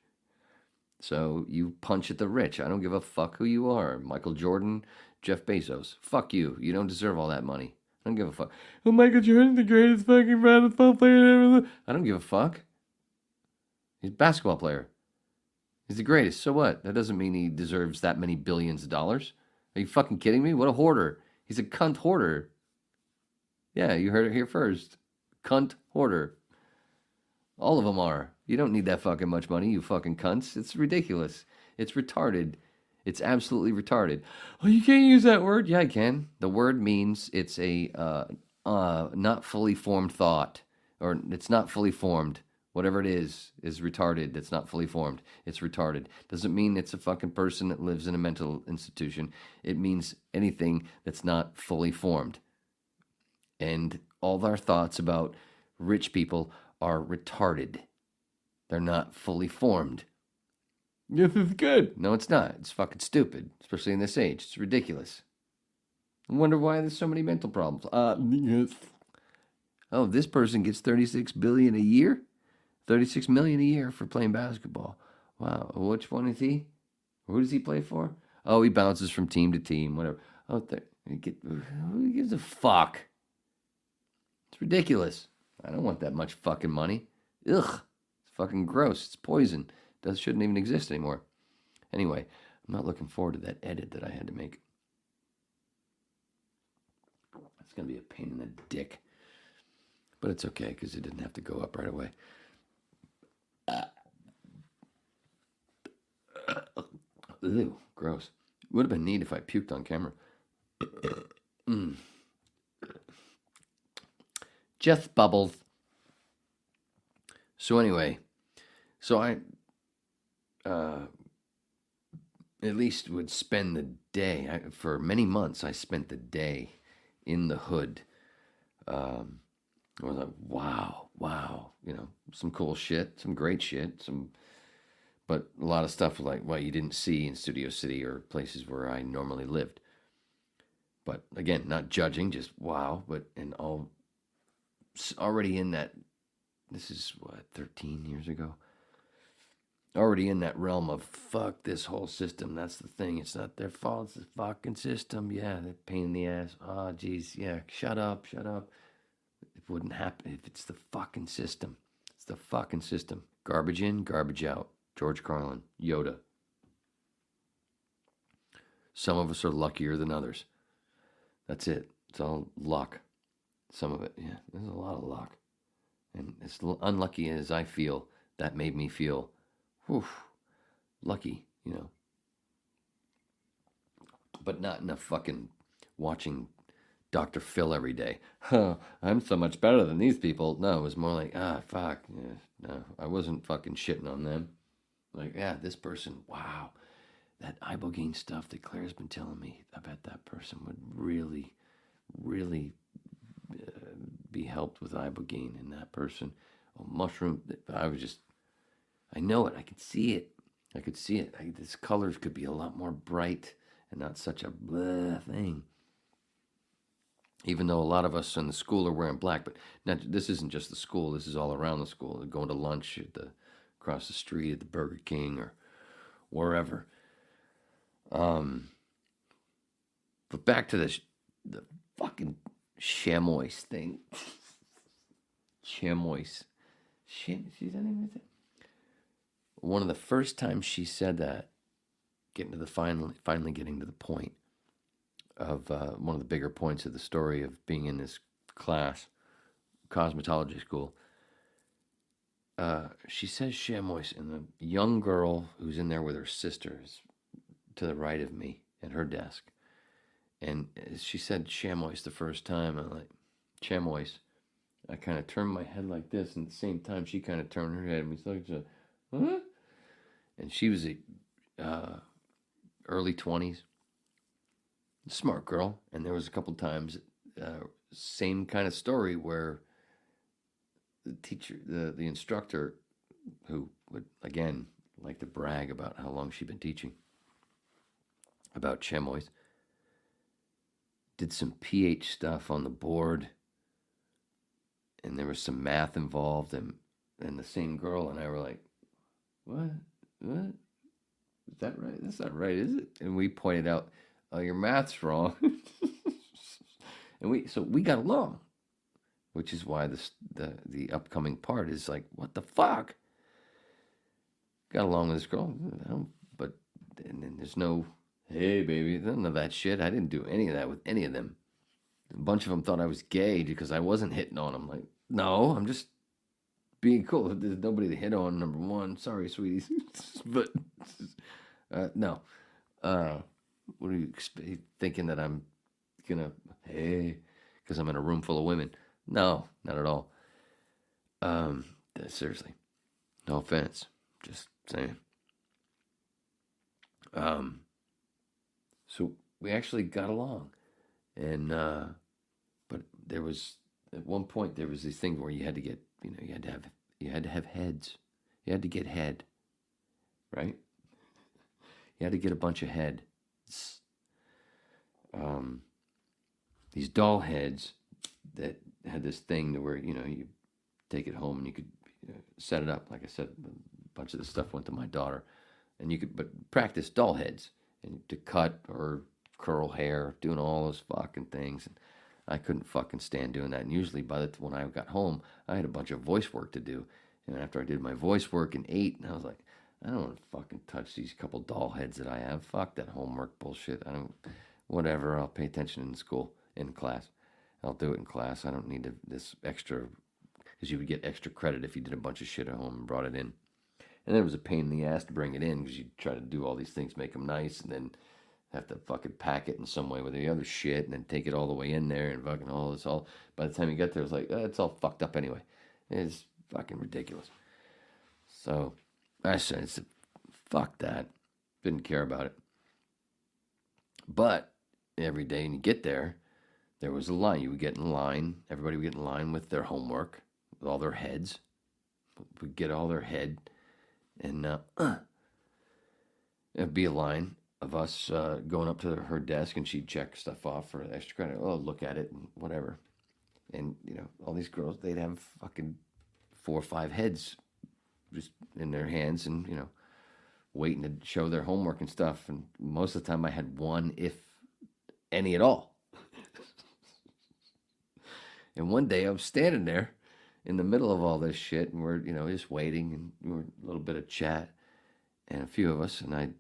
So you punch at the rich. I don't give a fuck who you are. Michael Jordan, Jeff Bezos. Fuck you. You don't deserve all that money. I don't give a fuck. Oh, Michael Jordan's the greatest fucking basketball player ever. I don't give a fuck. He's a basketball player. He's the greatest. So what? That doesn't mean he deserves that many billions of dollars. Are you fucking kidding me? What a hoarder. He's a cunt hoarder. Yeah, you heard it here first. Cunt hoarder. All of them are. You don't need that fucking much money, you fucking cunts. It's ridiculous. It's retarded. It's absolutely retarded. Oh, you can't use that word? Yeah, I can. The word means it's a not fully formed thought. Or it's not fully formed. Whatever it is retarded. That's not fully formed. It's retarded. Doesn't mean it's a fucking person that lives in a mental institution. It means anything that's not fully formed. And all of our thoughts about rich people are retarded. They're not fully formed. Yes, it's good. No, it's not. It's fucking stupid, especially in this age. It's ridiculous. I wonder why there's so many mental problems. Yes. Oh, this person gets $36 billion a year? $36 million a year for playing basketball. Wow. Which one is he? Who does he play for? Oh, he bounces from team to team, whatever. Oh, who gives a fuck? It's ridiculous. I don't want that much fucking money. Ugh. It's fucking gross. It's poison. It shouldn't even exist anymore. Anyway, I'm not looking forward to that edit that I had to make. It's going to be a pain in the dick. But it's okay, because it didn't have to go up right away. Ew, gross. Would have been neat if I puked on camera. Just bubbles. So anyway, I at least would spend the day. For many months, I spent the day in the hood. I was like, wow, some cool shit, some great shit, but a lot of stuff like what you didn't see in Studio City or places where I normally lived. But again, not judging, just wow. But already in that, this is what, 13 years ago? Already in that realm of fuck this whole system. That's the thing. It's not their fault. It's the fucking system. Yeah, that pain in the ass. Oh, geez. Yeah, shut up. It wouldn't happen if it's the fucking system. It's the fucking system. Garbage in, garbage out. George Carlin, Yoda. Some of us are luckier than others. That's it. It's all luck. Some of it, yeah. There's a lot of luck. And as unlucky as I feel, that made me feel, whew, lucky, But not enough fucking watching Dr. Phil every day. Huh, I'm so much better than these people. No, it was more like, fuck. Yeah, no, I wasn't fucking shitting on them. Like, yeah, this person, wow. That ibogaine stuff that Claire's been telling me, I bet that person would really, really be helped with ibogaine. And that person, mushroom, I know it. I could see it. This colors could be a lot more bright and not such a blah thing. Even though a lot of us in the school are wearing black, but this isn't just the school. This is all around the school. They're going to lunch across the street at the Burger King or wherever. But back to the fucking chamois thing. Chamois. She's one of the first times she said that, finally getting to the point of one of the bigger points of the story of being in this class, cosmetology school. She says chamois, and the young girl who's in there with her sister is to the right of me at her desk. And she said chamois the first time. I'm like, chamois. I kind of turned my head like this, and at the same time, she kind of turned her head, and we started to, huh? And she was early 20s. Smart girl. And there was a couple times, same kind of story where the teacher, the instructor, who would, again, like to brag about how long she'd been teaching about chamois, did some pH stuff on the board, and there was some math involved, and the same girl and I were like, what? Is that right? That's not right, is it? And we pointed out, oh, your math's wrong. And we got along, which is why the upcoming part is like, what the fuck? Got along with this girl, but and then there's no, hey baby, none of that shit. I didn't do any of that with any of them. A bunch of them thought I was gay because I wasn't hitting on them. Like, no, I'm just being cool. There's nobody to hit on, number one. Sorry, sweeties. But no. What are you thinking that I'm gonna, hey, because I'm in a room full of women? No, not at all. Seriously, no offense, just saying. So we actually got along, and but there was at one point there was this thing where you had to get, you had to have heads, you had to get head, right? You had to get a bunch of head. These doll heads that had this thing to where, you take it home and you could set it up. Like I said, a bunch of the stuff went to my daughter, and you could practice doll heads and to cut or curl hair, doing all those fucking things. And I couldn't fucking stand doing that. And usually when I got home, I had a bunch of voice work to do. And after I did my voice work and ate, and I was like, I don't want to fucking touch these couple doll heads that I have. Fuck that homework bullshit. Whatever. I'll pay attention in class. I'll do it in class. I don't need this extra, because you would get extra credit if you did a bunch of shit at home and brought it in. And it was a pain in the ass to bring it in because you try to do all these things, make them nice, and then have to fucking pack it in some way with the other shit, and then take it all the way in there, and fucking all this all. By the time you get there, it's like it's all fucked up anyway. It's fucking ridiculous. So I said, fuck that. Didn't care about it. But every day when you get there, there was a line. You would get in line. Everybody would get in line with their homework, with all their heads. Would get all their head, and it'd be a line of us going up to her desk, and she'd check stuff off for extra credit. Oh, look at it and whatever. And all these girls, they'd have fucking 4 or 5 heads just in their hands, and waiting to show their homework and stuff. And most of the time, I had one, if any at all. And one day, I was standing there in the middle of all this shit, and we're just waiting, and we're a little bit of chat, and a few of us, and I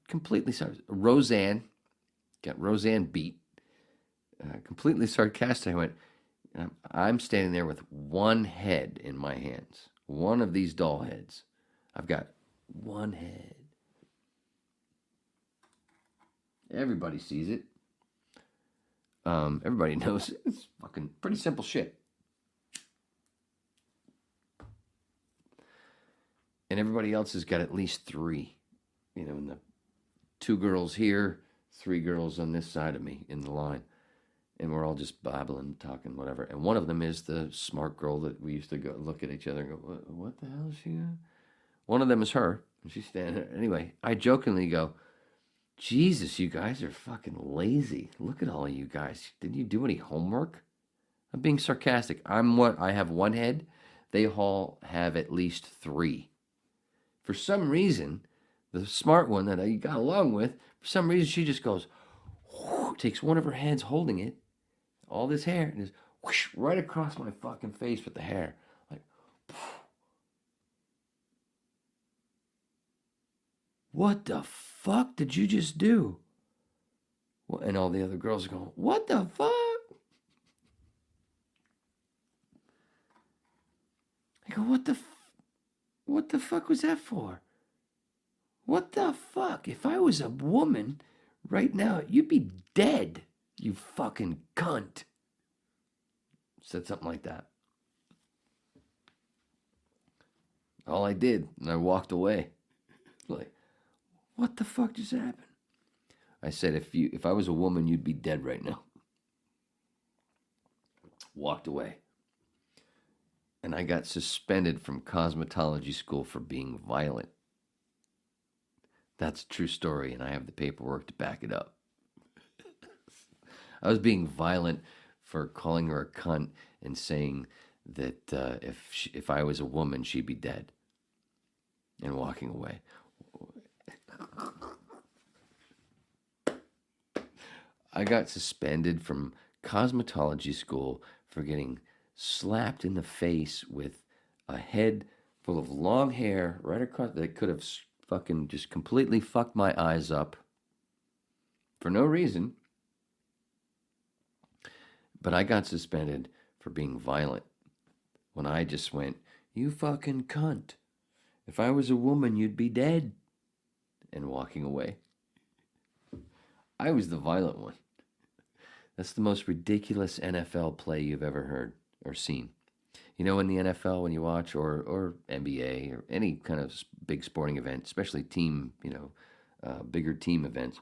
completely Roseanne, got Roseanne beat, completely sarcastic. I went, I'm standing there with one head in my hands, one of these doll heads. I've got one head. Everybody sees it. Everybody knows it. It's fucking pretty simple shit. And everybody else has got at least 3. And the 2 girls here, 3 girls on this side of me in the line. And we're all just babbling, talking, whatever. And one of them is the smart girl that we used to go look at each other and go, what the hell is she doing? One of them is her. And she's standing there. Anyway, I jokingly go, Jesus, you guys are fucking lazy. Look at all of you guys. Didn't you do any homework? I'm being sarcastic. I have one head. They all have at least 3. For some reason, the smart one that I got along with, for some reason, she just goes, whoosh, takes one of her hands holding it, all this hair, and just whoosh, right across my fucking face with the hair. Like, what the fuck did you just do? And all the other girls are going, what the fuck? I go, what the fuck was that for? What the fuck? If I was a woman right now, you'd be dead, you fucking cunt. Said something like that. All I did, and I walked away. Like, what the fuck just happened? I said, if I was a woman, you'd be dead right now. Walked away. And I got suspended from cosmetology school for being violent. That's a true story, and I have the paperwork to back it up. I was being violent for calling her a cunt and saying that if I was a woman, she'd be dead. And walking away. I got suspended from cosmetology school for getting slapped in the face with a head full of long hair right across that could have fucking just completely fucked my eyes up for no reason. But I got suspended for being violent when I just went, you fucking cunt. If I was a woman, you'd be dead. And walking away. I was the violent one. That's the most ridiculous NFL play you've ever heard or seen. In the NFL, when you watch, or NBA, or any kind of big sporting event, especially team, bigger team events,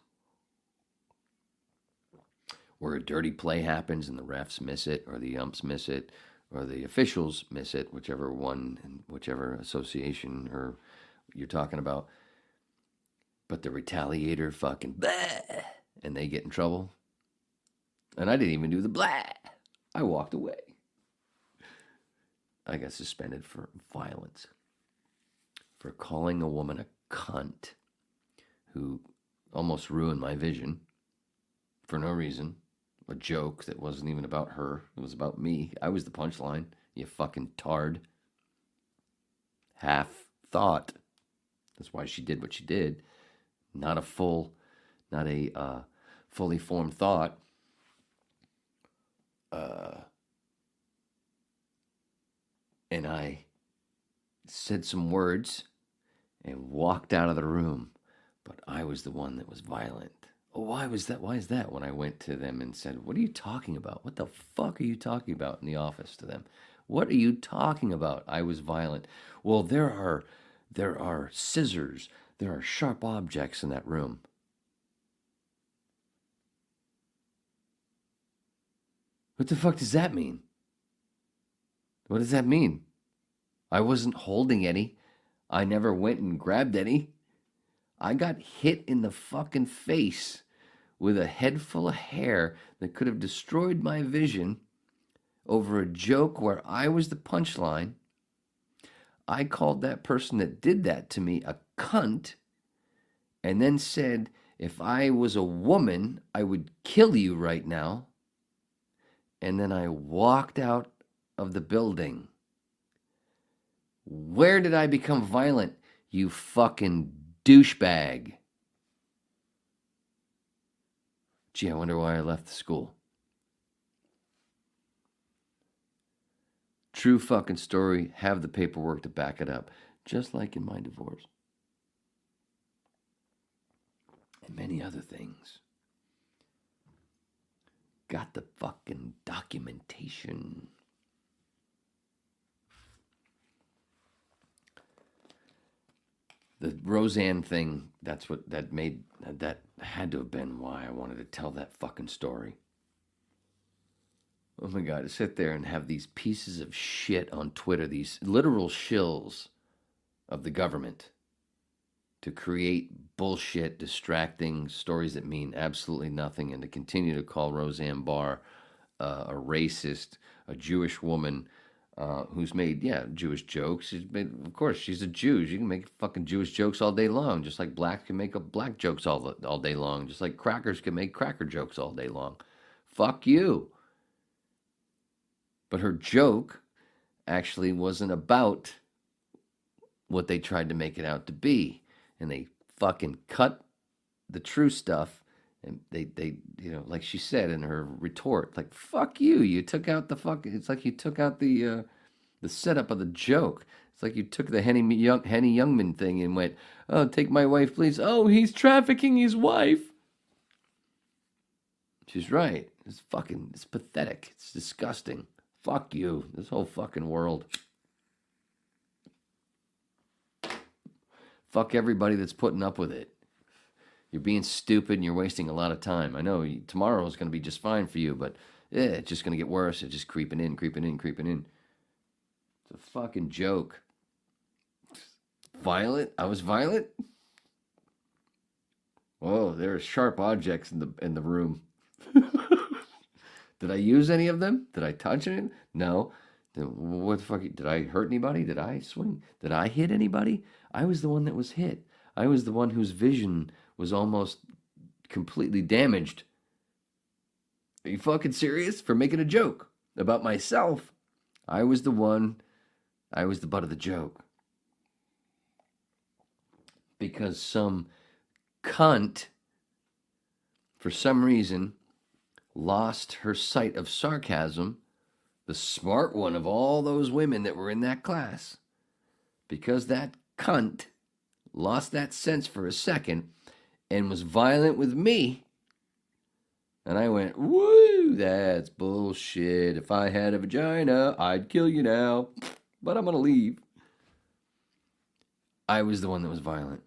where a dirty play happens and the refs miss it, or the umps miss it, or the officials miss it, whichever one, and whichever association or you're talking about. But the retaliator fucking blah, and they get in trouble. And I didn't even do the blah. I walked away. I got suspended for violence. For calling a woman a cunt who almost ruined my vision for no reason. A joke that wasn't even about her. It was about me. I was the punchline. You fucking tard. Half thought. That's why she did what she did. Not a fully formed thought. And I said some words and walked out of the room. But I was the one that was violent. Oh, why was that? Why is that? When I went to them and said, what are you talking about? What the fuck are you talking about in the office to them? What are you talking about? I was violent. Well, there are scissors. There are sharp objects in that room. What the fuck does that mean? What does that mean? I wasn't holding any. I never went and grabbed any. I got hit in the fucking face with a head full of hair that could have destroyed my vision over a joke where I was the punchline. I called that person that did that to me a cunt and then said, if I was a woman, I would kill you right now. And then I walked out of the building. Where did I become violent, you fucking douchebag? Gee, I wonder why I left the school. True fucking story. Have the paperwork to back it up. Just like in my divorce. And many other things. Got the fucking documentation. The Roseanne thing, that had to have been why I wanted to tell that fucking story. Oh my God, to sit there and have these pieces of shit on Twitter, these literal shills of the government, to create bullshit, distracting stories that mean absolutely nothing, and to continue to call Roseanne Barr a racist, a Jewish woman who's made, Jewish jokes. She's made, of course, she's a Jew. She can make fucking Jewish jokes all day long, just like blacks can make up black jokes all day long, just like crackers can make cracker jokes all day long. Fuck you. But her joke actually wasn't about what they tried to make it out to be. And they fucking cut the true stuff. And they like she said in her retort, like, fuck you. You took out the fucking, it's like you took out the setup of the joke. It's like you took the Henny Youngman thing and went, oh, take my wife, please. Oh, he's trafficking his wife. She's right. It's pathetic. It's disgusting. Fuck you. This whole fucking world. Fuck everybody that's putting up with it. You're being stupid and you're wasting a lot of time. I know tomorrow is going to be just fine for you, but it's just going to get worse. It's just creeping in. It's a fucking joke. Violent? I was violent? Whoa, there are sharp objects in the room. Did I use any of them? Did I touch it? No. Then what the fuck? Did I hurt anybody? Did I swing? Did I hit anybody? I was the one that was hit. I was the one whose vision was almost completely damaged. Are you fucking serious? For making a joke about myself? I was the butt of the joke. Because some cunt, for some reason, lost her sight of sarcasm, the smart one of all those women that were in that class, because that cunt lost that sense for a second and was violent with me, and I went, woo, that's bullshit. If I had a vagina, I'd kill you now, but I'm going to leave. I was the one that was violent.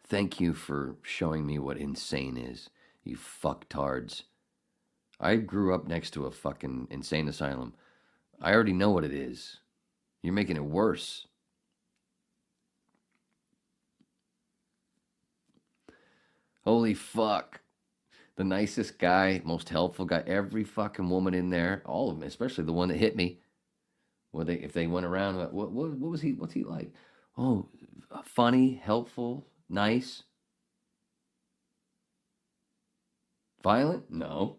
Thank you for showing me what insane is. You fucktards. I grew up next to a fucking insane asylum. I already know what it is. You're making it worse. Holy fuck. The nicest guy, most helpful guy, every fucking woman in there, all of them, especially the one that hit me. Well, if they went around, what was he? What's he like? Oh, funny, helpful, nice. Violent? No.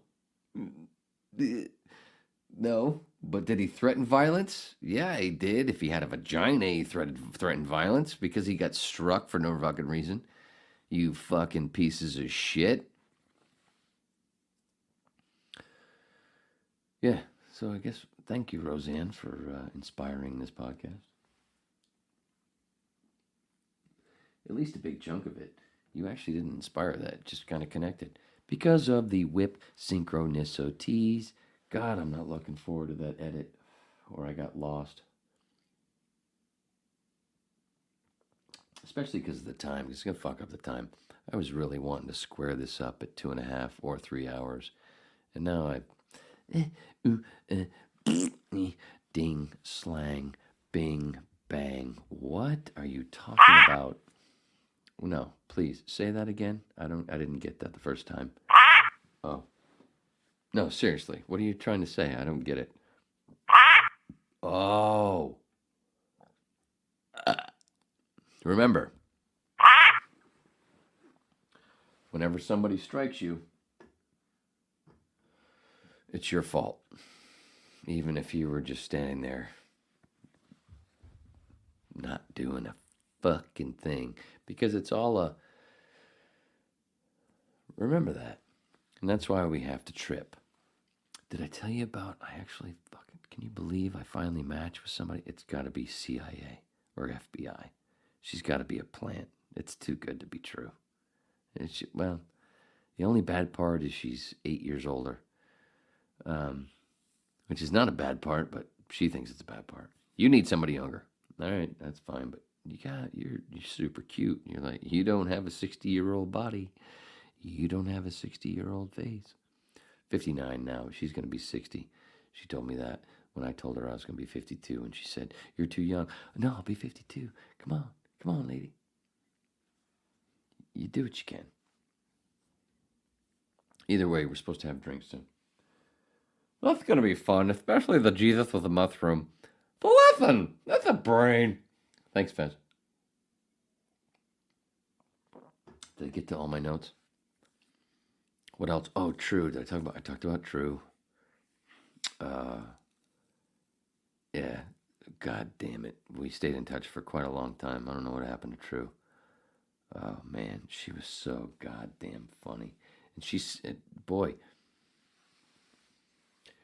No. But did he threaten violence? Yeah, he did. If he had a vagina, he threatened violence because he got struck for no fucking reason. You fucking pieces of shit. Yeah, so I guess thank you, Roseanne, for inspiring this podcast. at least a big chunk of it, you actually didn't inspire that. Just kind of connected. Because of the whip synchronicities. God, I'm not looking forward to that edit, or I got lost. Especially because of the time. It's going to fuck up the time. I was really wanting to square this up at 2.5 or 3 hours. And now ding, slang, bing, bang. What are you talking about? No, please, say that again. I didn't get that the first time. Oh. No, seriously. What are you trying to say? I don't get it. Oh. Remember, whenever somebody strikes you, it's your fault. Even if you were just standing there not doing a fucking thing. Because it's all remember that. And that's why we have to trip. Did I tell you about, can you believe I finally matched with somebody? It's got to be CIA or FBI. She's got to be a plant. It's too good to be true. Well, the only bad part is she's 8 years older. Which is not a bad part, but she thinks it's a bad part. You need somebody younger. All right, that's fine, but you're super cute. You're like, you don't have a 60-year-old body. You don't have a 60-year-old face. 59 now. She's going to be 60. She told me that when I told her I was going to be 52, and she said, "You're too young." No, I'll be 52. Come on, lady. You do what you can. Either way, we're supposed to have drinks soon. That's going to be fun, especially the Jesus with the mushroom. But listen, that's a brain. Thanks, Fez. Did I get to all my notes? What else? Oh, True. I talked about True. Yeah. God damn it. We stayed in touch for quite a long time. I don't know what happened to True. Oh, man. She was so goddamn funny. And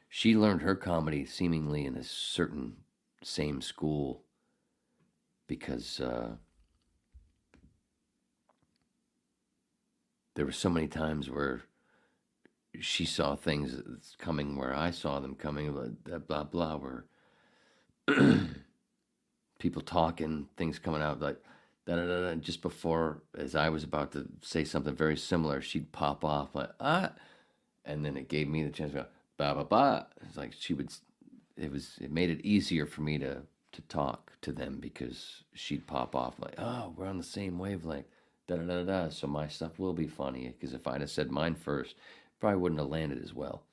she learned her comedy seemingly in a certain same school because there were so many times where she saw things coming where I saw them coming, blah, blah, where people talking, things coming out like da-da-da-da. Just before, as I was about to say something very similar, she'd pop off like, and then it gave me the chance to go, ba ba ba. It's like it made it easier for me to talk to them because she'd pop off like, oh, we're on the same wavelength, da da da da. So my stuff will be funny because if I'd have said mine first, probably wouldn't have landed as well.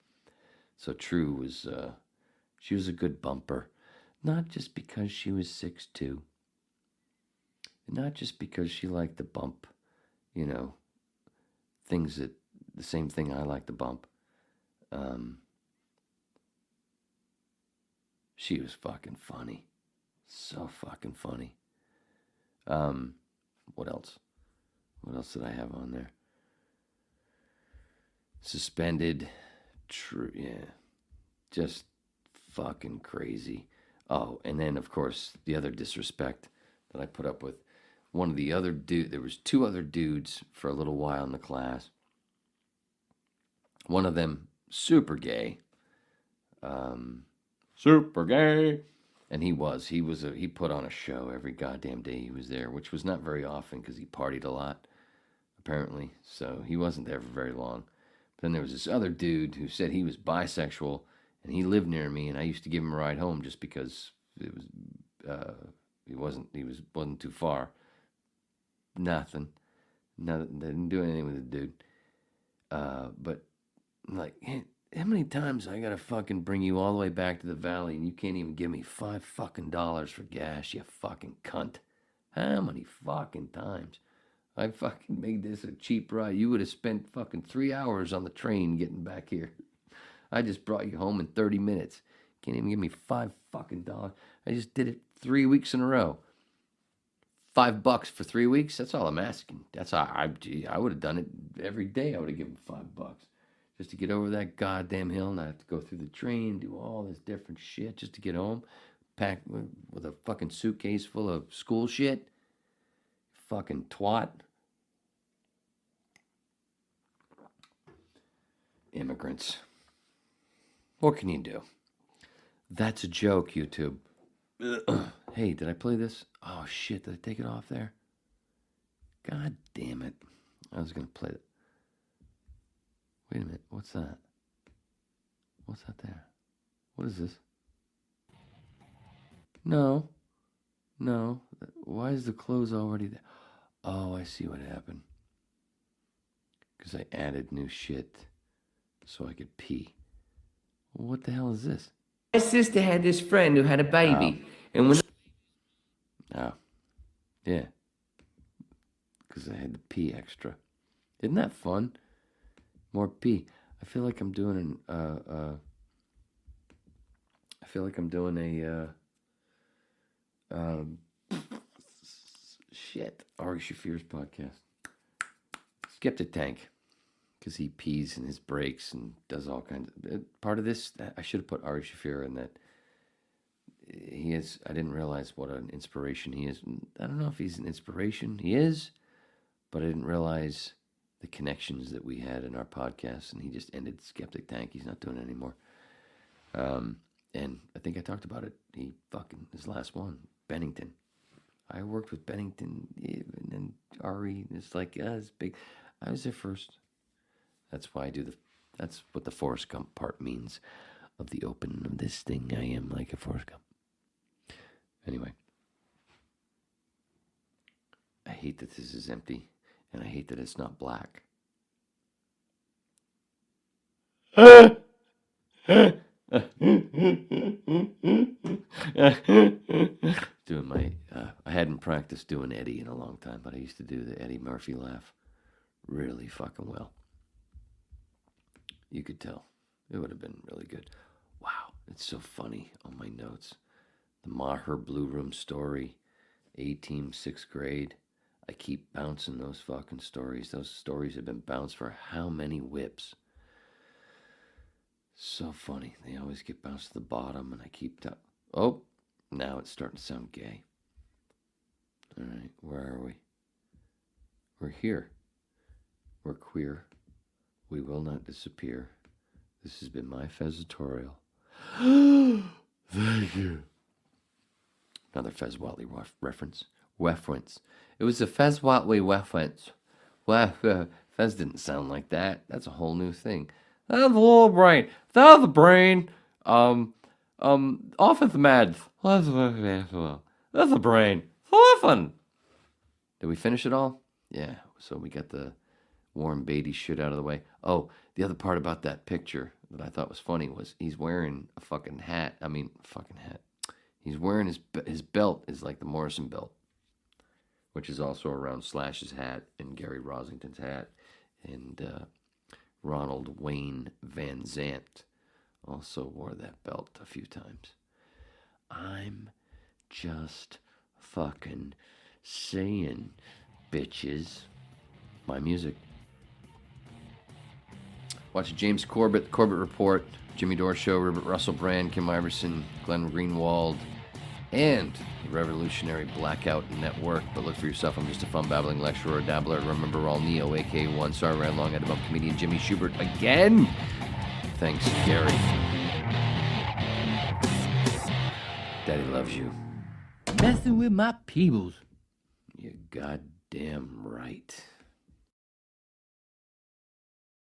So True was, she was a good bumper, not just because she was 6'2", not just because she liked to bump, things that the same thing I like to bump. She was fucking funny. So fucking funny. What else? What else did I have on there? Suspended. True, yeah. Just fucking crazy. Oh, and then, of course, the other disrespect that I put up with. One of the other there was two other dudes for a little while in the class. One of them, super gay. Super gay. And he put on a show every goddamn day he was there, which was not very often because he partied a lot, apparently. So he wasn't there for very long. But then there was this other dude who said he was bisexual, and he lived near me, and I used to give him a ride home just because it was he wasn't too far. Nothing. Didn't do anything with the dude. But like, how many times I gotta fucking bring you all the way back to the valley and you can't even give me $5 fucking for gas, you fucking cunt? How many fucking times? I fucking made this a cheap ride. You would have spent fucking 3 hours on the train getting back here. I just brought you home in 30 minutes. Can't even give me $5 fucking. I just did it 3 weeks in a row. $5 for 3 weeks? That's all I'm asking. That's how I would have done it every day. I would have given $5 just to get over that goddamn hill, and I have to go through the train, do all this different shit just to get home, packed with a fucking suitcase full of school shit. fucking twat. Immigrants. What can you do? That's a joke, YouTube. Hey, did I play this? Oh, shit. Did I take it off there? God damn it. I was going to play it. Wait a minute. What's that? What's that there? What is this? No. Why is the clothes already there? Oh, I see what happened. Because I added new shit so I could pee. What the hell is this? My sister had this friend who had a baby. And when... Oh. Yeah. Because I had to pee extra. Isn't that fun? More pee. I feel like I'm doing shit. Ari Shafir's podcast. Skeptic Tank. Because he pees in his breaks and does all kinds of... Part of this, I should have put Ari Shafir in that. He is... I didn't realize what an inspiration he is. I don't know if he's an inspiration. He is. But I didn't realize the connections that we had in our podcast. And he just ended Skeptic Tank. He's not doing it anymore. And I think I talked about it. He fucking... His last one. Bennington. I worked with Bennington and then Ari. It's like, it's big. I was there first. That's why I do that's what the Forrest Gump part means of the opening of this thing. I am like a Forrest Gump. Anyway. I hate that this is empty. And I hate that it's not black. Doing my... I hadn't practiced doing Eddie in a long time, but I used to do the Eddie Murphy laugh really fucking well. You could tell. It would have been really good. Wow, it's so funny on my notes. The Maher Blue Room story, A-Team 6th grade. I keep bouncing those fucking stories. Those stories have been bounced for how many whips? So funny. They always get bounced to the bottom, and I keep... Oh, now it's starting to sound gay. All right, where are we? We're here. We're queer. We will not disappear. This has been my Fez tutorial. Thank you. Another Fez Whatley reference. It was a Fez Whatley reference. Fez didn't sound like that. That's a whole new thing. That's the little brain. That's the brain. Off at the mad. That's the brain. Listen. Did we finish it all? Yeah. So we got the Warren Beatty shit out of the way. Oh, the other part about that picture that I thought was funny was he's wearing a fucking hat. He's wearing his belt is like the Morrison belt, which is also around Slash's hat and Gary Rosington's hat. And Ronald Wayne Van Zant also wore that belt a few times. I'm just fucking saying, bitches. My music. Watch James Corbett, The Corbett Report, Jimmy Dore Show, Robert Russell Brand, Kim Iverson, Glenn Greenwald, and the Revolutionary Blackout Network. But look for yourself. I'm just a fun babbling lecturer or dabbler. Remember all Neo, aka One Star Ran Long at Above comedian Jimmy Schubert again. Thanks, Gary. Daddy loves you. Messing with my peebles. You're goddamn right.